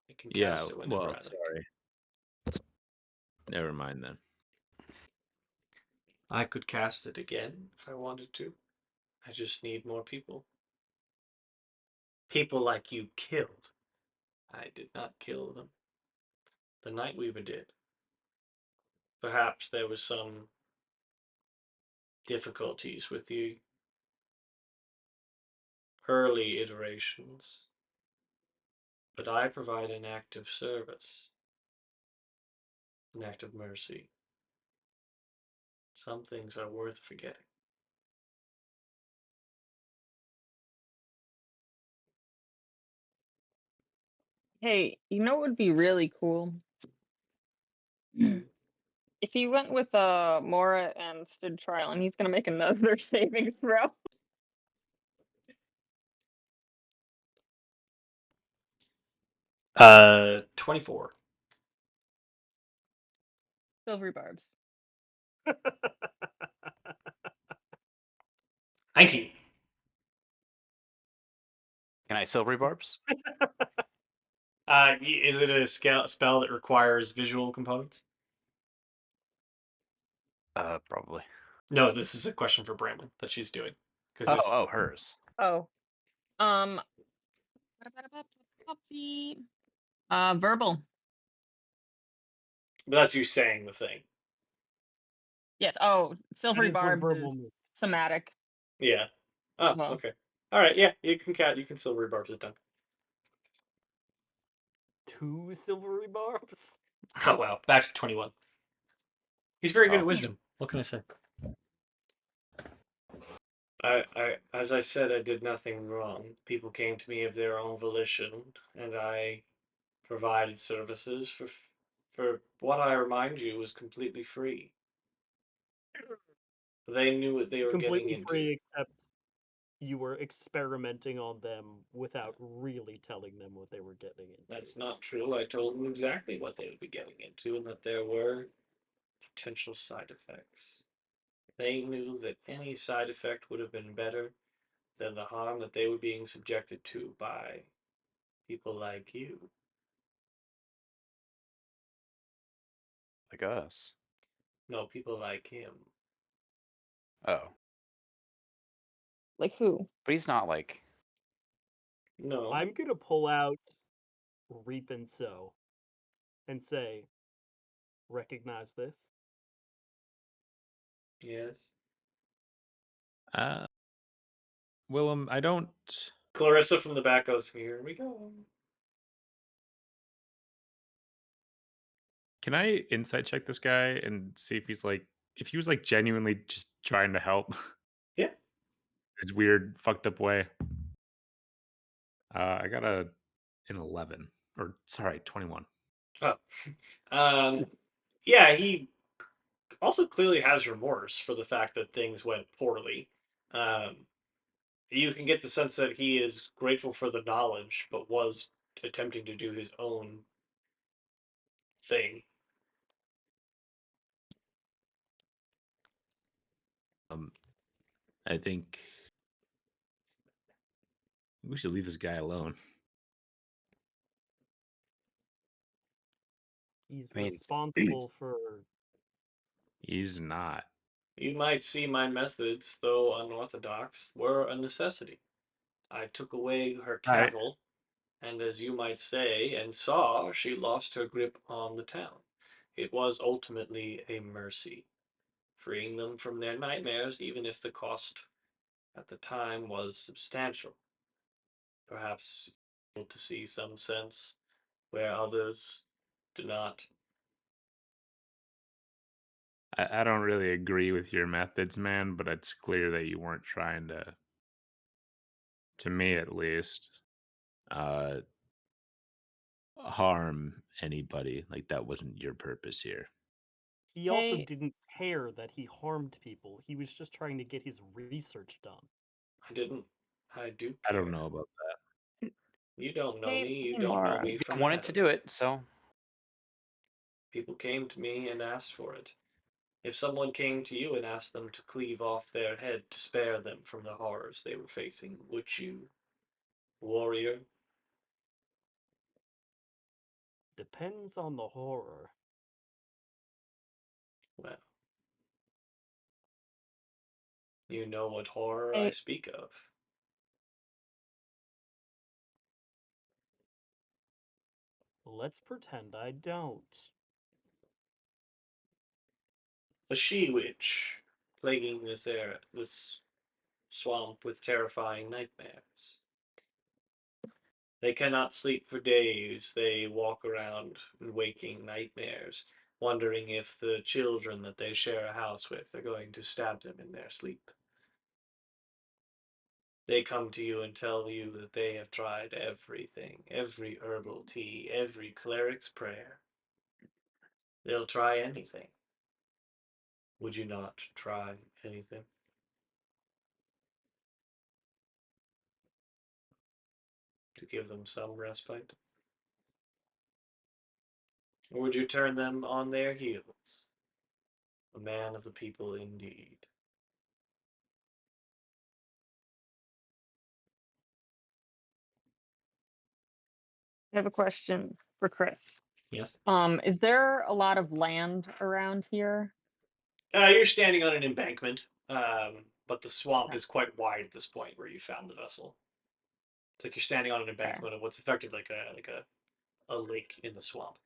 I can Yeah, cast it whenever well, I like. sorry. Never mind then. I could cast it again if I wanted to. I just need more people. People like you killed. I did not kill them. The Nightweaver did. Perhaps there was some difficulties with the early iterations, but I provide an act of service, an act of mercy. Some things are worth forgetting. Hey, you know what would be really cool? Hmm. If he went with Mora and stood trial, and he's gonna make another saving throw. 24. Silvery barbs. 19. Can I silvery barbs? Is it a spell that requires visual components? Probably. No, this is a question for Bramlin that she's doing. Because if Hers. Oh. Verbal. that's you saying the thing. Yes. Oh, That silvery is what barbs verbal is means. somatic Yeah. as Oh, well. okay. All right. Yeah, you can silvery barbs it done. 2 silvery barbs? Oh wow. Back to 21. He's very good Oh. at wisdom. What can I say? As I said, I did nothing wrong. People came to me of their own volition, and I provided services for what I remind you was completely free. They knew what they were getting Completely into. free except you were experimenting on them without really telling them what they were getting into. That's not true. I told them exactly what they would be getting into and that there were potential side effects. They knew that any side effect would have been better than the harm that they were being subjected to by people like you. Like us. No, people like him. Oh. Like who? But he's not like. No. I'm gonna pull out Reap and Sow and say, recognize this? Yes. Willem, I don't. Clarissa from the back goes, here we go. Can I insight check this guy and see if he's like, if he was like genuinely just trying to help? Yeah. His weird, fucked up way. I got an 11, or sorry, 21. Oh. Yeah, he also clearly has remorse for the fact that things went poorly. Um, you can get the sense that he is grateful for the knowledge, but was attempting to do his own thing. I think we should leave this guy alone. He's I mean, responsible for. He's not. You might see my methods, though unorthodox, were a necessity. I took away her I cattle, and as you might say, and saw, she lost her grip on the town. It was ultimately a mercy, freeing them from their nightmares, even if the cost at the time was substantial. Perhaps able to see some sense where others do not. I don't really agree with your methods, man, but it's clear that you weren't trying to me at least, uh, harm anybody. Like that wasn't your purpose here. He also Hey, didn't care that he harmed people. He was just trying to get his research done. I didn't. I do I don't care. know about that. You don't know hey, me. You hey, don't know Mara. me I from wanted to Adam. do it, so People came to me and asked for it. If someone came to you and asked them to cleave off their head to spare them from the horrors they were facing, would you, warrior? Depends on the horror. Well, you know what horror I Hey, speak of. Let's pretend I don't. A she-witch plaguing this swamp with terrifying nightmares. They cannot sleep for days. They walk around in waking nightmares, wondering if the children that they share a house with are going to stab them in their sleep. They come to you and tell you that they have tried everything, every herbal tea, every cleric's prayer. They'll try anything. Would you not try anything? To give them some respite? Or would you turn them on their heels? A man of the people indeed. I have a question for Chris. Yes. Is there a lot of land around here? You're standing on an embankment, but the swamp Okay. is quite wide at this point where you found the vessel. It's like you're standing on an Okay. embankment of what's effectively a lake in the swamp.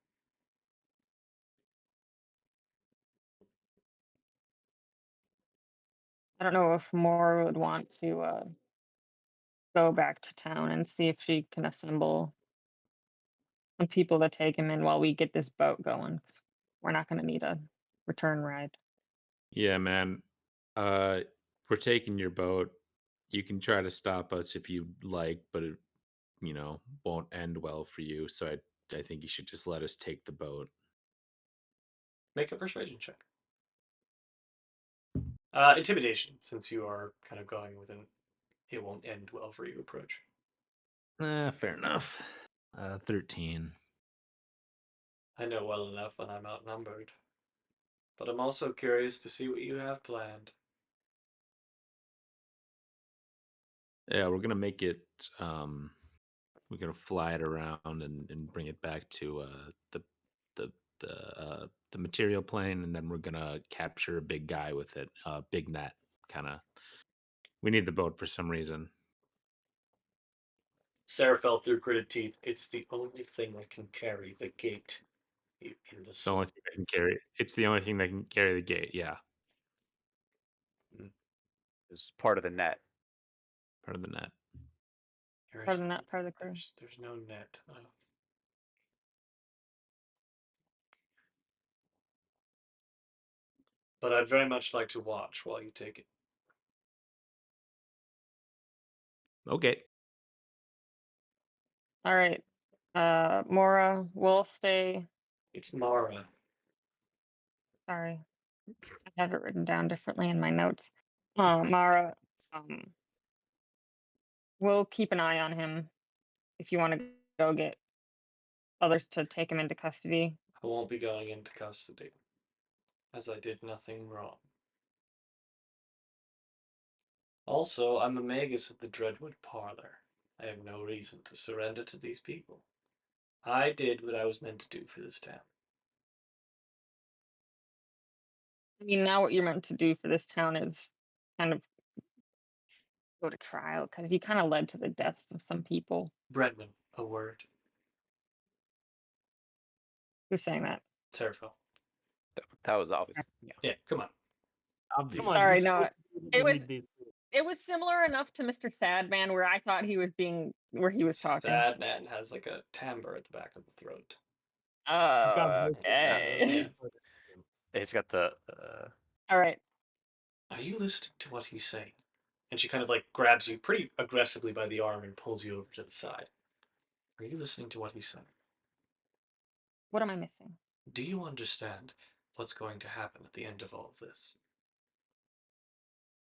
I don't know if Mora would want to go back to town and see if she can assemble some people to take him in while we get this boat going. 'Cause we're not going to need a return ride. Yeah, man. Uh, we're taking your boat. You can try to stop us if you like, but it, won't end well for you. So I think you should just let us take the boat. Make a persuasion check. Intimidation, since you are kind of going with an it won't end well for you, approach. Fair enough. 13. I know well enough when I'm outnumbered. But I'm also curious to see what you have planned. Yeah, we're gonna make it. We're gonna fly it around and bring it back to the the material plane, and then we're gonna capture a big guy with it. Big net, kind of. We need the boat for some reason. Sarah fell through gritted teeth. It's the only thing that can carry the gate, you It's the imbecile. only thing that can carry. It's the only thing that can carry the gate. Yeah, It's part of the net. part of the net. Part of the net, part of the crew. There's no net. But I'd very much like to watch while you take it. Okay. All right. Mora will stay. It's Mara. Sorry, I have it written down differently in my notes. Mara, we'll keep an eye on him if you want to go get others to take him into custody. I won't be going into custody, as I did nothing wrong. Also, I'm a magus of the Dreadwood Parlor. I have no reason to surrender to these people. I did what I was meant to do for this town. I mean, now what you're meant to do for this town is kind of go to trial because you kind of led to the deaths of some people. Brendan, a word. Who's saying that? Serapho. That was obvious. Yeah, come on. Obvious. Come on, Sorry, you're no, supposed to be able to it was read these. it was similar enough to Mr. Sadman where I thought he was talking. Sad man has like a timbre at the back of the throat. He's got Oh, voice okay. Yeah. He's got the. All right. Are you listening to what he's saying? And she kind of like grabs you pretty aggressively by the arm and pulls you over to the side. Are you listening to what he's saying? What am I missing? Do you understand what's going to happen at the end of all of this?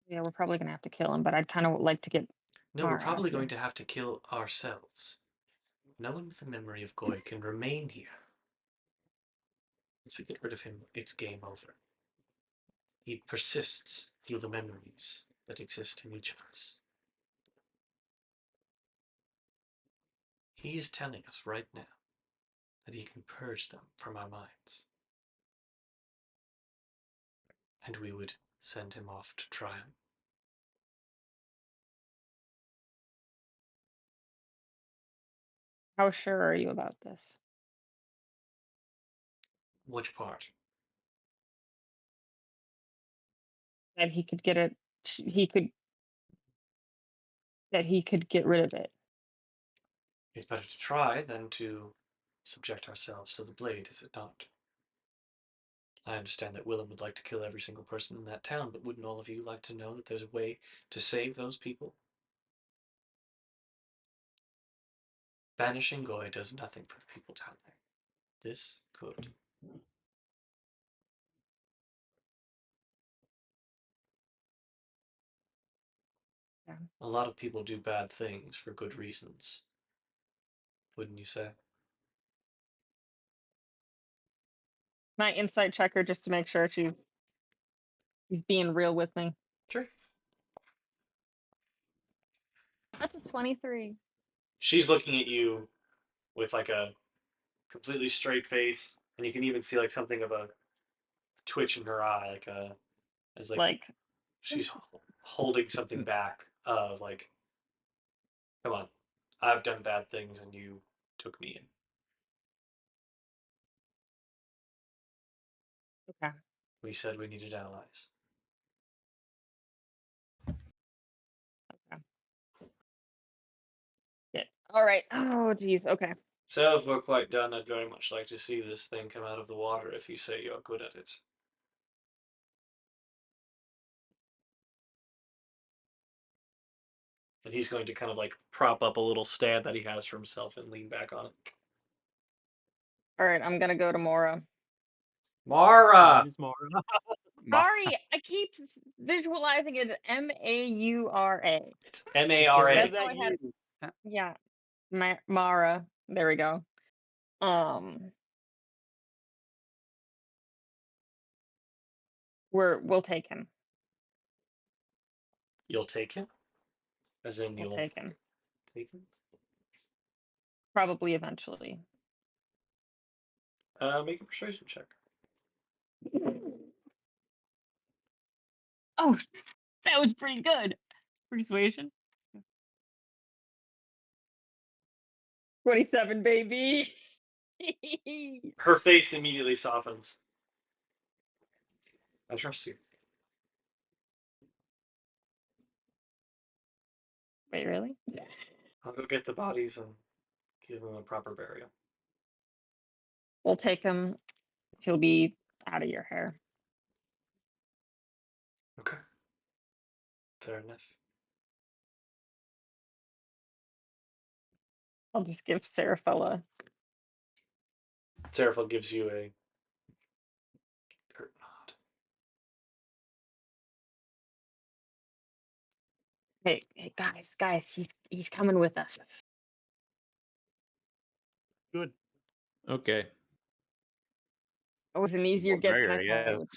Yeah, we're probably gonna have to kill him, but I'd kind of like to get. No, we're Mara out probably here. going to have to kill ourselves. No one with the memory of Goy can remain here. Once we get rid of him, it's game over. He persists through the memories that exist in each of us. He is telling us right now that he can purge them from our minds. And we would send him off to trial. How sure are you about this? Which part? That he could get it. He could. That he could get rid of it. It's better to try than to subject ourselves to the blade, is it not? I understand that Willem would like to kill every single person in that town, but wouldn't all of you like to know that there's a way to save those people? Banishing Goy does nothing for the people down there. This could. Yeah. A lot of people do bad things for good reasons. Wouldn't you say? My insight checker just to make sure she's being real with me. Sure. That's a 23. She's looking at you with like a completely straight face, and you can even see like something of a twitch in her eye, like a as like she's holding something back of like, come on, I've done bad things and you took me in. Okay. We said we needed allies. Okay. Yeah. All right. Oh, geez. Okay. So if we're quite done, I'd very much like to see this thing come out of the water if you say you're good at it. And he's going to kind of like prop up a little stand that he has for himself and lean back on it. All right. I'm gonna go to Mora. Mara! Name is Mara. Sorry, I keep visualizing it as Maura. It's Just get rid Mara. of That's how that I had. U. Yeah, Mara. There we go. We'll take him. You'll take him? As in We'll you'll take him. take him? Probably eventually. Make a persuasion check. Oh, that was pretty good. Persuasion. 27, baby. Her face immediately softens. I trust you. Wait, really? I'll go get the bodies and give them a proper burial. We'll take him. He'll be out of your hair. Okay. Fair enough. I'll just give Seraphella. Seraphil gives you a curt nod. Hey, guys, he's coming with us. Good. Okay. It was an easier More get than merrier, I yes. thought.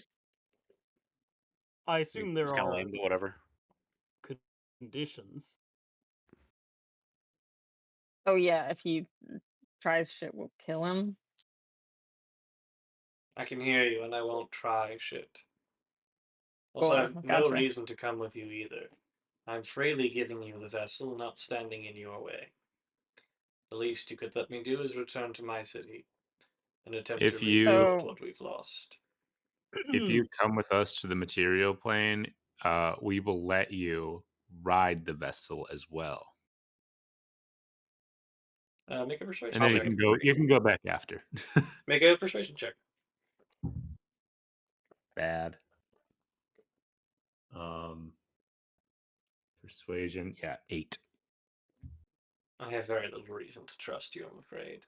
I assume It's there kind of are lame, but whatever. conditions. Oh yeah, if he tries shit, we'll kill him. I can hear you, and I won't try shit. Also, I Cool, have no gotcha. reason to come with you either. I'm freely giving you the vessel, not standing in your way. The least you could let me do is return to my city and attempt to If you rebuild So what we've lost. if you come with us to the material plane, we will let you ride the vessel as well. Make a persuasion And then check. you can go back after. Make a persuasion check. Bad. Persuasion, yeah, 8. I have very little reason to trust you, I'm afraid.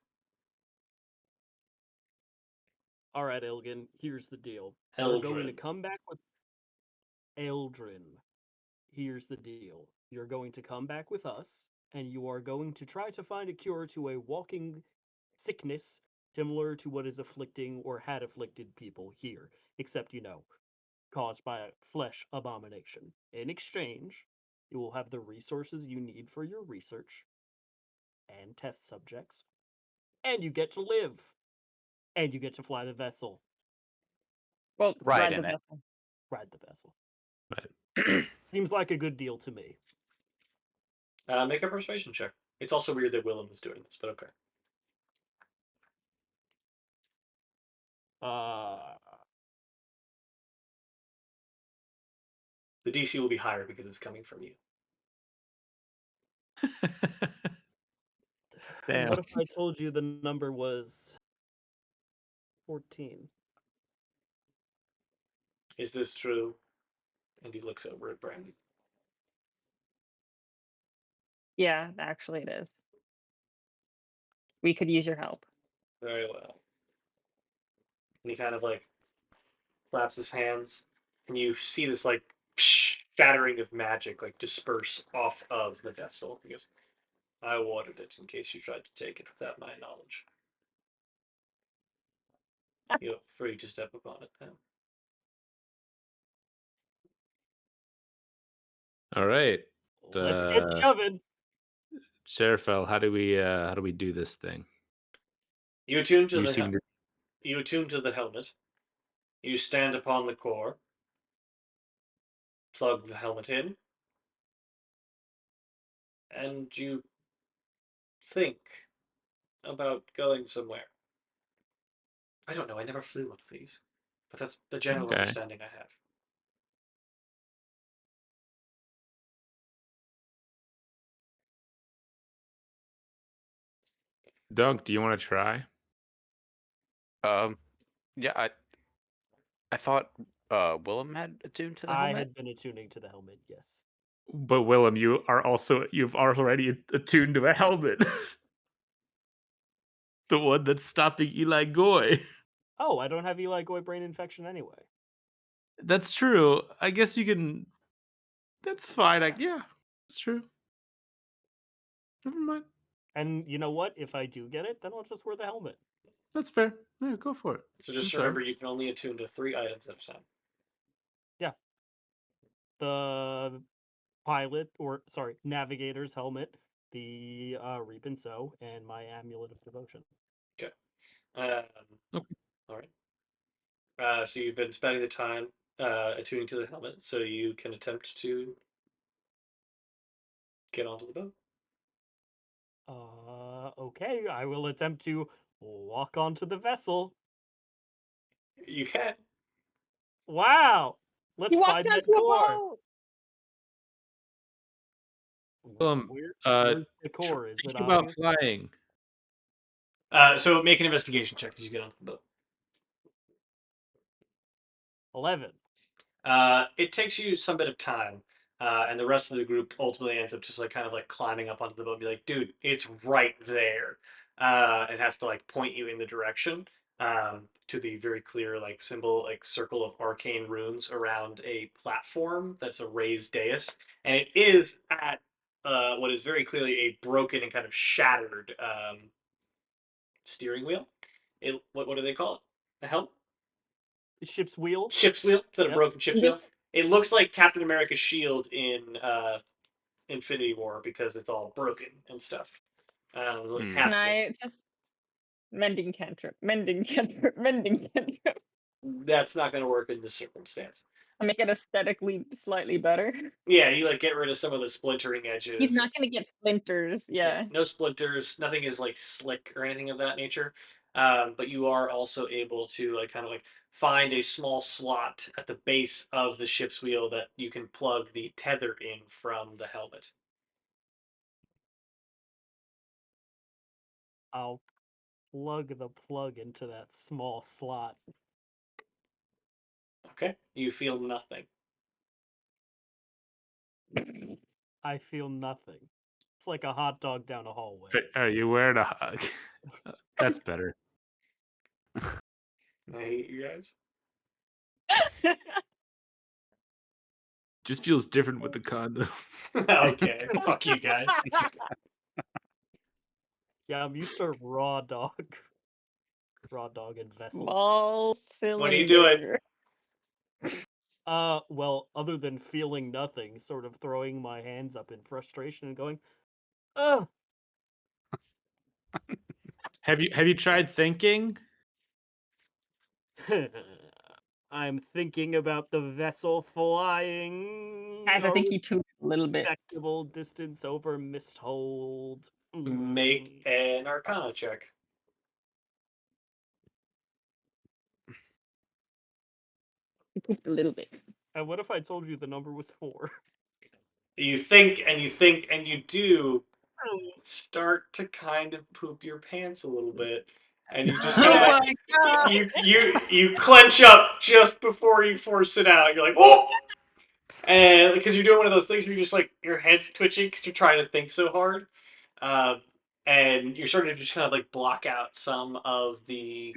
All right, Elgin, here's the deal. You're going to Eldrin. come back with Eldrin. Here's the deal. You're going to come back with us, and you are going to try to find a cure to a walking sickness similar to what is afflicting or had afflicted people here, except, caused by a flesh abomination. In exchange, you will have the resources you need for your research and test subjects, and you get to live, and you get to fly the vessel, well, Ride ride the in it. vessel. ride the vessel. But Seems like a good deal to me. Make a persuasion check. It's also weird that Willem is doing this, but okay. The DC will be higher because it's coming from you. Damn. What if I told you the number was 14? Is this true? And he looks over at Brandon. Yeah, actually it is. We could use your help. Very well. And he kind of like claps his hands, and you see this like shattering of magic like disperse off of the vessel. He goes, I watered it in case you tried to take it without my knowledge. You're free to step upon it now. All right. Let's get shoving. Seraphel, how do we do this thing? You attune to You the seem to you attune to the helmet. You stand upon the core. Plug the helmet in. And you think about going somewhere. I don't know, I never flew one of these. But that's the general Okay. understanding I have. Dunk, do you want to try? Yeah, I thought Willem had attuned to the I helmet. had been attuning to the helmet, yes. But Willem, you've already attuned to a helmet. The one that's stopping Eli Goy. Oh, I don't have Eli Goy brain infection anyway. That's true. I guess you can. That's fine. Yeah, it's true. Never mind. And you know what? If I do get it, then I'll just wear the helmet. That's fair. Yeah, go for it. So I'm just sorry. remember, you can only attune to 3 items at a time. Yeah. The pilot, or sorry, navigator's helmet, the reap and sow, and my amulet of devotion. Okay. Um, Okay. all right. So you've been spending the time attuning to the helmet, so you can attempt to get onto the boat. Okay, I will attempt to walk onto the vessel. You can. Wow! Let's You walked find that onto a core. boat. Where's the Tr- core? Is it think about obvious? flying. So make an investigation check as you get onto the boat. 11. It takes you some bit of time, and the rest of the group ultimately ends up just like kind of like climbing up onto the boat and be like, "Dude, it's right there." It has to like point you in the direction to the very clear like symbol, like circle of arcane runes around a platform that's a raised dais, and it is at what is very clearly a broken and kind of shattered steering wheel. What do they call it? A helm? Ship's wheel? Ship's wheel. It's a Yep. broken ship's I'm wheel. just It looks like Captain America's shield in Infinity War because it's all broken and stuff. It's like Hmm. can half broken. I just mending cantrip, mending cantrip, mending cantrip. That's not going to work in this circumstance. I make it aesthetically slightly better. Yeah, you like get rid of some of the splintering He's edges. not gonna get splinters. Yeah, Yeah. no splinters. Nothing is like slick or anything of that nature. But you are also able to like kind of like find a small slot at the base of the ship's wheel that you can plug the tether in from the helmet. I'll plug the plug into that small slot. Okay, you feel nothing. I feel nothing. It's like a hot dog down a hallway. Are you wearing a hug? That's better. I hate you guys. Just feels different with the condom. Okay, fuck you guys. Yeah, I'm used to raw dog. Raw dog and vessels. Small What are you doing? cylinder. Well, other than feeling nothing, sort of throwing my hands up in frustration and going, "Ugh." Have you tried thinking? I'm thinking about the vessel flying Guys, I a think he tuned a little bit. respectable distance over Misthold. Make an Arcana check. He pooped a little bit. And what if I told you the number was 4? You think and you think and you do start to kind of poop your pants a little bit, and you just kind Oh of my god! you clench up just before you force it out. You're like, oh, and because you're doing one of those things where you're just like your head's twitching because you're trying to think so hard, um, and you're starting to just kind of like block out some of the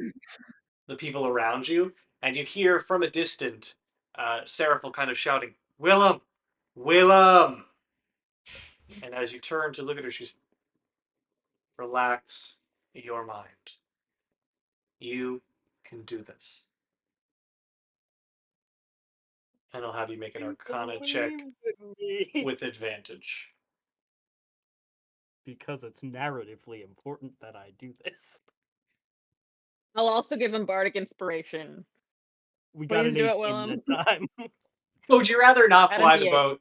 people around you, and you hear from a distant, Seraphil kind of shouting, "Willem, Willem!" And as you turn to look at her, she's, "Relax your mind. You can do this." And I'll have you make an He Arcana check believes in me. with advantage. Because it's narratively important that I do this. I'll also give him bardic inspiration. We got Please an do it, 18 Willem. that time. Would you rather not Add a fly the D8.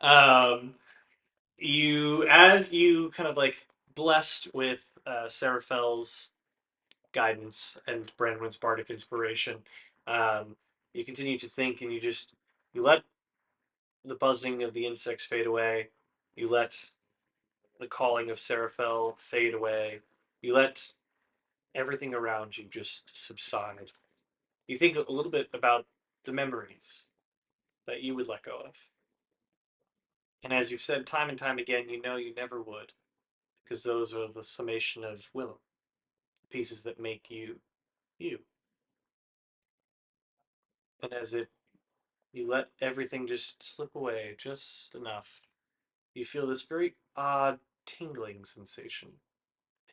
boat? You, as you kind of like blessed with Seraphel's guidance and Branwen's bardic inspiration, you continue to think, and you let the buzzing of the insects fade away. You let the calling of Seraphel fade away. You let everything around you just subside. You think a little bit about the memories that you would let go of. And as you've said time and time again, you know you never would, because those are the summation of Willem, pieces that make you, you. And as it You let everything just slip away just enough. You feel this very odd tingling sensation,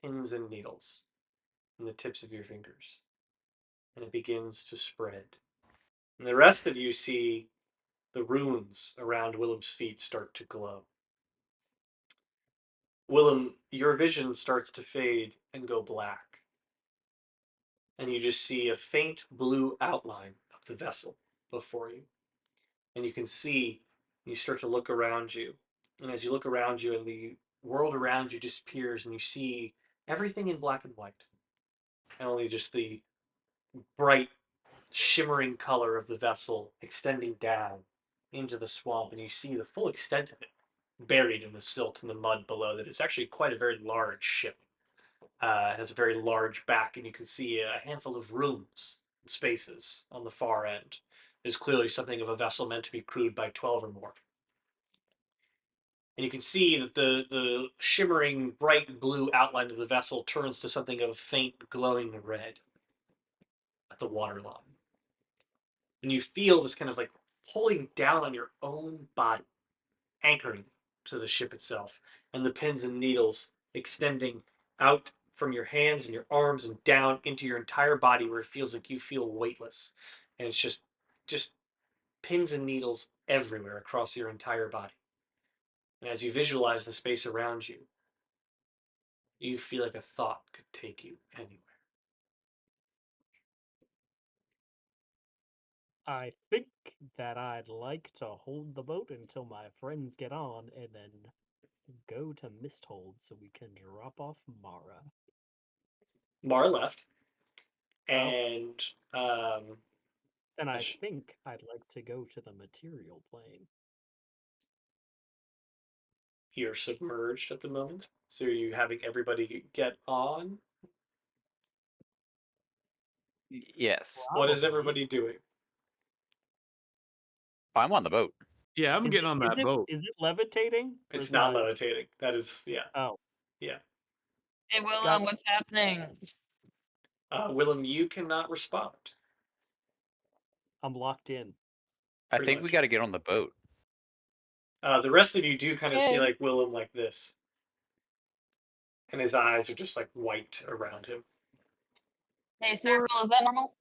pins and needles, in the tips of your fingers. And it begins to spread. And the rest of you see the runes around Willem's feet start to glow. Willem, your vision starts to fade and go black. And you just see a faint blue outline of the vessel before you. And you can see, you start to look around you. And as you look around you and the world around you disappears and you see everything in black and white. And only just the bright, shimmering color of the vessel extending down into the swamp. And you see the full extent of it buried in the silt and the mud below that. It's actually quite a very large ship. It has a very large back, and you can see a handful of rooms and spaces on the far end. There's clearly something of a vessel meant to be crewed by 12 or more. And you can see that the shimmering bright blue outline of the vessel turns to something of faint glowing red at the waterline. And you feel this kind of like pulling down on your own body, anchoring to the ship itself, and the pins and needles extending out from your hands and your arms and down into your entire body where it feels like you feel weightless. And it's just pins and needles everywhere across your entire body. And as you visualize the space around you, you feel like a thought could take you anywhere. I think that I'd like to hold the boat until my friends get on and then go to Misthold so we can drop off Mara. Mara left, Oh, and and I sh- think I'd like to go to the material plane. you're submerged at the moment. So are you having everybody get on? Yes. What is Probably. everybody doing? I'm on the boat. Yeah, I'm Is getting it on is that it boat. is it levitating or It's is not that levitating. That is, yeah, oh yeah. Hey, got Willem, what's happening? Willem, you cannot respond. I'm locked in. I Pretty think we much. got to get on the boat. The rest of you do kind of see Okay. like Willem like this, and his eyes are just like white around him. Hey, Cyril, is that normal?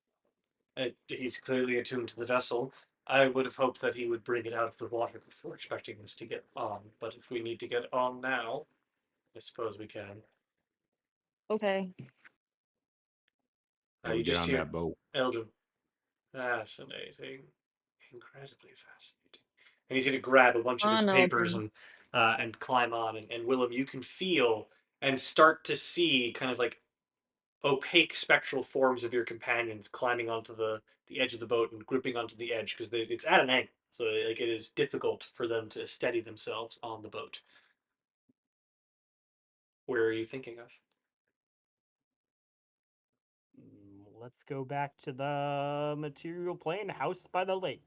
He's clearly attuned to the vessel. I would have hoped that he would bring it out of the water before expecting us to get on. But if we need to get on now, I suppose we can. Okay. Yeah, You we get just on hear that boat. Eldrin. Fascinating, incredibly fascinating. And he's going to grab a bunch of his I know, papers dude. and climb on. And Willem, you can feel and start to see kind of like opaque spectral forms of your companions climbing onto the edge of the boat and gripping onto the edge because it's at an angle, so like it is difficult for them to steady themselves on the boat. Where are you thinking of? Let's go back to the material plane, house by the lake,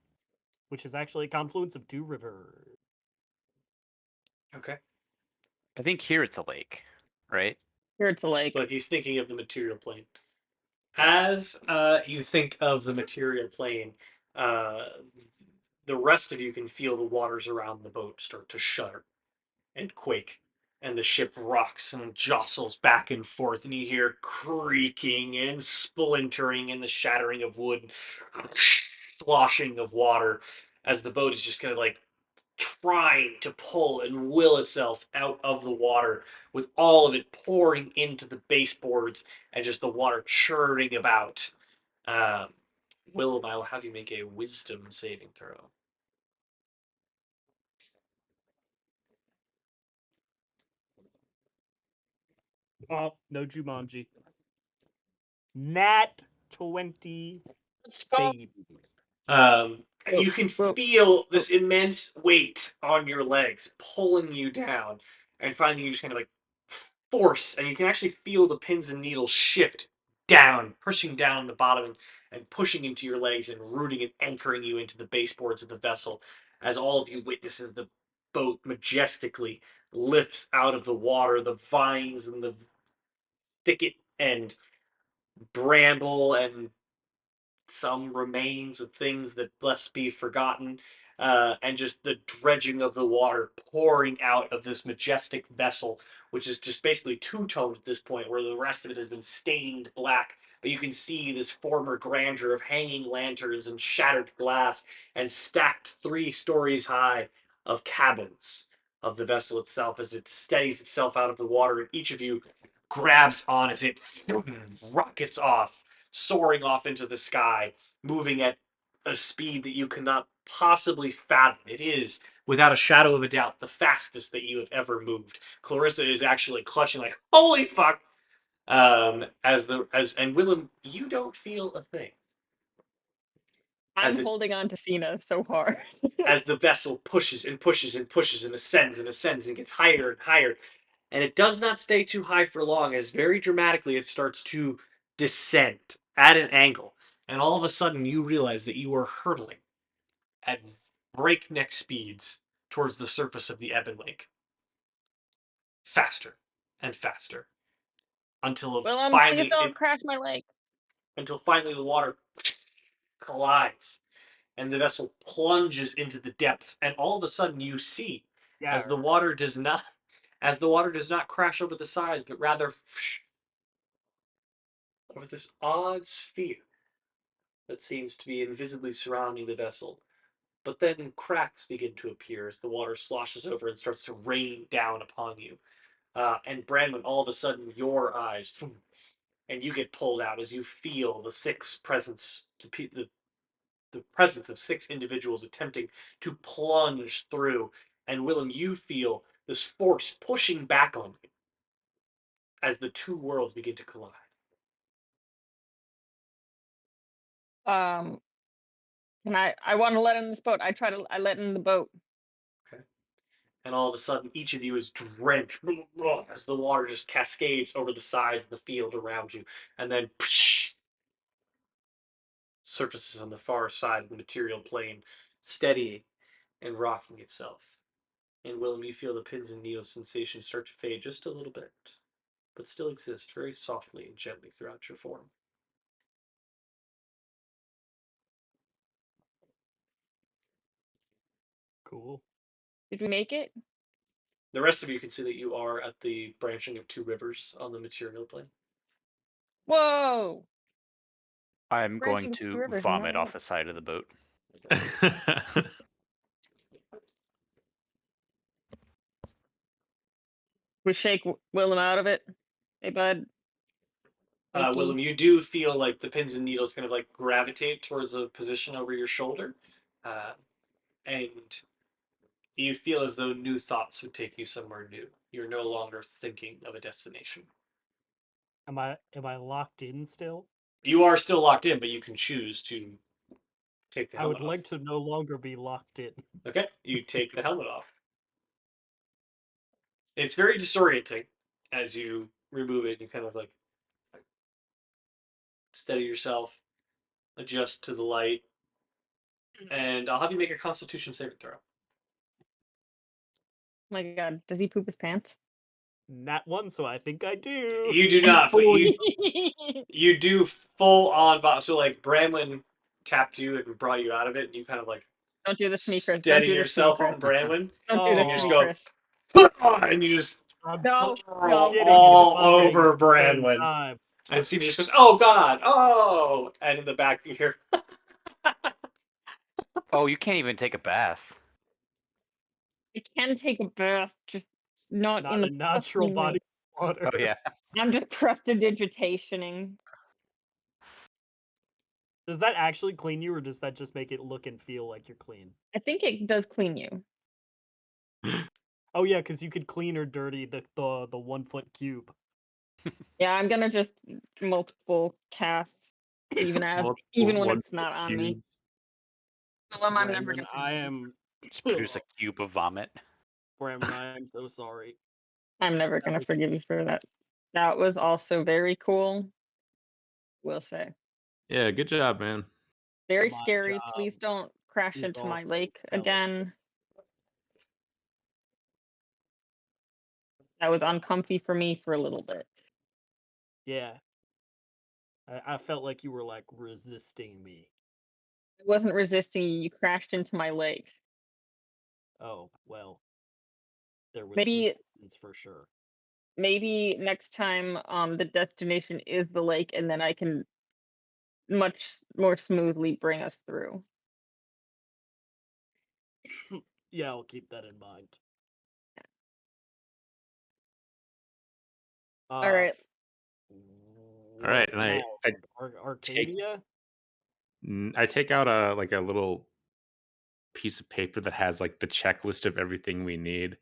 which is actually a confluence of two rivers. Okay, I think here it's a lake, right? Here it's a lake. but he's thinking of the material plane. Yes. As you think of the material plane, uh, the rest of you can feel the waters around the boat start to shudder and quake, and the ship rocks and jostles back and forth, and you hear creaking and splintering and the shattering of wood, sloshing of water, as the boat is just kind of like trying to pull and will itself out of the water, with all of it pouring into the baseboards and just the water churning about. Um, Willem, I will have you make a wisdom saving throw. Oh, no Jumanji. Nat 20, Let's go. baby. Whoa, You can whoa. feel Oh, this immense weight on your legs pulling you down, and finally you just kind of like force, and you can actually feel the pins and needles shift down, pushing down the bottom and pushing into your legs and rooting and anchoring you into the baseboards of the vessel as all of you witness as the boat majestically lifts out of the water, the vines and the thicket and bramble and some remains of things that must be forgotten, and just the dredging of the water pouring out of this majestic vessel, which is just basically two-toned at this point, where the rest of it has been stained black. But you can see this former grandeur of hanging lanterns and shattered glass and stacked 3 stories high of cabins of the vessel itself as it steadies itself out of the water, and each of you grabs on as it rockets off, soaring off into the sky, moving at a speed that you cannot possibly fathom. It is, without a shadow of a doubt, the fastest that you have ever moved. Clarissa is actually clutching like, holy fuck! And Willem, you don't feel a thing I'm as it holding on to Cena so hard. as the vessel pushes and pushes and pushes and ascends and gets higher and higher. And it does not stay too high for long, as very dramatically it starts to descend at an angle. And all of a sudden, you realize that you are hurtling at breakneck speeds towards the surface of the Ebon Lake. Faster and faster until Please finally don't crash my lake. the water collides and the vessel plunges into the depths, and all of a sudden you see as the water does not crash over the sides, but rather over this odd sphere that seems to be invisibly surrounding the vessel. But then cracks begin to appear as the water sloshes over and starts to rain down upon you. And Brandon, all of a sudden, your eyes, and you get pulled out as you feel the presence of 6 individuals attempting to plunge through. And Willem, you feel this force pushing back on you as the 2 worlds begin to collide. Um, can I want to let in this boat. I let in the boat. Okay. And all of a sudden, each of you is drenched as the water just cascades over the sides of the field around you, and then surfaces on the far side of the material plane, steadying and rocking itself. And Willem, you feel the pins and needles sensation start to fade just a little bit, but still exist very softly and gently throughout your form. Cool. Did we make it? The rest of you can see that you are at the branching of 2 rivers on the material plane. Whoa! I'm going Branching of 2 to rivers. vomit off the side of the boat. We shake Willem out of it. Hey, bud. Willem, you do feel like the pins and needles kind of like gravitate towards a position over your shoulder, uh, and you feel as though new thoughts would take you somewhere new. You're no longer thinking of a destination. Am I locked in still? You are still locked in, but you can choose to take the I would helmet off. like to no longer be locked in. Okay, you take the helmet off. It's very disorienting as you remove it. You kind of like steady yourself, adjust to the light, and I'll have you make a Constitution saving throw. Oh my god, does he poop his pants? Nat 1, so I think I do. You do not, but you do full on. So like Bramwin tapped you and brought you out of it, and you kind of like Don't do this to me, Chris. Don't steady do this to me, yourself Chris. on Bramwin, Don't do and this you to just me, go, Chris. and you just I'm No, all no. over at the same Bramwin. time. And Cena just goes, "Oh God, oh!" And in the back you hear, Oh, you can't even take a bath. I can take a bath, just not in Not the a natural crusting body lake. of water. Oh yeah. I'm just prestidigitationing. Does that actually clean you, or does that just make it look and feel like you're clean? I think it does clean you. Oh yeah, because you could clean or dirty the 1 foot cube. Yeah, I'm gonna just multiple cast, even Multiple when one it's not on me. cubes. Willem, I'm never Brandon, gonna I forgive you. am. Just produce a cube of vomit. Brandon, I am so sorry. I'm never That gonna was forgive you for that. That was also very cool, will say. Yeah, good job, man. Very my scary. job. Please don't crash Is into my also lake hell. again. That was uncomfy for me for a little bit. Yeah. I felt like you were like resisting me. I wasn't resisting you. You crashed into my legs. Oh, well. There was Maybe resistance for sure. maybe next time the destination is the lake, and then I can much more smoothly bring us through. Yeah, I'll keep that in mind. All right. All right, What and now? I Arcadia? take out a like a little piece of paper that has like the checklist of everything we need,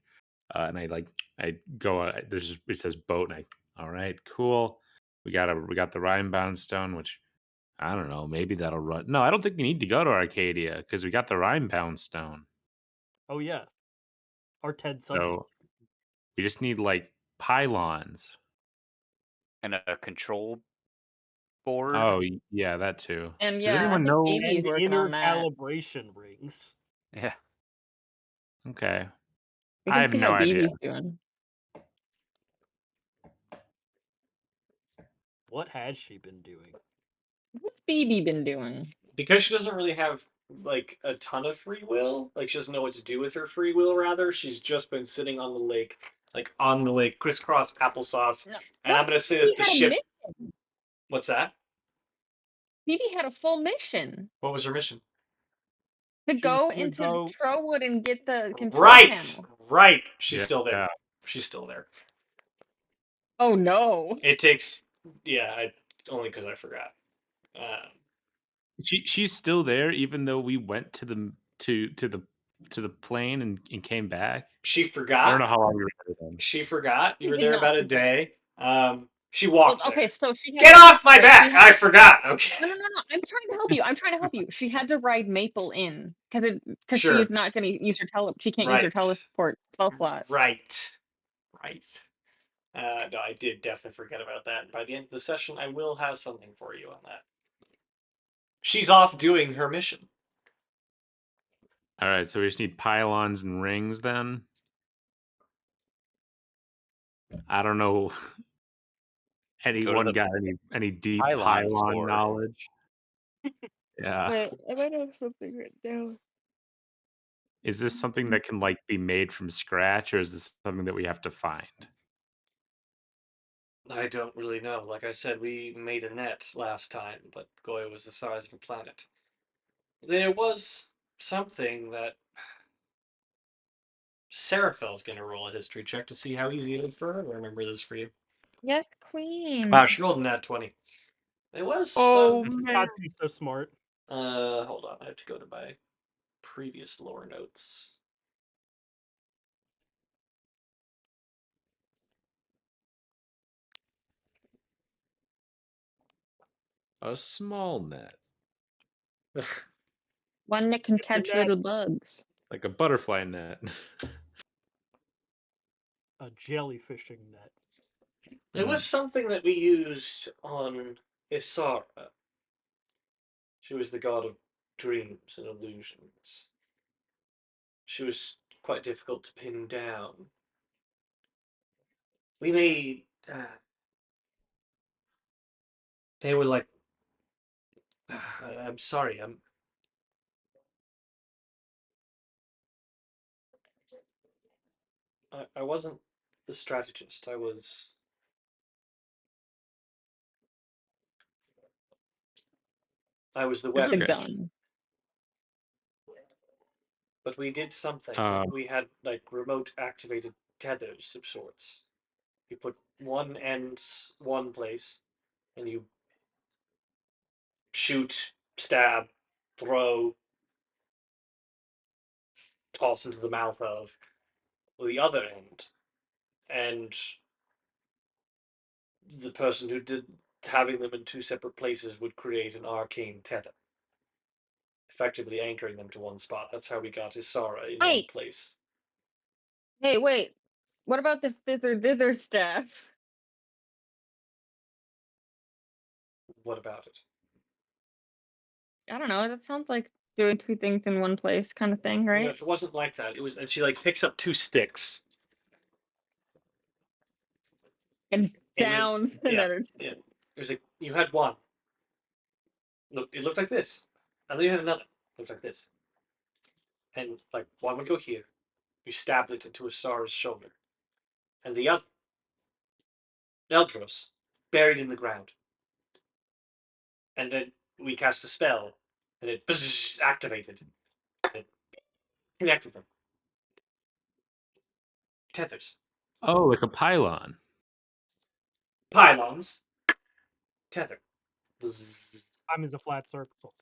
and I go there's it says boat, and all right, cool. We got the Rhinebound Stone, which I don't know, maybe that'll run. No, I don't think we need to go to Arcadia because we got the Rhinebound Stone. Oh yeah. Our Ted substitute. So we just need like pylons. And a control board. Oh yeah, that too. And Does yeah, I anyone think know? Phoebe's And working inner on that. calibration rings. Yeah. Okay, We I can have see no how idea. Phoebe's doing. What has she been doing? What's Phoebe been doing? Because she doesn't really have like a ton of free will, like she doesn't know what to do with her free will. Rather, she's just been sitting on the lake, like on the lake, crisscross applesauce. No. And I'm What? gonna say Phoebe that the had a ship. mission. What's that? Phoebe had a full mission What was her mission? to She was go gonna into go. Trowood and get the control Right, panel. right. She's Yeah, still there. She's still there. Oh no. It takes, yeah, only because I forgot. she's still there, even though we went to the to the plane and came back. She I don't forgot. know how long we were there then. She forgot. You She were did there not about a forget. day. She Well, walked okay, there. so she had Get to, off my right, she back! had I to, forgot. Okay. no, I'm trying to help you. I'm trying to help you. She had to ride Maple in because she Sure. is not going to use her she can't use her Right. teleport spell slot. Right. Right. No, I did definitely forget about that. By the end of the session, I will have something for you on that. She's off doing her mission. All right, so we just need pylons and rings then. I don't know. Anyone the got any deep pylon pylon store. knowledge? Yeah. Wait, I might have something written down. Is this something that can like be made from scratch, or is this something that we have to find? I don't really know. Like I said, we made a net last time, but Goya was the size of a planet. There was something that Seraphel's going to roll a history check to see how easy it is for her to remember this for you. Yes, Queen. Wow, she rolled a nat 20. There was Oh some. man. God, she's so smart. Hold on. I have to go to my previous lore notes. A small net, One that can It's a catch net. little bugs. like a butterfly net. A jellyfishing net. There was something that we used on Isara. She was the god of dreams and illusions. She was quite difficult to pin down. We made. They were like. I'm sorry. I wasn't the strategist. I was. I was the It's The weapon. okay. gun. But we did something. Um, We had like remote activated tethers of sorts. You put one end one place, and you shoot, stab, throw, toss into the mouth of the other end. And the person who did having them in two separate places would create an arcane tether, effectively anchoring them to one spot. That's how we got Isara in one Wait. place. Hey, wait. What about this dither staff? What about it? I don't know. That sounds like doing two things in one place kind of thing, You know, right? it wasn't like that. It was, and she like picks up two sticks. And And down yeah, another. yeah. It was like you had one, It looked like this. And then you had another. It looked like this. And like one would go here. You stabbed it into Asara's shoulder. And the other, Eldros, buried in the ground. And then we cast a spell, and it activated. It connected them. Tethers. Oh, like a pylon. Pylons. Tether. Bzzz. Time is a flat circle.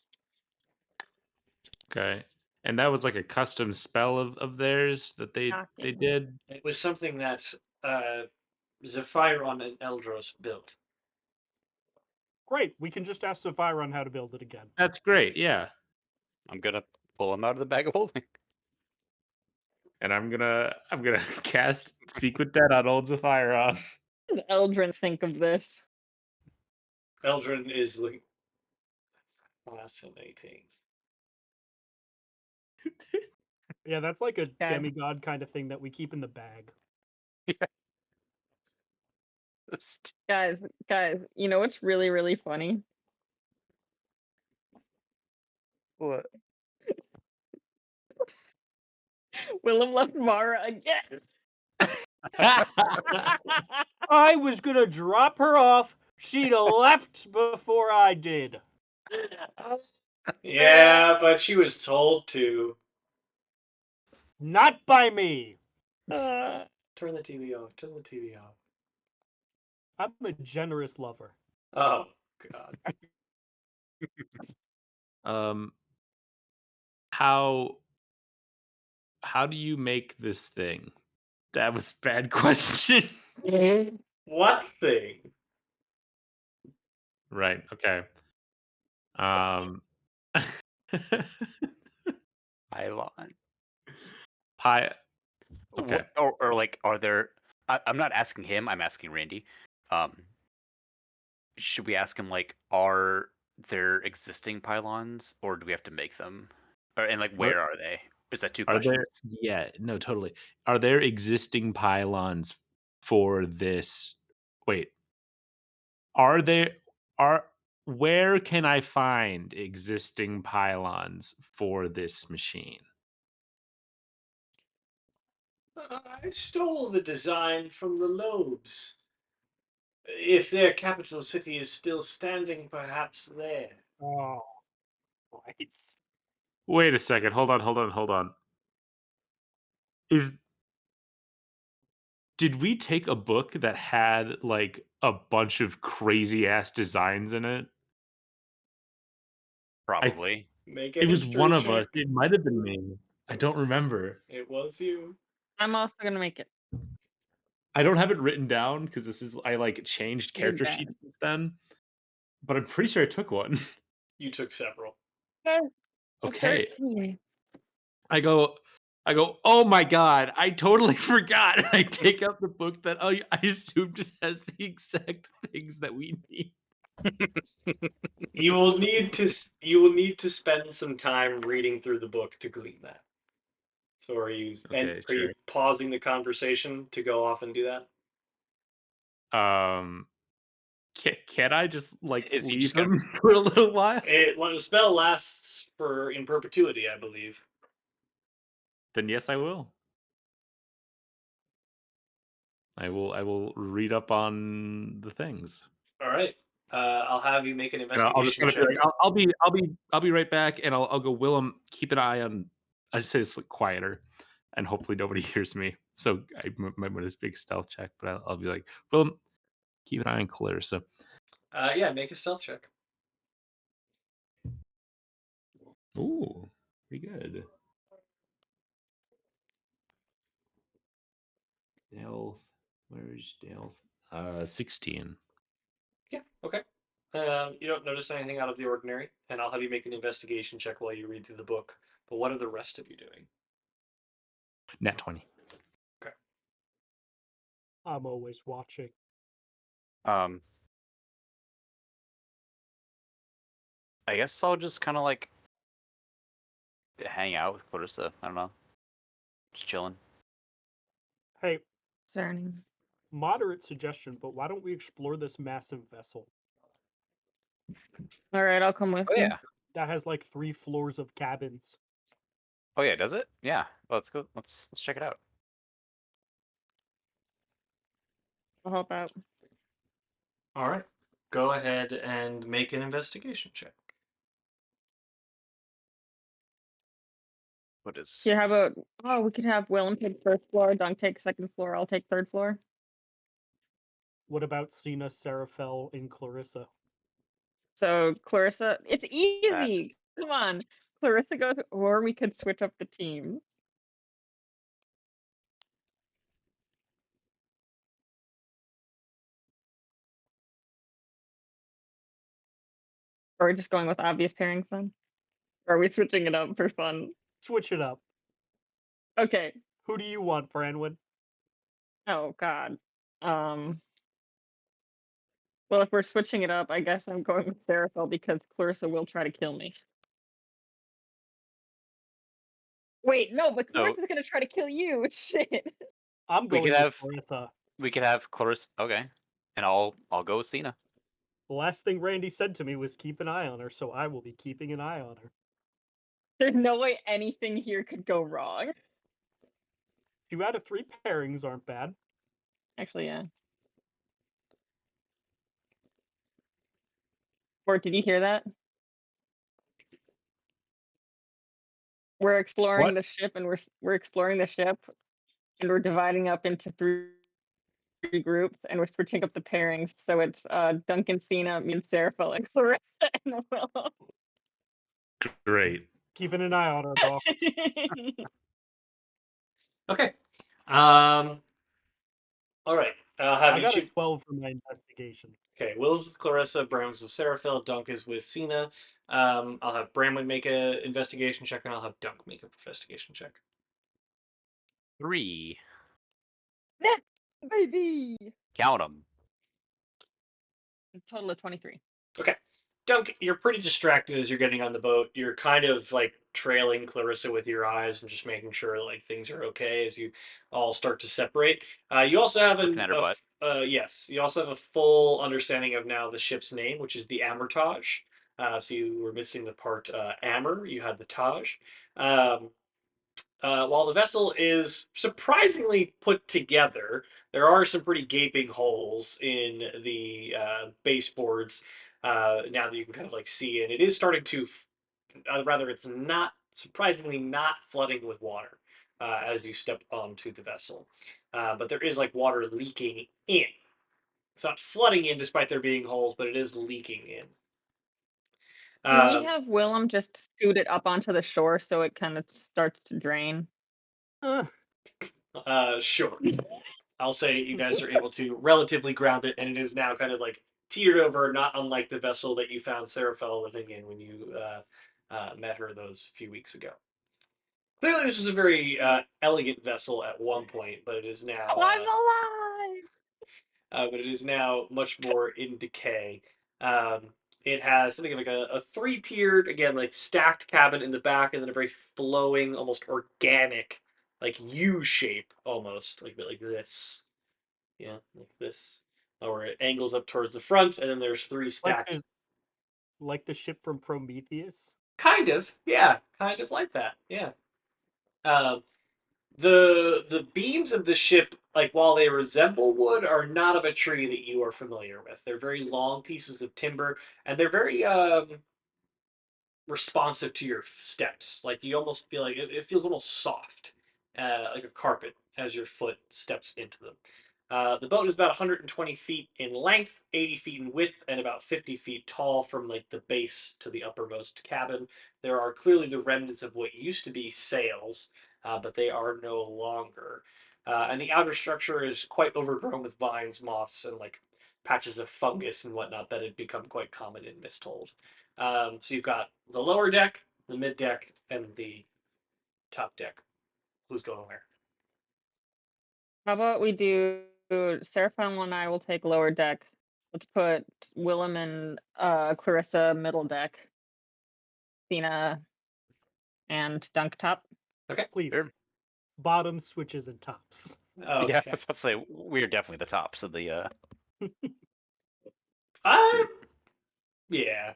Okay. And that was like a custom spell of theirs that they Shocking. did. It was something that Zephyron and Eldros built. Great. We can just ask Saphiron how to build it again. That's great. Yeah. I'm gonna pull him out of the bag of holding. And I'm gonna cast Speak with Dead on old Zephyron. What does Eldrin think of this? Eldrin is looking fascinating. Yeah, that's like a Okay. demigod kind of thing that we keep in the bag. Guys, you know what's really, really funny? What? Willem left Mara again. I was gonna drop her off. She'd have left before I did. Yeah, but she was told to. Not by me. Turn the TV off. Turn the TV off. I'm a generous lover. Oh, God. How do you make this thing? That was a bad question. What thing? Right. Okay. Pylon. Pi. Okay. Or like, are there? I'm not asking him. I'm asking Randy. Should we ask him like, are there existing pylons, or do we have to make them? And like, where are they? Is that two Are questions? there? Yeah. No. Totally. Are there existing pylons for this? Wait. Are there? Are Where can I find existing pylons for this machine? I stole the design from the Lobes. If their capital city is still standing, perhaps there. Oh, nice. Wait a second. Hold on. Did we take a book that had like a bunch of crazy ass designs in it? Probably. Make a It was history one of check. us. It might have been me. I don't remember. It was you. I'm also gonna make it. I don't have it written down because I like changed You did character bad. sheets since then. But I'm pretty sure I took one. You took several. Okay. 13. I go, oh my god, I totally forgot. I take out the book that I assume just has the exact things that we need. You will need to spend some time reading through the book to glean that. So are you Okay, are you pausing the conversation to go off and do that? Can I just like Is he leave just gonna- him for a little while? The spell lasts for in perpetuity, I believe. Then yes, I will. I will read up on the things. All right. I'll have you make an And I'll just investigation kind of be check. like, I'll be right back, and I'll go, Willem, keep an eye on. I say it's like quieter, and hopefully nobody hears me. So I might want to big stealth check, but I'll be like, Willem, keep an eye on Clarissa. Yeah, make a stealth check. Ooh, pretty good. Stealth. Where's stealth? 16. Yeah. Okay. You don't notice anything out of the ordinary, and I'll have you make an investigation check while you read through the book. But what are the rest of you doing? Nat 20. Okay. I'm always watching. I guess I'll just kind of like hang out with Clarissa. I don't know, just chilling. Hey, Concerning. moderate suggestion, but why don't we explore this massive vessel? All right, I'll come with Oh you. yeah. That has like 3 floors of cabins. Oh yeah, does it? Yeah. Let's go. Let's check it out. I'll help out. All right. Go ahead and make an investigation check. What is? Here, how about, oh, we could have Willem take first floor, Dunk take second floor, I'll take third floor. What about Cena, Seraphel, and Clarissa? So Clarissa, it's That. easy. Come on. Clarissa goes, or we could switch up the teams. Or are we just going with obvious pairings then? Or are we switching it up for fun? Switch it up. Okay. Who do you want, Branwen? Oh God. Um. Well, if we're switching it up, I guess I'm going with Seraphil because Clarissa will try to kill me. Wait, no, but So Clarissa's gonna try to kill you. Shit. I'm we going could with have Clarissa. Clarissa. Okay. And I'll go with Cena. The last thing Randy said to me was keep an eye on her, so I will be keeping an eye on her. There's no way anything here could go wrong. 2 out of 3 pairings aren't bad. Actually, yeah. Or did you hear that? We're exploring What? the ship, and we're exploring the ship, and we're dividing up into three groups, and we're switching up the pairings. So it's Duncan, Cena, me, and Seraphil, and Clarissa, and Willow. Great. Keeping an eye on her, though. Okay. All right. Have I you got a 12 for my investigation. Okay, Willem's with Clarissa, Bram's with Seraphil, Dunk is with Cena. I'll have Bramwood make a investigation check, and I'll have Dunk make an investigation check. 3. Baby! Count them. A total of 23. Okay. Dunk, you're pretty distracted as you're getting on the boat. You're kind of like trailing Clarissa with your eyes and just making sure like things are okay as you all start to separate. You also have Looking at her butt. yes, you also have a full understanding of now the ship's name, which is the Amortage. So you were missing the part Amber. You had the Taj. Um, while the vessel is surprisingly put together, there are some pretty gaping holes in the baseboards now that you can kind of like see, and it is starting to, rather, it's not surprisingly not flooding with water as you step onto the vessel, but there is like water leaking in. It's not flooding in despite there being holes, but it is leaking in. Can we Uh, have Willem just scoot it up onto the shore so it kind of starts to drain? sure. I'll say you guys are able to relatively ground it, and it is now kind of like teetered over, not unlike the vessel that you found Seraphel living in when you met her those few weeks ago. Clearly, this was a very elegant vessel at one point, but it is now Oh, I'm alive! much more in decay. It has something like a three-tiered, again, like stacked cabin in the back, and then a very flowing, almost organic, like U shape, almost like this. Yeah, like this. Or it angles up towards the front, and then there's three like stacked. the like the ship from Prometheus. Kind of, yeah, kind of like that. Yeah. Um, the beams of the ship, like while they resemble wood, are not of a tree that you are familiar with. They're very long pieces of timber, and they're very responsive to your steps. Like you almost feel like it feels almost soft, like a carpet as your foot steps into them. The boat is about 120 feet in length, 80 feet in width, and about 50 feet tall from like the base to the uppermost cabin. There are clearly the remnants of what used to be sails, but they are no longer. And the outer structure is quite overgrown with vines, moss, and like patches of fungus and whatnot that had become quite common in Misthold. So you've got the lower deck, the mid deck, and the top deck. Who's going where? How about we do Seraphil and I will take lower deck. Let's put Willem and Clarissa middle deck. Cena and Dunk top. Okay. Please. Sure. Bottom switches and tops. Yeah, I Okay. was about to say we're definitely the tops of the. Uh, Yeah.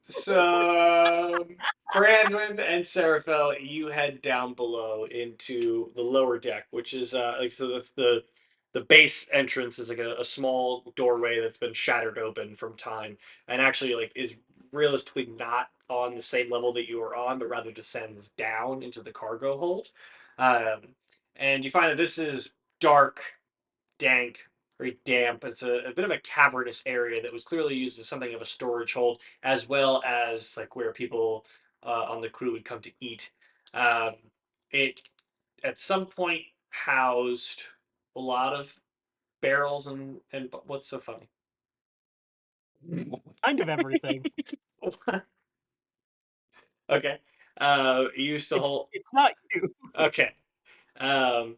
So Brandon and Seraphel, you head down below into the lower deck, which is like so the base entrance is like a small doorway that's been shattered open from time, and actually like is realistically not on the same level that you were on, but rather descends down into the cargo hold. Um, and you find that this is dark, dank, very damp. It's a bit of a cavernous area that was clearly used as something of a storage hold, as well as like where people on the crew would come to eat. Um, it at some point housed a lot of barrels and what's so funny? Kind of everything. Okay, it used to It's hold. it's not you. Okay, um,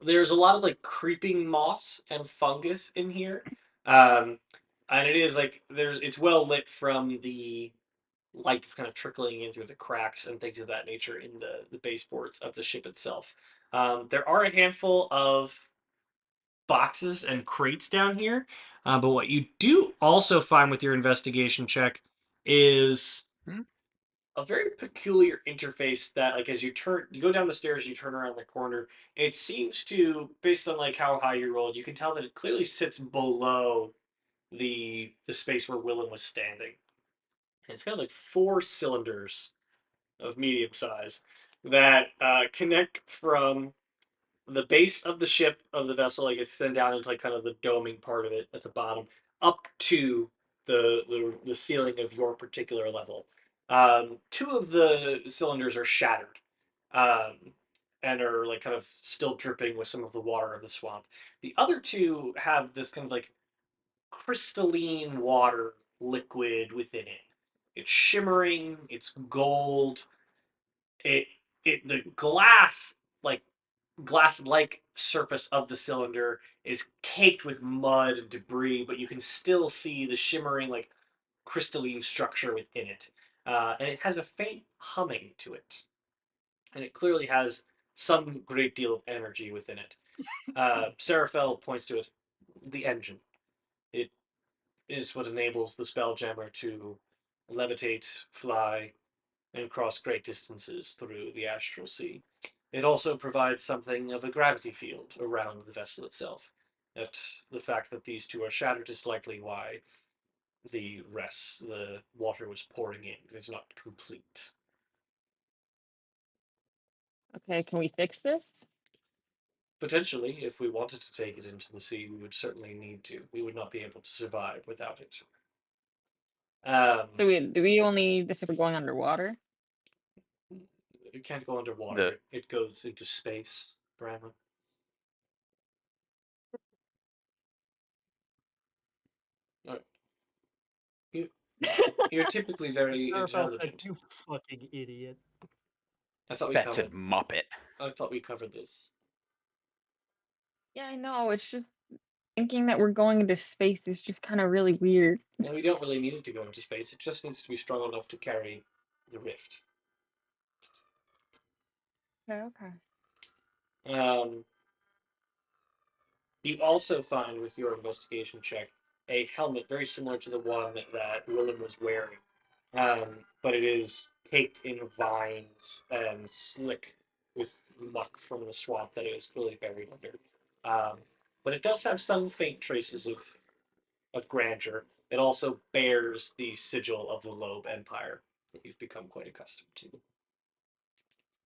there's a lot of like creeping moss and fungus in here. Um, and it is like there's it's well lit from the light that's kind of trickling in through the cracks and things of that nature in the baseboards of the ship itself. There are a handful of boxes and crates down here, but what you do also find with your investigation check is Hmm? a very peculiar interface that like as you go down the stairs, you turn around the corner, it seems to, based on like how high you rolled, you can tell that it clearly sits below the space where Willem was standing. And it's got like four cylinders of medium size that connect from the base of the ship of the vessel, like extend down into like kind of the doming part of it at the bottom, up to the ceiling of your particular level. Two of the cylinders are shattered, um, and are like kind of still dripping with some of the water of the swamp. The other two have this kind of like crystalline water liquid within it. It's shimmering. It's gold. It the like glass like surface of the cylinder is caked with mud and debris, but you can still see the shimmering, like crystalline structure within it. And it has a faint humming to it. And it clearly has some great deal of energy within it. Seraphel points to it, the engine. It is what enables the Spelljammer to levitate, fly, and cross great distances through the astral sea. It also provides something of a gravity field around the vessel itself. That the fact that these two are shattered is likely why the water was pouring in. It's not complete. Okay, can we fix this? Potentially, if we wanted to take it into the sea, we would certainly need to. We would not be able to survive without it. So do we only need this if we're going underwater? It can't go The underwater. It goes into space, Brandon. Uh, You, you're typically very Seraphel said, intelligent. "You fucking idiot." I thought we That covered. said Muppet. I thought we covered this. Yeah, I know. It's just thinking that we're going into space is just kind of really weird. And we don't really need it to go into space. It just needs to be strong enough to carry the rift. Okay, okay. Um, you also find with your investigation check a helmet very similar to the one that Willem was wearing, but it is caked in vines and slick with muck from the swamp that it was clearly buried under. Um, but it does have some faint traces of grandeur. It also bears the sigil of the Loeb Empire that you've become quite accustomed to.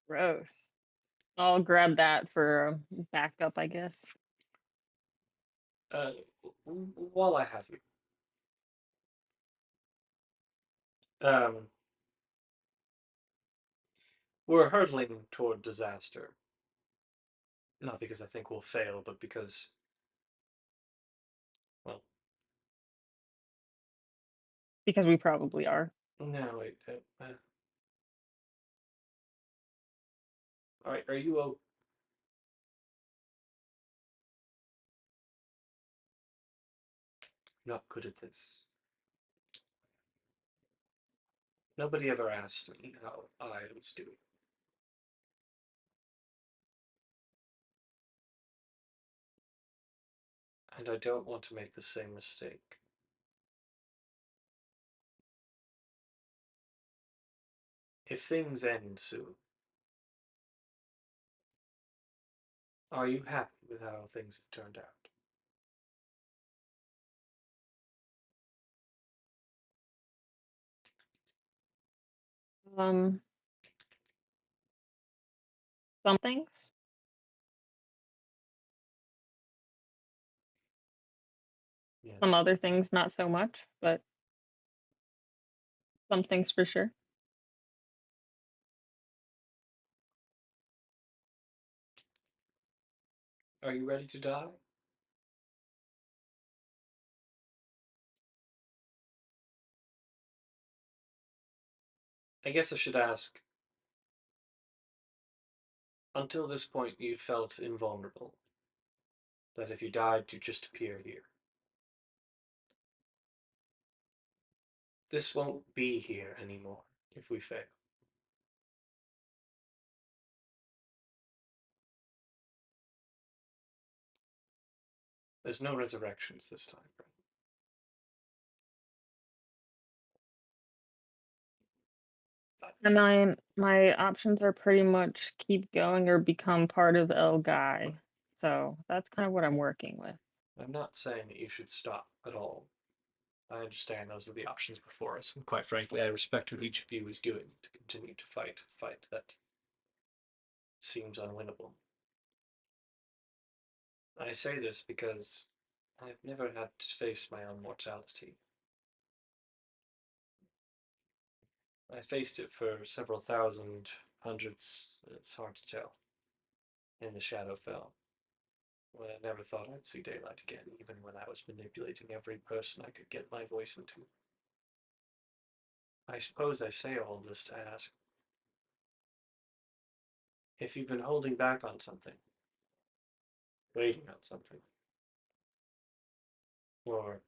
Gross. I'll grab that for backup, I guess. Uh, while I have you, um, we're hurtling toward disaster. Not because I think we'll fail, but because, well, Because we probably are. no, wait. All right, are you not good at this? Nobody ever asked me how I was doing. And I don't want to make the same mistake. If things end soon, are you happy with how things have turned out? Some things. Yes. Some other things not so much, but some things for sure. Are you ready to die? I guess I should ask, until this point you felt invulnerable, that if you died you'd just appear here. This won't be here anymore if we fail. There's no resurrections this time, right? And my options are pretty much keep going or become part of El Guy. So that's kind of what I'm working with. I'm not saying that you should stop at all. I understand those are the options before us, and quite frankly, I respect what each of you is doing to continue to fight a fight that seems unwinnable. I say this because I've never had to face my own mortality. I faced it for several thousand, hundreds, it's hard to tell, in the Shadowfell, when I never thought I'd see daylight again, even when I was manipulating every person I could get my voice into. I suppose I say all this to ask, if you've been holding back on something, waiting on something, or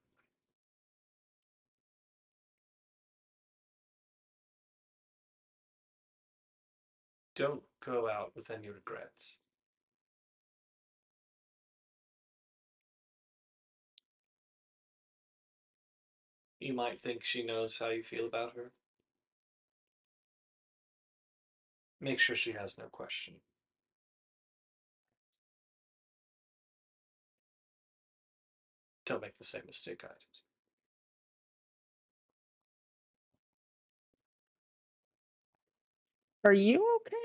don't go out with any regrets. You might think she knows how you feel about her. Make sure she has no question. Don't make the same mistake I did. Are you okay?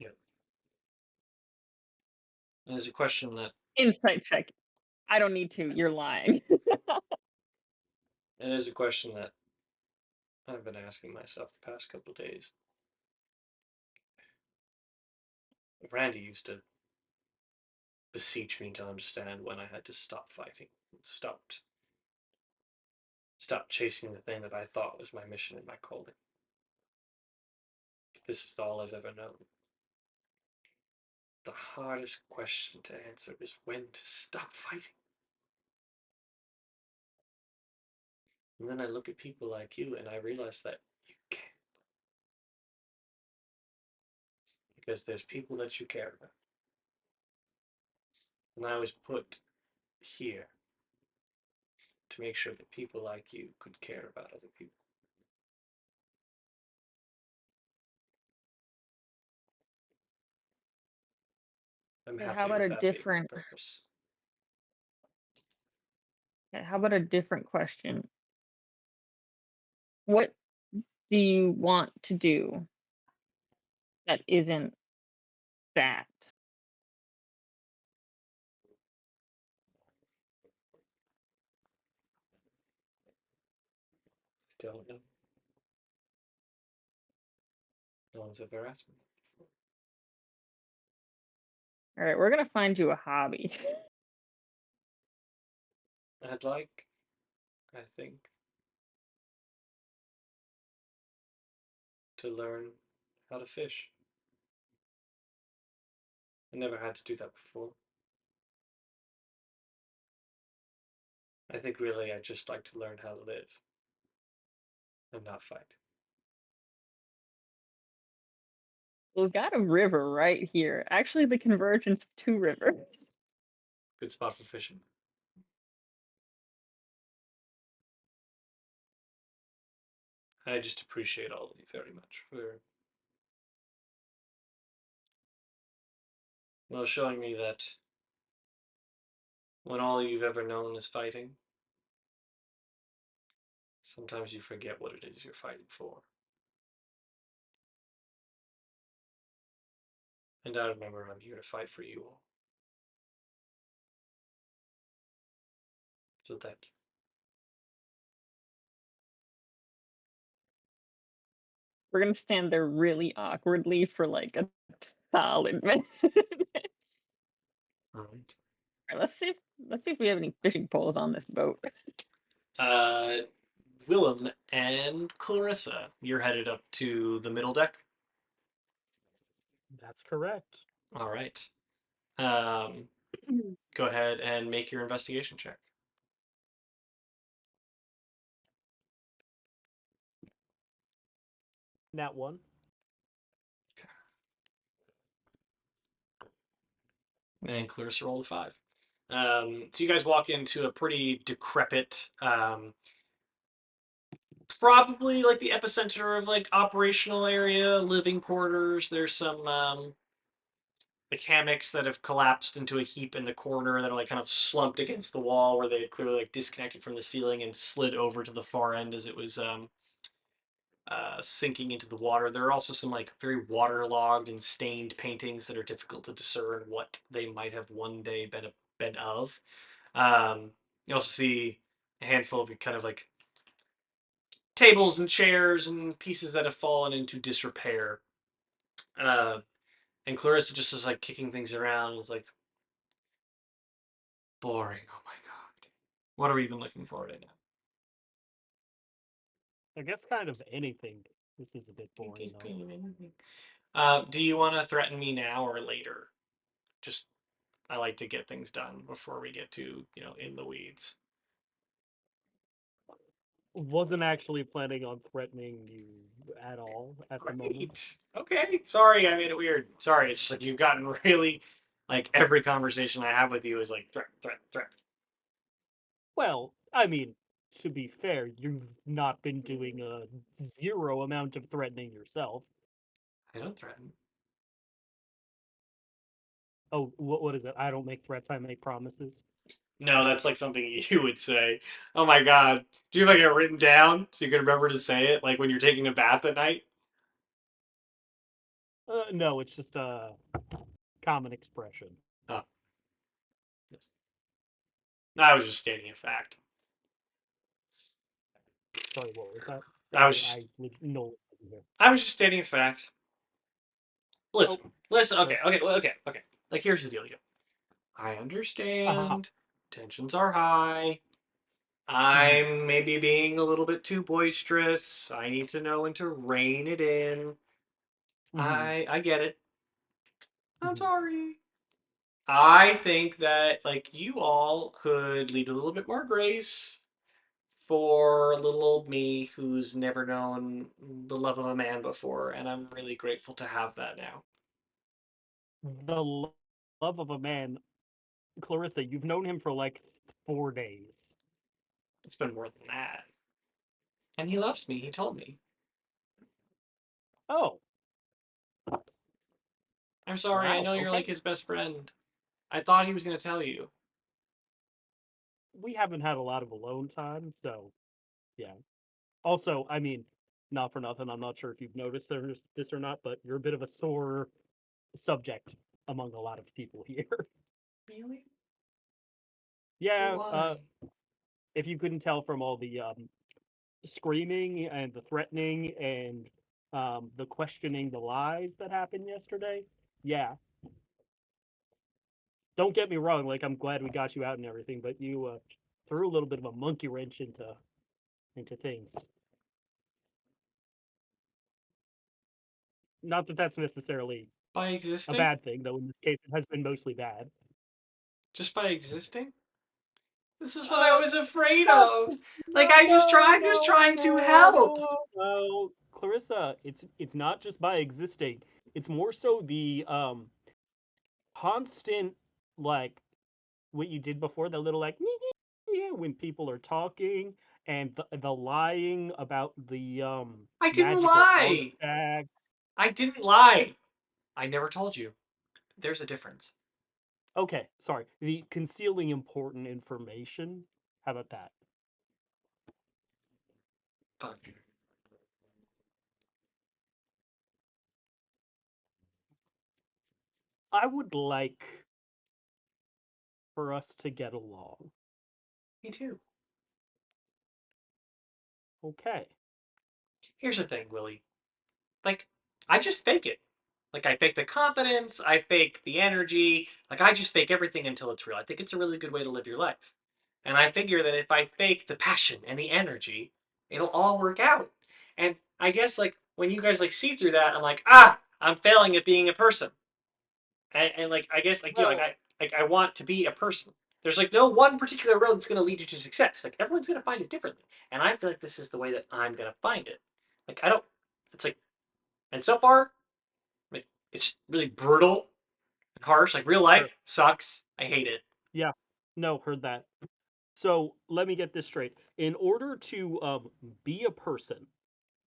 Yep. And there's a question that Insight check. I don't need to. You're lying. and there's a question that I've been asking myself the past couple of days. Randy used to beseech me to understand when I had to stop fighting, stopped chasing the thing that I thought was my mission and my calling. But this is all I've ever known. The hardest question to answer is when to stop fighting. And then I look at people like you and I realize that you can't. Because there's people that you care about. And I was put here to make sure that people like you could care about other people. I'm Okay, how happy about with a that being my different purpose. okay, how about a different question? What do you want to do that isn't that? I don't know. No one's ever asked me that All right, we're gonna find you a hobby. before. I'd like, I think, to learn how to fish. I never had to do that before. I think really I'd just like to learn how to live and not fight. We've got a river right here. Actually, the convergence of two rivers. Good spot for fishing. I just appreciate all of you very much for showing me that when all you've ever known is fighting, sometimes you forget what it is you're fighting for. And I remember I'm here to fight for you all. So thank you. We're gonna stand there really awkwardly for like a solid minute. All right. Let's see if we have any fishing poles on this boat. Willem and Clarissa, you're headed up to the middle deck. That's correct. All right. Go ahead and make your investigation check. Nat 1. And Clarissa rolled a 5. So you guys walk into a pretty decrepit, probably like the epicenter of like operational area, living quarters. There's some like hammocks that have collapsed into a heap in the corner that are like kind of slumped against the wall where they had clearly like disconnected from the ceiling and slid over to the far end as it was sinking into the water. There are also some like very waterlogged and stained paintings that are difficult to discern what they might have one day been of. You also see a handful of kind of like tables and chairs and pieces that have fallen into disrepair. Uh, and Clarissa just is like kicking things around. Was like boring. Oh my god. What are we even looking for right I guess kind of anything. This is a bit now? boring though. Do you want to threaten me now or later? Just I like to get things done before we get to in the weeds. Wasn't actually planning on threatening you at all at the moment. Great. Okay. Sorry, I made it weird. Sorry. It's just like you've gotten really like every conversation I have with you is like threat, threat, threat. Well, I mean, to be fair, you've not been doing a zero amount of threatening yourself. I don't threaten. Oh, what is it? I don't make threats, I make promises. No, that's like something you would say. Oh my god. Do you have like it written down so you can remember to say it? Like when you're taking a bath at night? No, it's just a common expression. Oh. Yes. I was just stating a fact. Sorry, what was that? I was just No. I was just stating a fact. Oh, Listen, okay, sure. okay. Like here's the deal. I Uh-huh. understand. Tensions are high. Mhm. I'm maybe being a little bit too boisterous. I need to know when to rein it in. Mhm. I get it. I'm Mhm. sorry. I think that like you all could lead a little bit more grace for little old me who's never known the love of a man before, and I'm really grateful to have that now. The love of a man, Clarissa, you've known him for like 4 days. It's been more than that. And he loves me, he told me. Oh, I'm sorry, I wow. know you're like Okay. his best friend. I thought he was going to tell you. We haven't had a lot of alone time, so yeah. Also, I mean, not for nothing, I'm not sure if you've noticed this or not, but you're a bit of a sore subject among a lot of people here. Really? But Yeah, why? if you couldn't tell from all the screaming and the threatening and the questioning the lies that happened yesterday, yeah. Don't get me wrong, like I'm glad we got you out and everything, but you threw a little bit of a monkey wrench into things. Not that that's necessarily By a existing? bad thing, though in this case it has been mostly bad. Just by existing? This is what I Uh, was afraid no, of. Like no, no, I'm just no, trying to help. no, no, Clarissa, it's not just by existing. It's more so the constant like what you did before, the little like when people are talking and the lying about the I didn't magical lie. artifact. I didn't lie. I never told you. There's a difference. Okay, sorry. The concealing important information. How about that? Fine. I would like for us to get along. Me too. Okay. Here's the thing, Willie. Like, I just fake it. Like, I fake the confidence, I fake the energy. Like, I just fake everything until it's real. I think it's a really good way to live your life. And I figure that if I fake the passion and the energy, it'll all work out. And I guess, like, when you guys, like, see through that, I'm like, I'm failing at being a person. And like, I guess, like, Well, I want to be a person. There's, like, no one particular road that's going to lead you to success. Like, everyone's going to find it differently. And I feel like this is the way that I'm going to find it. Like, I don't, it's like, and so far, it's really brutal and harsh. Like real life sure. sucks. I hate it. Yeah. No, heard that. So let me get this straight. In order to be a person,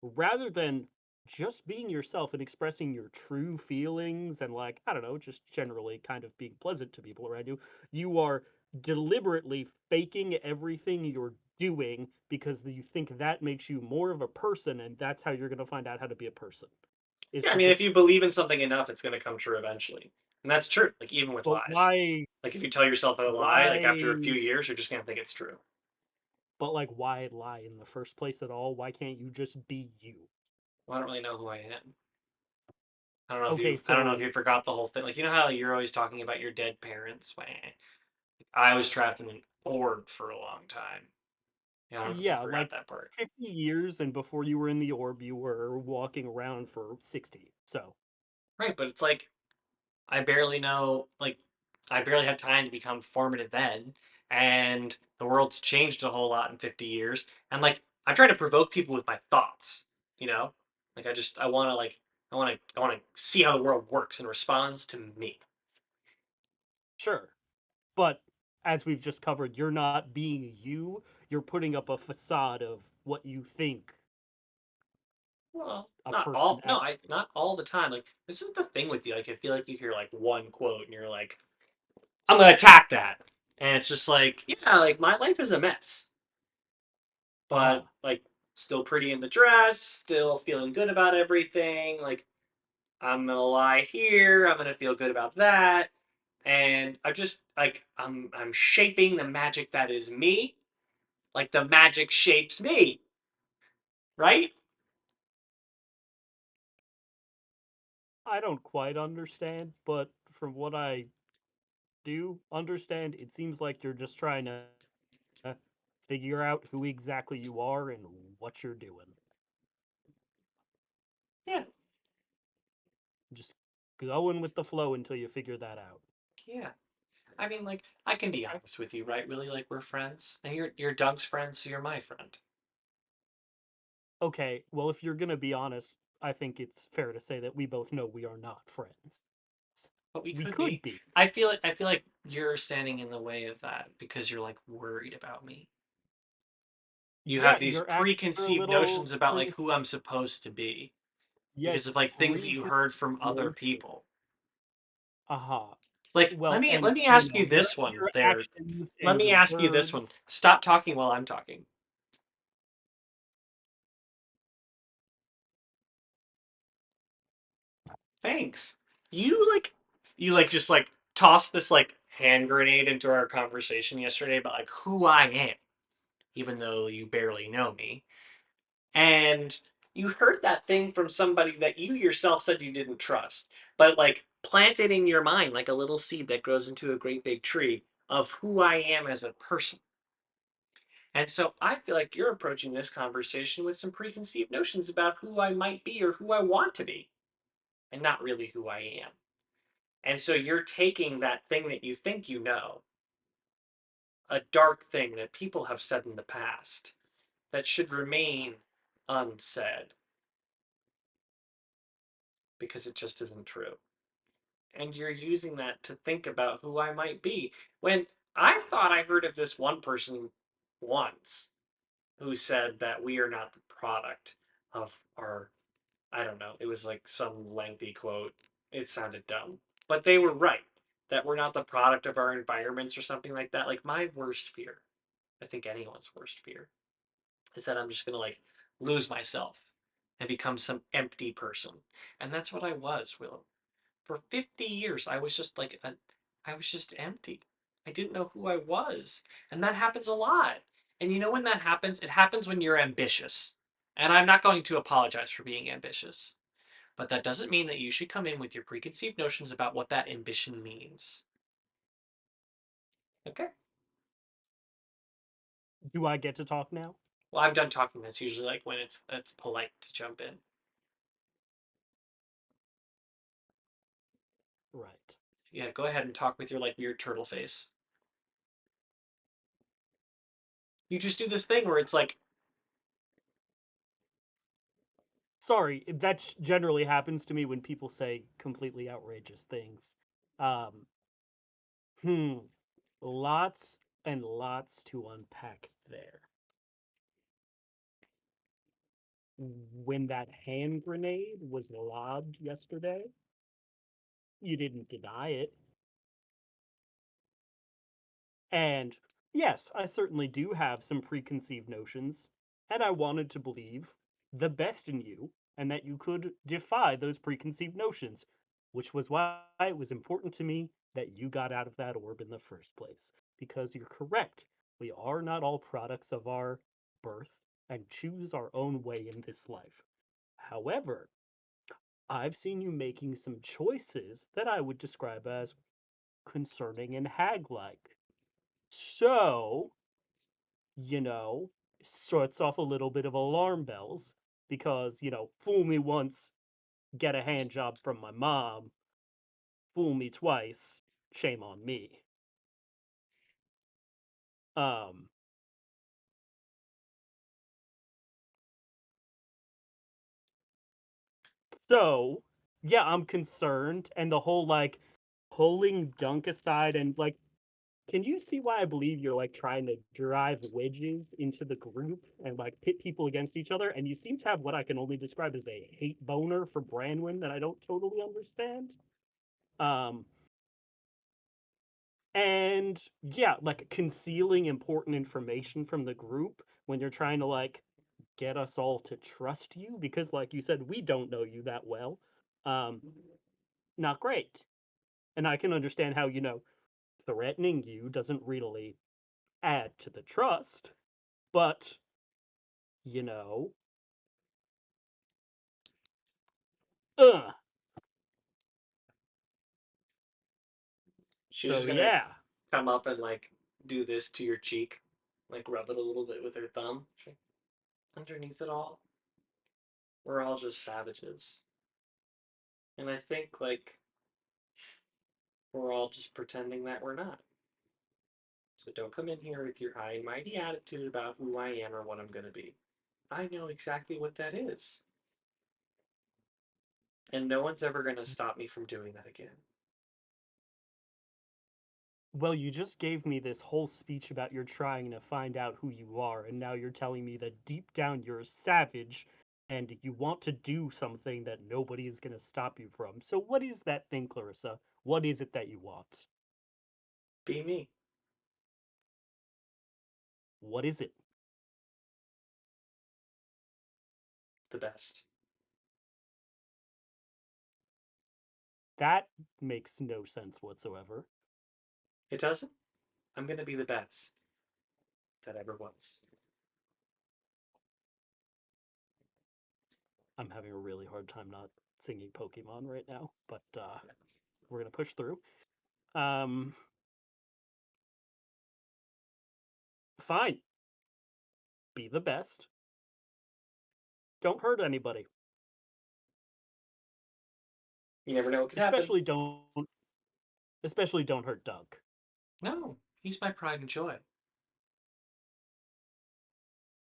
rather than just being yourself and expressing your true feelings and like I don't know, just generally kind of being pleasant to people around you, you are deliberately faking everything you're doing because you think that makes you more of a person, and that's how you're going to find out how to be a person. Is Yeah, I to mean, if just you believe in something enough, it's going to come true eventually, and that's true. Like even with but lies. why Like if you tell yourself a lie, like after a few why years, you're just going to think it's true. but like why lie in the first place at all? Why can't you just be you? Well, I don't really know who I am. I don't know if Okay, I don't know if so you forgot the whole thing. Like you know how you're always talking about your dead parents. Wah. I was trapped in an orb for a long time. Yeah, I don't know if you yeah, forgot like that part. 50 years, and before you were in the orb, you were walking around for 60. So, Right, but it's like I barely know, like, I barely had time to become formative then. And the world's changed a whole lot in 50 years. And, like, I try to provoke people with my thoughts, you know? Like, I want to, like, I want to see how the world works and responds to me. sure. But as we've just covered, you're not being you. You're putting up a facade of what you think Well, a not person all, no, actually is. not all the time. Like, this is the thing with you. Like, I feel like you hear, like, one quote and you're like, I'm going to attack that. And it's just like, yeah, like, my life is a mess. Uh-huh. But like still pretty in the dress, still feeling good about everything. Like I'm gonna lie here, I'm gonna feel good about that, and I just like I'm shaping the magic that is me, like the magic shapes me, right? I don't quite understand, but from what I do understand, it seems like you're just trying to figure out who exactly you are and what you're doing. Yeah, Just going with the flow until you figure that out. yeah. I mean, like I can be Okay. honest with you, right? Really, like we're friends, and you're Doug's friend, so you're my friend. Okay, well, if you're gonna be honest, I think it's fair to say that we both know we are not friends. But we We could could be. be. I feel like you're standing in the way of that because you're like worried about me. You Yeah, have these you're acting a preconceived little notions about like pre. who I'm supposed to be because Yes, of like things that you preconceived heard from other notion. people. Aha. Like Well, and let me you ask know you this one your there. actions Let and me your ask you this one. words. Stop talking while I'm talking. Thanks. You like just like tossed this like hand grenade into our conversation yesterday about like who I am, even though you barely know me. And you heard that thing from somebody that you yourself said you didn't trust, but like planted in your mind like a little seed that grows into a great big tree of who I am as a person. And so I feel like you're approaching this conversation with some preconceived notions about who I might be or who I want to be, and not really who I am. And so you're taking that thing that you think you know, a dark thing that people have said in the past that should remain unsaid because it just isn't true. And you're using that to think about who I might be. When I thought I heard of this one person once, who said that we are not the product of our, I don't know, it was like some lengthy quote. It sounded dumb, but they were right that we're not the product of our environments or something like that. Like my worst fear, I think anyone's worst fear, is that I'm just gonna like lose myself and become some empty person. And that's what I was, Willem. For 50 years, I was just like I was just empty. I didn't know who I was. And that happens a lot. And you know when that happens? It happens when you're ambitious. And I'm not going to apologize for being ambitious. But that doesn't mean that you should come in with your preconceived notions about what that ambition means. Okay? Do I get to talk now? Well, I'm done talking. That's usually like when it's polite to jump in. Right. Yeah, go ahead and talk with your like weird turtle face. You just do this thing where it's like, Sorry, that generally happens to me when people say completely outrageous things. Um, hmm, lots and lots to unpack there. When that hand grenade was lobbed yesterday, you didn't deny it. And yes, I certainly do have some preconceived notions, and I wanted to believe the best in you and that you could defy those preconceived notions, which was why it was important to me that you got out of that orb in the first place. Because you're correct, we are not all products of our birth and choose our own way in this life. However, I've seen you making some choices that I would describe as concerning and hag like. So, you know, starts off a little bit of alarm bells because, fool me once, get a hand job from my mom, fool me twice, shame on me. Um, so yeah, I'm concerned, and the whole like pulling junk aside and like, can you see why I believe you're like trying to drive wedges into the group and like pit people against each other? And you seem to have what I can only describe as a hate boner for Branwyn that I don't totally understand. Um, and yeah, like concealing important information from the group when you're trying to like get us all to trust you because, like you said, we don't know you that well. Um, not great. And I can understand how, threatening you doesn't really add to the trust, but, you know, uh, she's so just gonna yeah. come up and like do this to your cheek, like rub it a little bit with her thumb. Underneath it all, we're all just savages. And I think like we're all just pretending that we're not. So don't come in here with your high and mighty attitude about who I am or what I'm gonna be. I know exactly what that is. And no one's ever gonna stop me from doing that again. Well, you just gave me this whole speech about you're trying to find out who you are, and now you're telling me that deep down you're a savage and you want to do something that nobody is going to stop you from. So, what is that thing, Clarissa? What is it that you want? Be me. What is it? The best. That makes no sense whatsoever. It doesn't? I'm gonna be the best that ever was. I'm having a really hard time not singing Pokemon right now, but we're going to push through. Um, fine. Be the best. Don't hurt anybody. You never know what could happen. Especially don't hurt Doug. No, he's my pride and joy.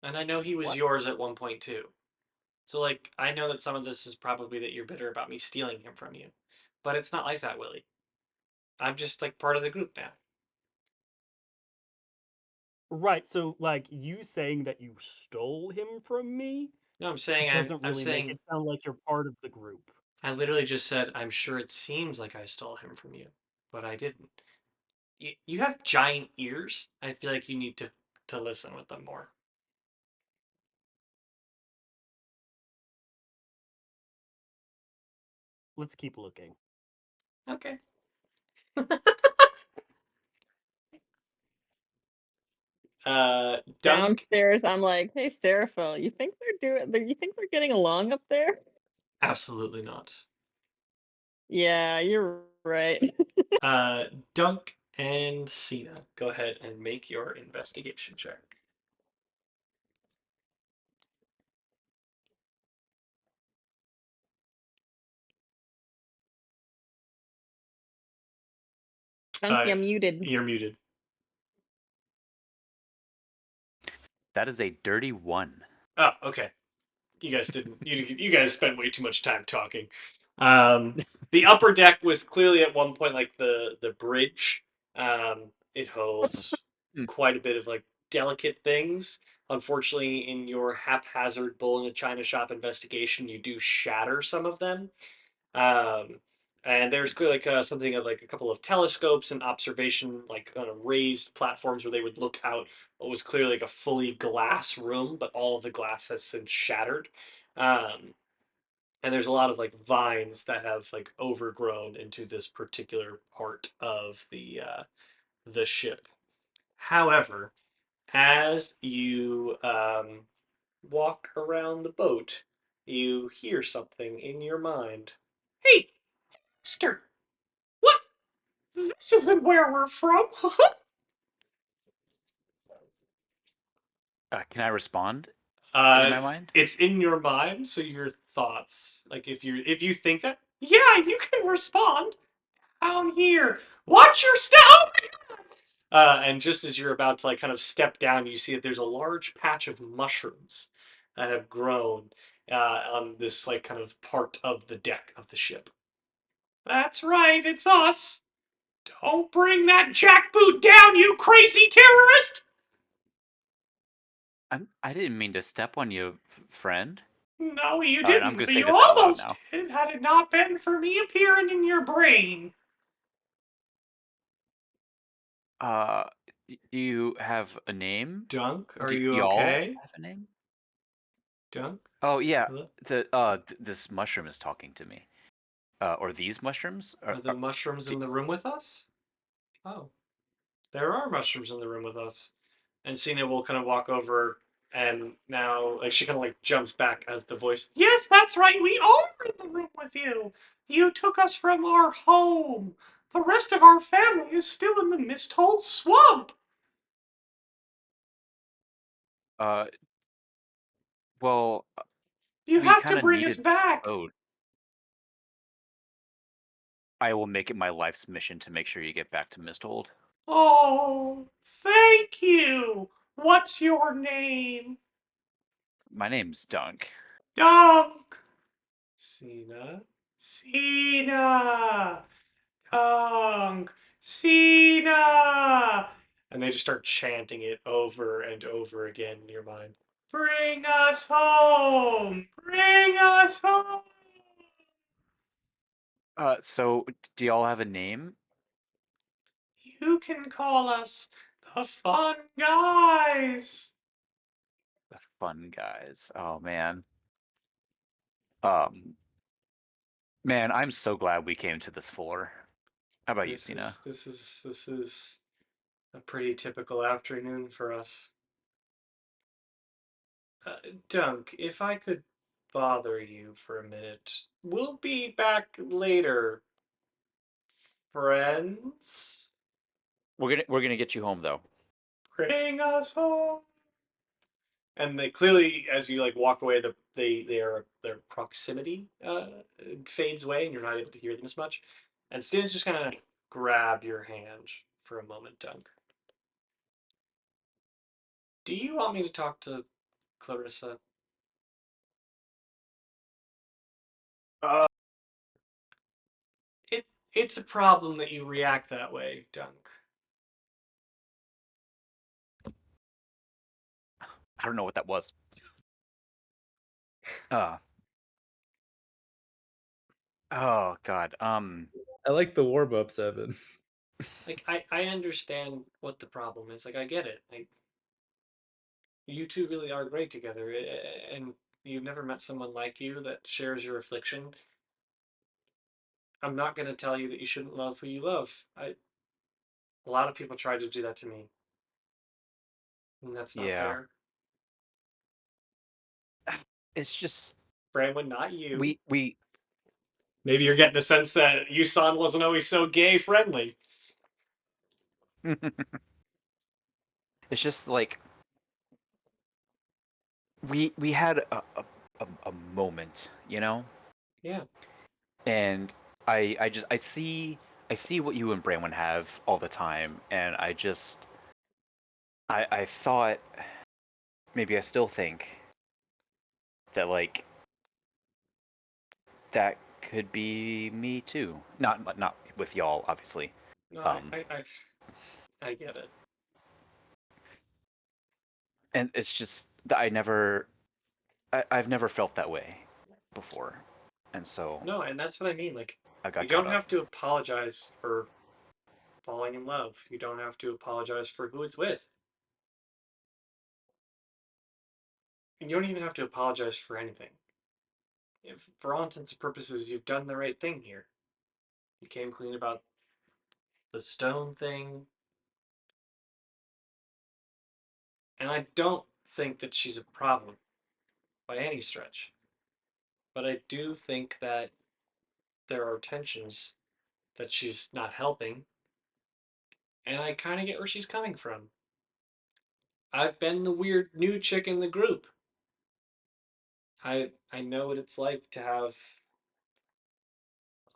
And I know he was What? yours at one point too. So like I know that some of this is probably that you're bitter about me stealing him from you. But it's not like that, Willie. I'm just like part of the group now. Right, so like you saying that you stole him from me No, I'm saying doesn't I'm really make it saying sound like you're part of the group. I literally just said I'm sure it seems like I stole him from you, but I didn't. You have giant ears. I feel like you need to listen with them more. Let's keep looking. Okay. Dunk. Downstairs, I'm like, hey, Seraphil, you think you think they're getting along up there? Absolutely not. Yeah, you're right. Uh, Dunk and Cena, go ahead and make your investigation check. Dunk, you're muted. You're muted. That is a dirty 1. Oh, okay. You guys didn't. You guys spent way too much time talking. The upper deck was clearly at one point like the bridge. It holds Mm. quite a bit of like delicate things. Unfortunately, in your haphazard bull in a china shop investigation, you do shatter some of them. Um, and there's clearly like something of like a couple of telescopes and observation, like on raised platforms where they would look out what was clearly like a fully glass room, but all of the glass has since shattered. Um, and there's a lot of like vines that have like overgrown into this particular part of the ship. However, as you walk around the boat, you hear something in your mind. Hey, Mister, what? This isn't where we're from. Can I respond in uh, my mind? it's in your mind, so your thoughts. Like if you think that, yeah, you can respond down here. Watch your step. Oh my God. And just as you're about to like kind of step down, you see that there's a large patch of mushrooms that have grown on this like kind of part of the deck of the ship. That's right, it's us. Don't bring that jackboot down, you crazy terrorist! I didn't mean to step on you, friend. No, you And I'm didn't, gonna but say you this out loud almost now. did had it not been for me appearing in your brain. Uh, do you have a name? Dunk, are Do you y'all okay? have a name? Dunk? Oh yeah, Hello? this mushroom is talking to me. Or these mushrooms? Are the mushrooms Do, in the room with us? Oh, there are mushrooms in the room with us. And Cena will kind of walk over and now like she kind of like jumps back as the voice. Yes, that's right. We are in the room with you. You took us from our home. The rest of our family is still in the Misthold swamp. uh, well, You we have to kind of bring us needed this back. boat. I will make it my life's mission to make sure you get back to Misthold. Oh, thank you. What's your name? My name's Dunk. Dunk. Cena. Cena. Kong, Cena! And they just start chanting it over and over again in your mind. Bring us home! Bring us home! So do y'all have a name? You can call us the Fun Guys! The Fun Guys. Oh man. Um, man, I'm so glad we came to this floor. How about you, This Cena? is this is this is a pretty typical afternoon for us. Dunk, if I could bother you for a minute, we'll be back later, friends. We're gonna get you home though. Bring us home. And they clearly, as you like walk away, their proximity fades away, and you're not able to hear them as much. And Stan's just gonna grab your hand for a moment, Dunk. Do you want me to talk to Clarissa? Uh, It it's a problem that you react that way, Dunk. don't know what that was. Uh, oh God. I like the warm ups, Evan. Like I understand what the problem is. Like I get it. Like you two really are great together, and you've never met someone like you that shares your affliction. I'm not going to tell you that you shouldn't love who you love. A lot of people try to do that to me, and that's not Yeah. fair. It's just Brandon, not you. we Maybe you're getting a sense that Yusan wasn't always so gay friendly. it's just like we had a moment, you know? Yeah. And I see what you and Bramwin have all the time, and I thought, maybe I still think that like that could be me too. Not with y'all, obviously. No, Um, I get it. and it's just that I've never felt that way before, and so No, and that's what I mean. Like, I you got caught don't up. have to apologize for falling in love. You don't have to apologize for who it's with. And you don't even have to apologize for anything. If, for all intents and purposes, you've done the right thing here. You came clean about the stone thing. And I don't think that she's a problem by any stretch. But I do think that there are tensions that she's not helping. And I kind of get where she's coming from. I've been the weird new chick in the group. I know what it's like to have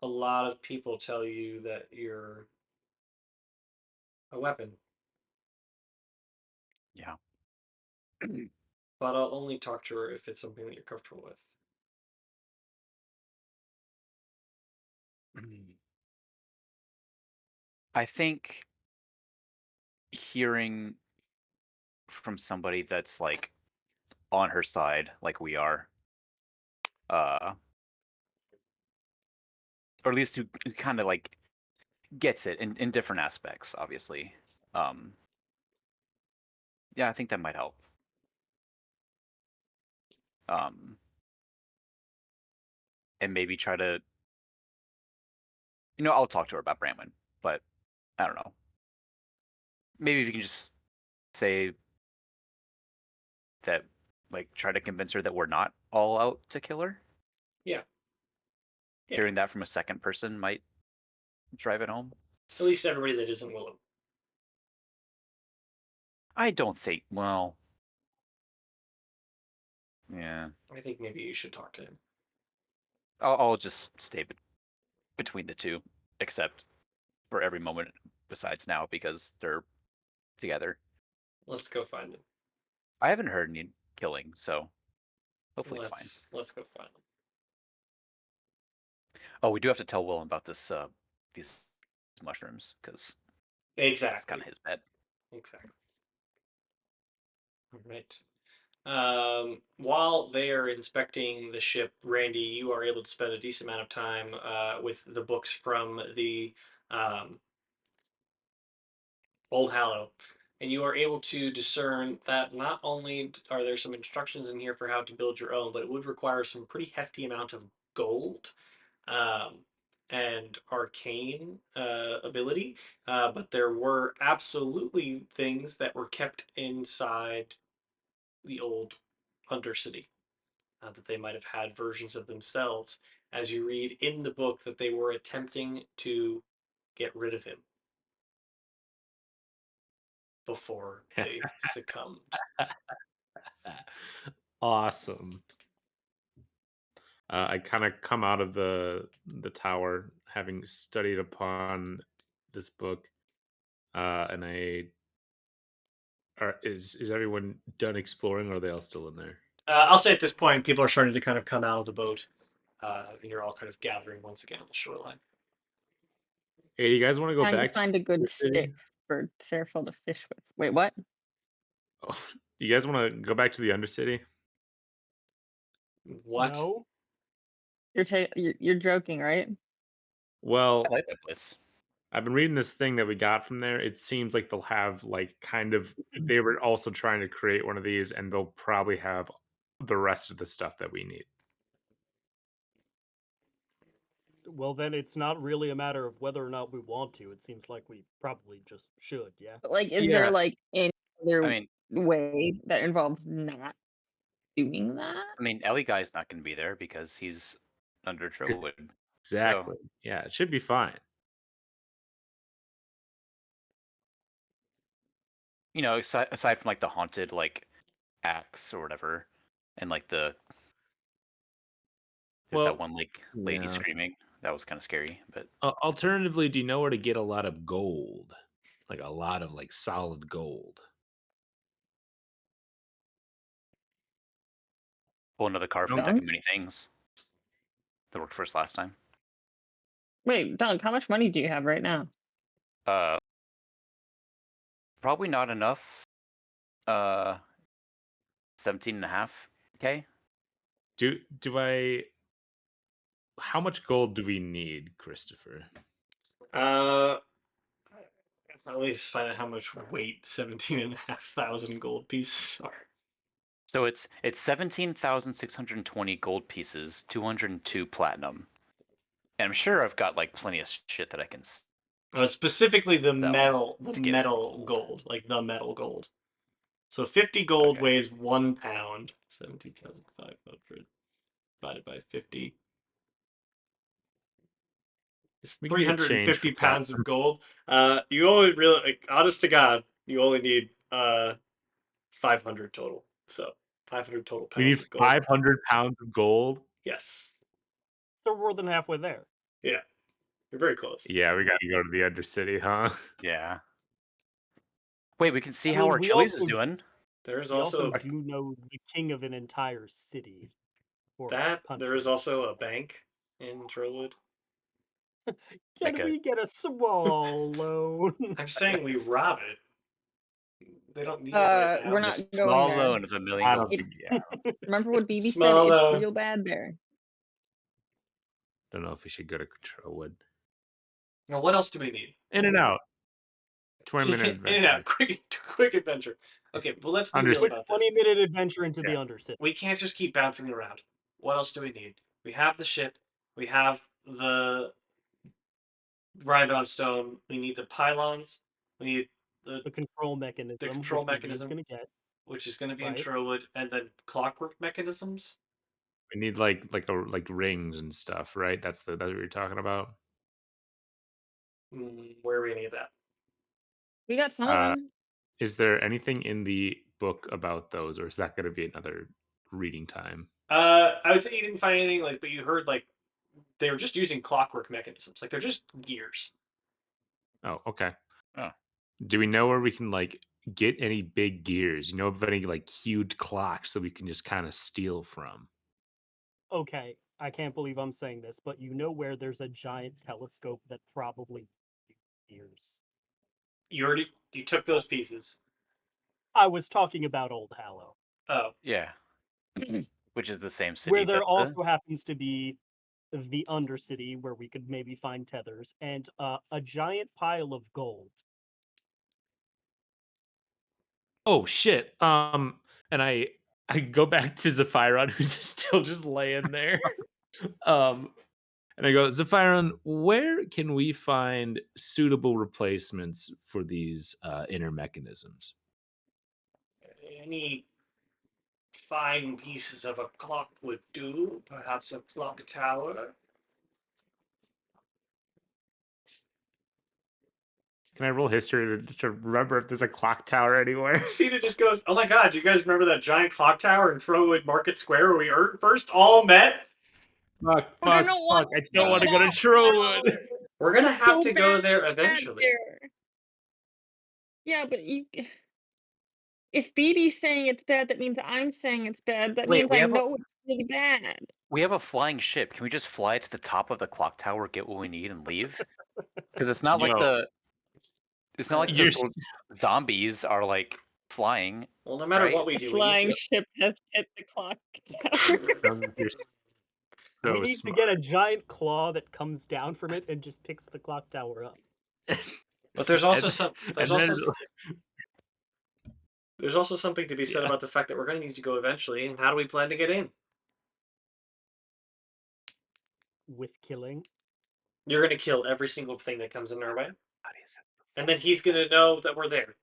a lot of people tell you that you're a weapon, Yeah. but I'll only talk to her if it's something that you're comfortable with. I think hearing from somebody that's like on her side, like we are, uh, or at least who kind of like gets it in different aspects, obviously. Um, yeah, I think that might help. Um, and maybe try to, I'll talk to her about Brandon, but I don't know. Maybe if you can just say that, like, try to convince her that we're not all out to kill her. Yeah, yeah. Hearing that from a second person might drive it home. At least everybody that isn't Willem. I don't think. Well, yeah. I think maybe you should talk to him. I'll just stay between the two, except for every moment besides now because they're together. Let's go find him. I haven't heard any killing, so hopefully it's fine. Let's go find him. Oh, we do have to tell Willem about these mushrooms because it's kind Exactly. of his bed. Exactly. All right. While they are inspecting the ship, Randy, you are able to spend a decent amount of time with the books from the um, Old Hallow. And you are able to discern that not only are there some instructions in here for how to build your own, but it would require some pretty hefty amount of gold um, and arcane ability. But there were absolutely things that were kept inside the old Undercity. That they might have had versions of themselves, as you read in the book that they were attempting to get rid of him before they succumbed. Awesome. I kind of come out of the tower having studied upon this book, and is everyone done exploring, or are they all still in there? I'll say at this point, people are starting to kind of come out of the boat, and you're all kind of gathering once again on the shoreline. Hey, you guys want to go Trying to back to find a good the city? stick for Serafel to fish with. Wait, what? Oh, you guys want to go back to the Undercity? What? No. You're joking, right? Well, I like that place. I've been reading this thing that we got from there. It seems like they'll have like kind of they were also trying to create one of these, and they'll probably have the rest of the stuff that we need. Well, then it's not really a matter of whether or not we want to. It seems like we probably just should, yeah? But like, is Yeah. there like any other I mean, way that involves not doing that? Ellie Guy's not going to be there because he's under Trillwood. Exactly. Yeah, it should be fine. You know, aside from like the haunted like axe or whatever, and like there's Well, that one like lady yeah. screaming. That was kind of scary, but Alternatively, do you know where to get a lot of gold? Like a lot of like solid gold. pull another card from Dunk? deck of many things. That worked for us last time. Wait, Dunk, how much money do you have right now? Probably not enough. 17.5K. Do I? How much gold do we need, Christopher? At least find out how much weight 17,500 gold pieces are. So it's 17,620 gold pieces, 202 platinum, and I'm sure I've got like plenty of shit that I can It's specifically the sell metal to get gold, like the metal gold. So 50 gold Okay. weighs 1 pound. 17,500 divided by 50. It's We can get change 350 for pounds of platinum. gold. You only really, like, honest to God, you only need 500 total. So 500 total We pounds need of gold. 500 pounds of gold. Yes. So we're more than halfway there. Yeah. You're very close. Yeah, we got to go to the Undercity, huh? Yeah. Wait, we can see I how mean, our we Chili's is also doing. There's we also also do know the king of an entire city or that. country. There is also a bank in Trillwood. Can Like a- we get a small loan? I'm saying we rob it. They don't need it right now. We're A not going small there. loan of 1 million I gold. don't think. Yeah, Remember what BB said? Small It's loan. real bad there. don't know if we should go to Controlwood. Now, what else do we need? In and out. 20-minute In and adventure. out, quick adventure. Okay, but let's be real Understood. about Quick this. 20-minute adventure into the Yeah. Undercity. We can't just keep bouncing around. What else do we need? We have the ship. We have the Rhinebound Stone. We need the pylons. We need The control mechanism, control which we're mechanism. just gonna get. which is going to be in Right. Trillwood, and then clockwork mechanisms. We need like rings and stuff, right? That's what you're talking about. Where are we going to get that? We got some of Uh, them. Is there anything in the book about those, or is that going to be another reading time? I would say you didn't find anything but you heard they were just using clockwork mechanisms. Like they're just gears. Oh, okay. Oh. Do we know where we can get any big gears? You know of any huge clocks that we can just kind of steal from? Okay, I can't believe I'm saying this, but you know where there's a giant telescope that probably years. You took those pieces. I was talking about Old Hallow. Oh. Yeah. Which is the same city. Where there but also happens to be the Undercity, where we could maybe find tethers, and a giant pile of gold. Oh shit. And I go back to Zephyron, who's still just laying there. And I go, Zephyron, where can we find suitable replacements for these inner mechanisms? Any fine pieces of a clock would do. Perhaps a clock tower. Can I roll history to remember if there's a clock tower anywhere? Cena just goes, "Oh my god, do you guys remember that giant clock tower in Trillwood Market Square where we first all met?" Fuck. I don't want I don't want to go to that. Trillwood. We're gonna It's have so to go bad there eventually. there. Yeah, but if BD's saying it's bad, that means I'm saying it's bad. That Wait, means I know it's really bad. we have a flying ship. Can we just fly to the top of the clock tower, get what we need, and leave? Because it's not like Yo, it's not like you're the zombies are like flying. Well, no matter right? what we The do, we need flying to. ship has hit the clock tower. You're so we need smart. to get a giant claw that comes down from it and just picks the clock tower up. But there's also And- some. and then There's also something to be said Yeah. about the fact that we're going to need to go eventually, and how do we plan to get in? With killing. You're going to kill every single thing that comes in our way, and then he's going to know that we're there.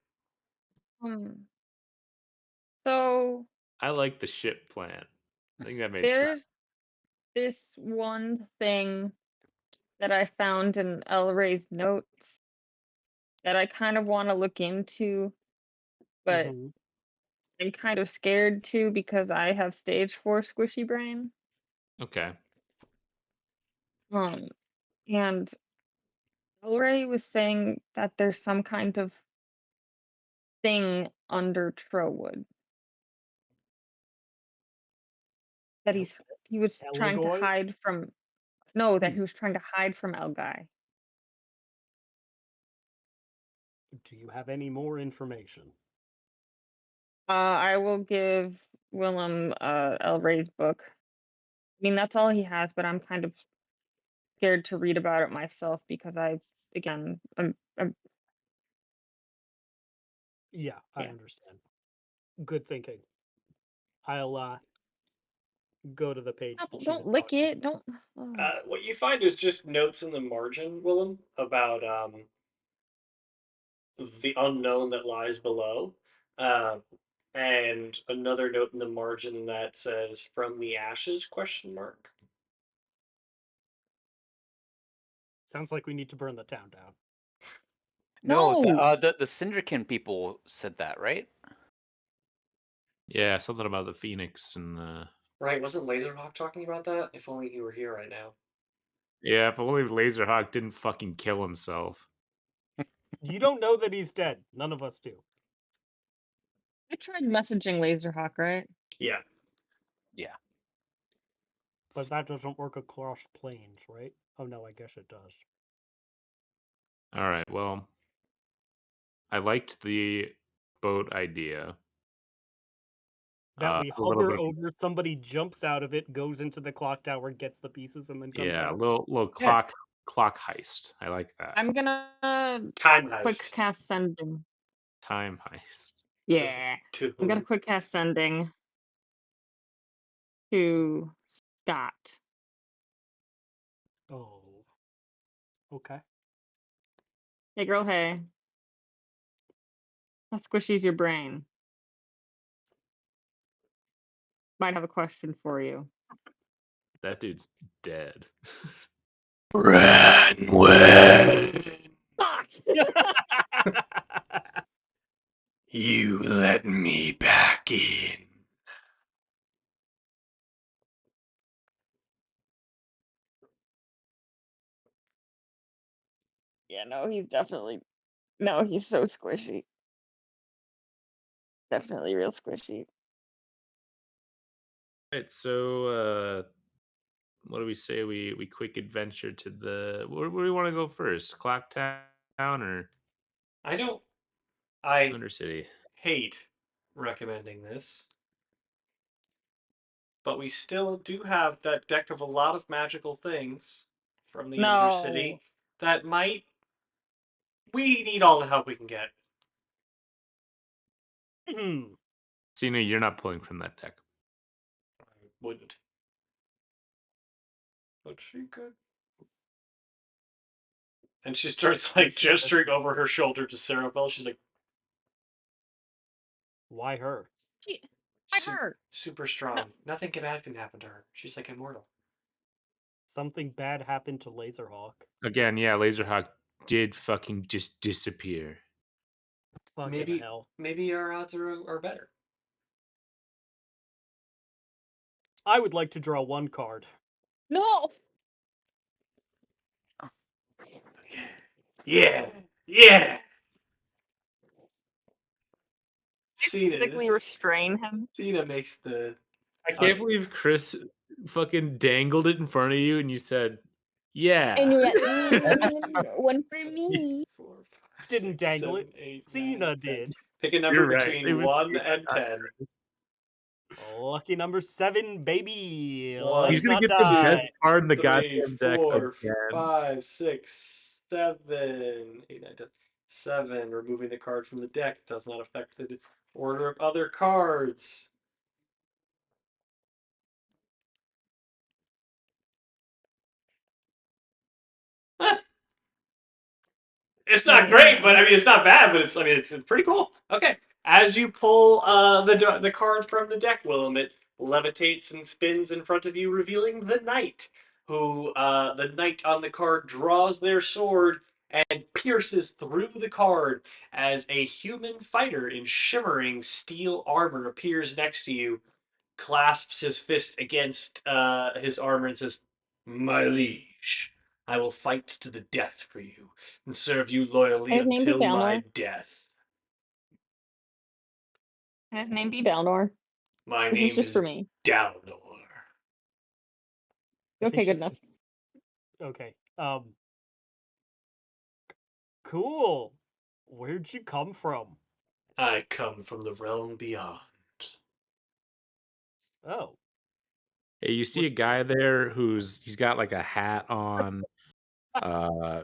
So I like the ship plan. I think that makes sense. there's this one thing that I found in El Ray's notes that I kind of want to look into, but Mhm. I'm kind of scared too because I have stage 4 squishy brain. Okay. And El Ray was saying that there's some kind of thing under Trowood that he was trying to Ellegoy? hide from. No, that Hmm. he was trying to hide from El Guy. Do you have any more information? I will give Willem El Ray's book. I mean, that's all he has, but I'm kind of scared to read about it myself because I'm Yeah, I Yeah. understand. Good thinking. I'll go to the page that she don't was lick talking it. about. Don't. What you find is just notes in the margin, Willem, about the unknown that lies below, and another note in the margin that says "from the ashes?" ? Sounds like we need to burn the town down. No, No. the Syndrican people said that, right? Yeah, something about the Phoenix and Right? Wasn't Laserhawk talking about that? If only he were here right now. Yeah, if only Laserhawk didn't fucking kill himself. You don't know that he's dead. None of us do. I tried messaging Laserhawk, right? Yeah. Yeah. But that doesn't work across planes, right? Oh no, I guess it does. all right. Well, I liked the boat idea. That we A little hover bit, over, somebody jumps out of it, goes into the clock tower, gets the pieces, and then comes yeah, a out. little Yeah. clock heist. I like that. I'm gonna Time quick heist. cast sending. Time heist. Yeah. To I'm gonna whom? quick cast sending to Scott. Oh. Okay. Hey girl, hey. How squishy's your brain? Might have a question for you. That dude's dead. Ranway, Fuck! you let me back in. Yeah, no, he's definitely. No, he's so squishy. Definitely real squishy. Right, so what do we say we quick adventure to the where do we want to go first? Clock Town or I Undercity? hate recommending this, but we still do have that deck of a lot of magical things from the Undercity No. that might. We need all the help we can get. Cena, you're not pulling from that deck. I wouldn't. But she could. And she starts like gesturing over her shoulder to Seraphel. She's like, Why her? I hurt. super strong. Nothing bad can happen to her. She's like immortal. Something bad happened to Laserhawk. Again, yeah, Laserhawk did fucking just disappear. Fucking hell. Maybe our odds are better. I would like to draw one card. No. Yeah, yeah. Physically restrain him. Cena makes the. I can't believe Chris fucking dangled it in front of you and you said, yeah. And you went, one for me. 4, 5, Didn't 6, dangle 7, it. 8, 9, Cena 10. did. Pick a number You're right. It between was 1 me, and not 10. yours. Lucky number 7, baby. He's Let's 1, gonna not get the best 2, die. card in the 3, goddamn deck 4, again. 5, 6, 7, 8, 9, 10. 7. Removing the card from the deck does not affect the order of other cards. It's not great, but I mean, it's not bad, but it's pretty cool. Okay. As you pull the card from the deck, Willem, it levitates and spins in front of you, revealing the knight. Who the knight on the card draws their sword and pierces through the card as a human fighter in shimmering steel armor appears next to you, clasps his fist against his armor and says, "My liege, I will fight to the death for you and serve you loyally Can his name be until my Balnor? death. Can his name be Balnor? My This is name just for is me. Dalnor." I think Okay, good she's enough. okay. Cool. Where'd you come from? I come from the realm beyond. Oh, Hey, you see what a guy there he's got like a hat on,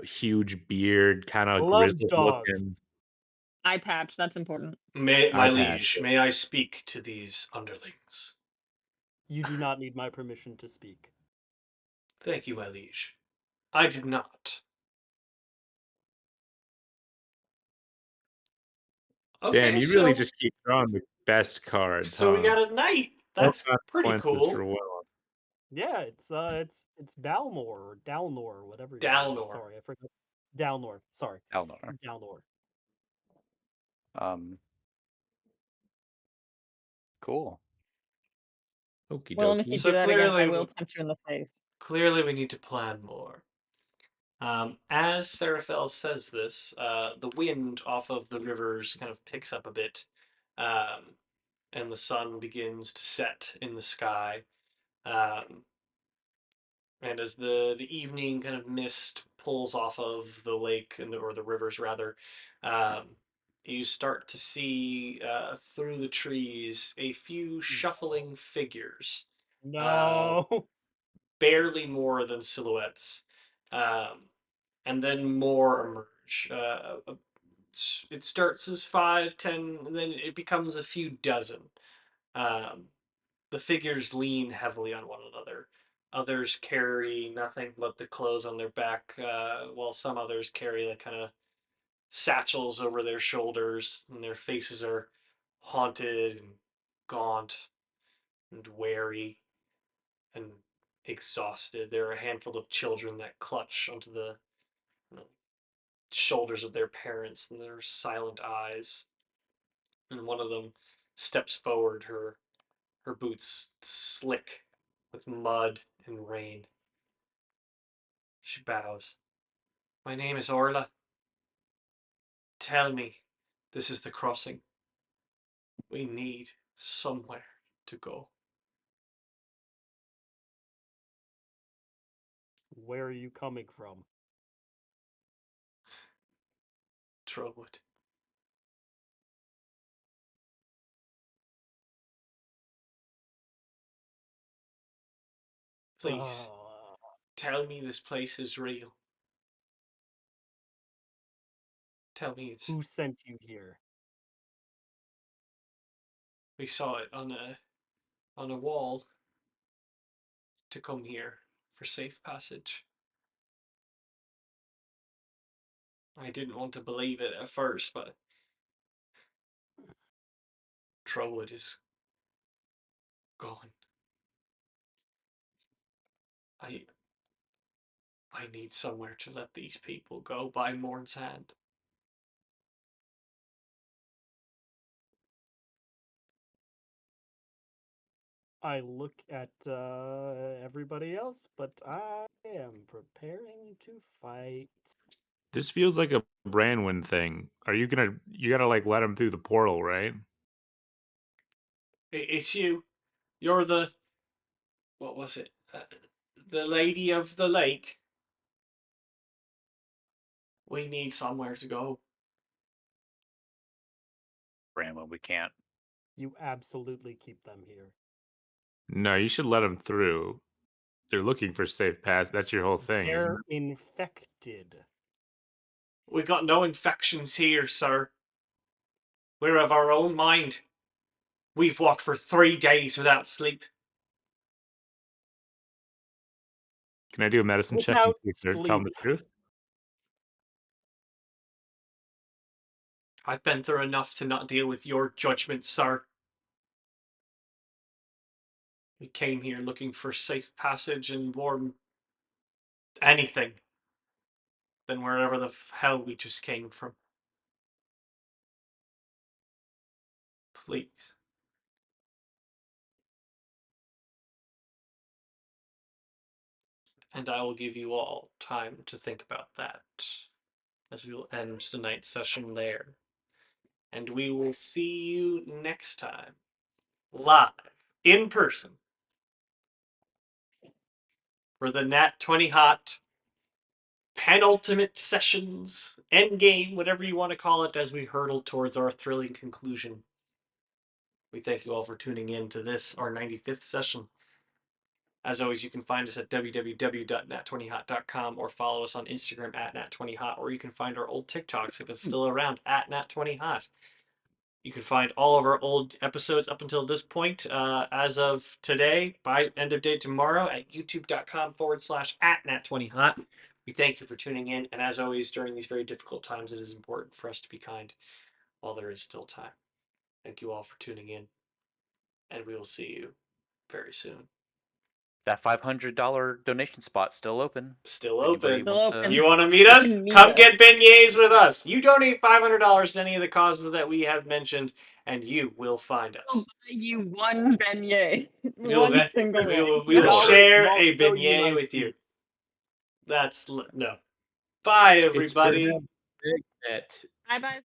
huge beard, kind of loves grizzled dogs. looking, Eye patch, that's important. My eye patch. liege, may I speak to these underlings? You do not need my permission to speak. Thank you, my liege. I did not. Damn, Okay, you really so just keep drawing the best cards, so we huh? got a knight. No That's pretty consequences for cool. Willem. Yeah, it's Balnor or Dalnor or whatever your name is. Dalnor. Sorry, I forgot. Dalnor. Sorry, Elnor. Dalnor. Um, cool. Okie Willem, if you dokie. do So that again, I clearly, will punch you in the face. clearly we need to plan more. As Seraphel says this, the wind off of the rivers kind of picks up a bit, um, and the sun begins to set in the sky. Um, and as the evening kind of mist pulls off of the lake or the rivers rather, um, you start to see through the trees a few shuffling figures, uh, No. barely more than silhouettes. Um, and then more emerge. It starts as 5, 10, and then it becomes a few dozen. Um, the figures lean heavily on one another. Others carry nothing but the clothes on their back, while some others carry the kind of satchels over their shoulders, and their faces are haunted and gaunt and wary and exhausted. There are a handful of children that clutch onto the shoulders of their parents and their silent eyes. And one of them steps forward, her boots slick with mud and rain. She bows. "My name is Orla. Tell me, this is the crossing. We need somewhere to go." Where are you coming from? Trowwood. Please, Uh, tell me this place is real. Tell me it's. who sent you here? We saw it on a wall to come here for safe passage. I didn't want to believe it at first, but Trowwood is gone. I I need somewhere to let these people go by Morn's hand. I look at everybody else, but I am preparing to fight. This feels like a Branwyn thing. You gotta like let him through the portal, right? It's you. You're the, what was it? The lady of the lake. We need somewhere to go. brand when we can't. You absolutely keep them here. No, you should let them through. They're looking for safe paths. That's your whole thing, isn't They're it? infected. We got no infections here, sir. We're of our own mind. We've walked for 3 days without sleep. Can I do a medicine check and Without see if they're telling the sleep. truth? I've been through enough to not deal with your judgment, sir. We came here looking for safe passage and more anything than wherever the hell we just came from. Please. And I will give you all time to think about that as we will end tonight's session there. And we will see you next time, live, in person, for the Nat20Hot penultimate sessions, endgame, whatever you want to call it, as we hurtle towards our thrilling conclusion. We thank you all for tuning in to this, our 95th session. As always, you can find us at www.nat20hot.com or follow us on Instagram at Nat20Hot, or you can find our old TikToks if it's still around at Nat20Hot. You can find all of our old episodes up until this point as of today, by end of day tomorrow, at youtube.com/at Nat20Hot. We thank you for tuning in, and as always, during these very difficult times, it is important for us to be kind while there is still time. Thank you all for tuning in, and we will see you very soon. That $500 donation spot still open. Still If anybody open. Still wants open. to, You want to meet You us? can meet Come us. get beignets with us. You donate $500 to any of the causes that we have mentioned, and you will find I'll us. buy you one beignet. We'll, One single we one. will, we will $50 share and I'll a show you my beignet with you. feet. That's no. Bye, It's for everybody. them. Big net. Bye bye.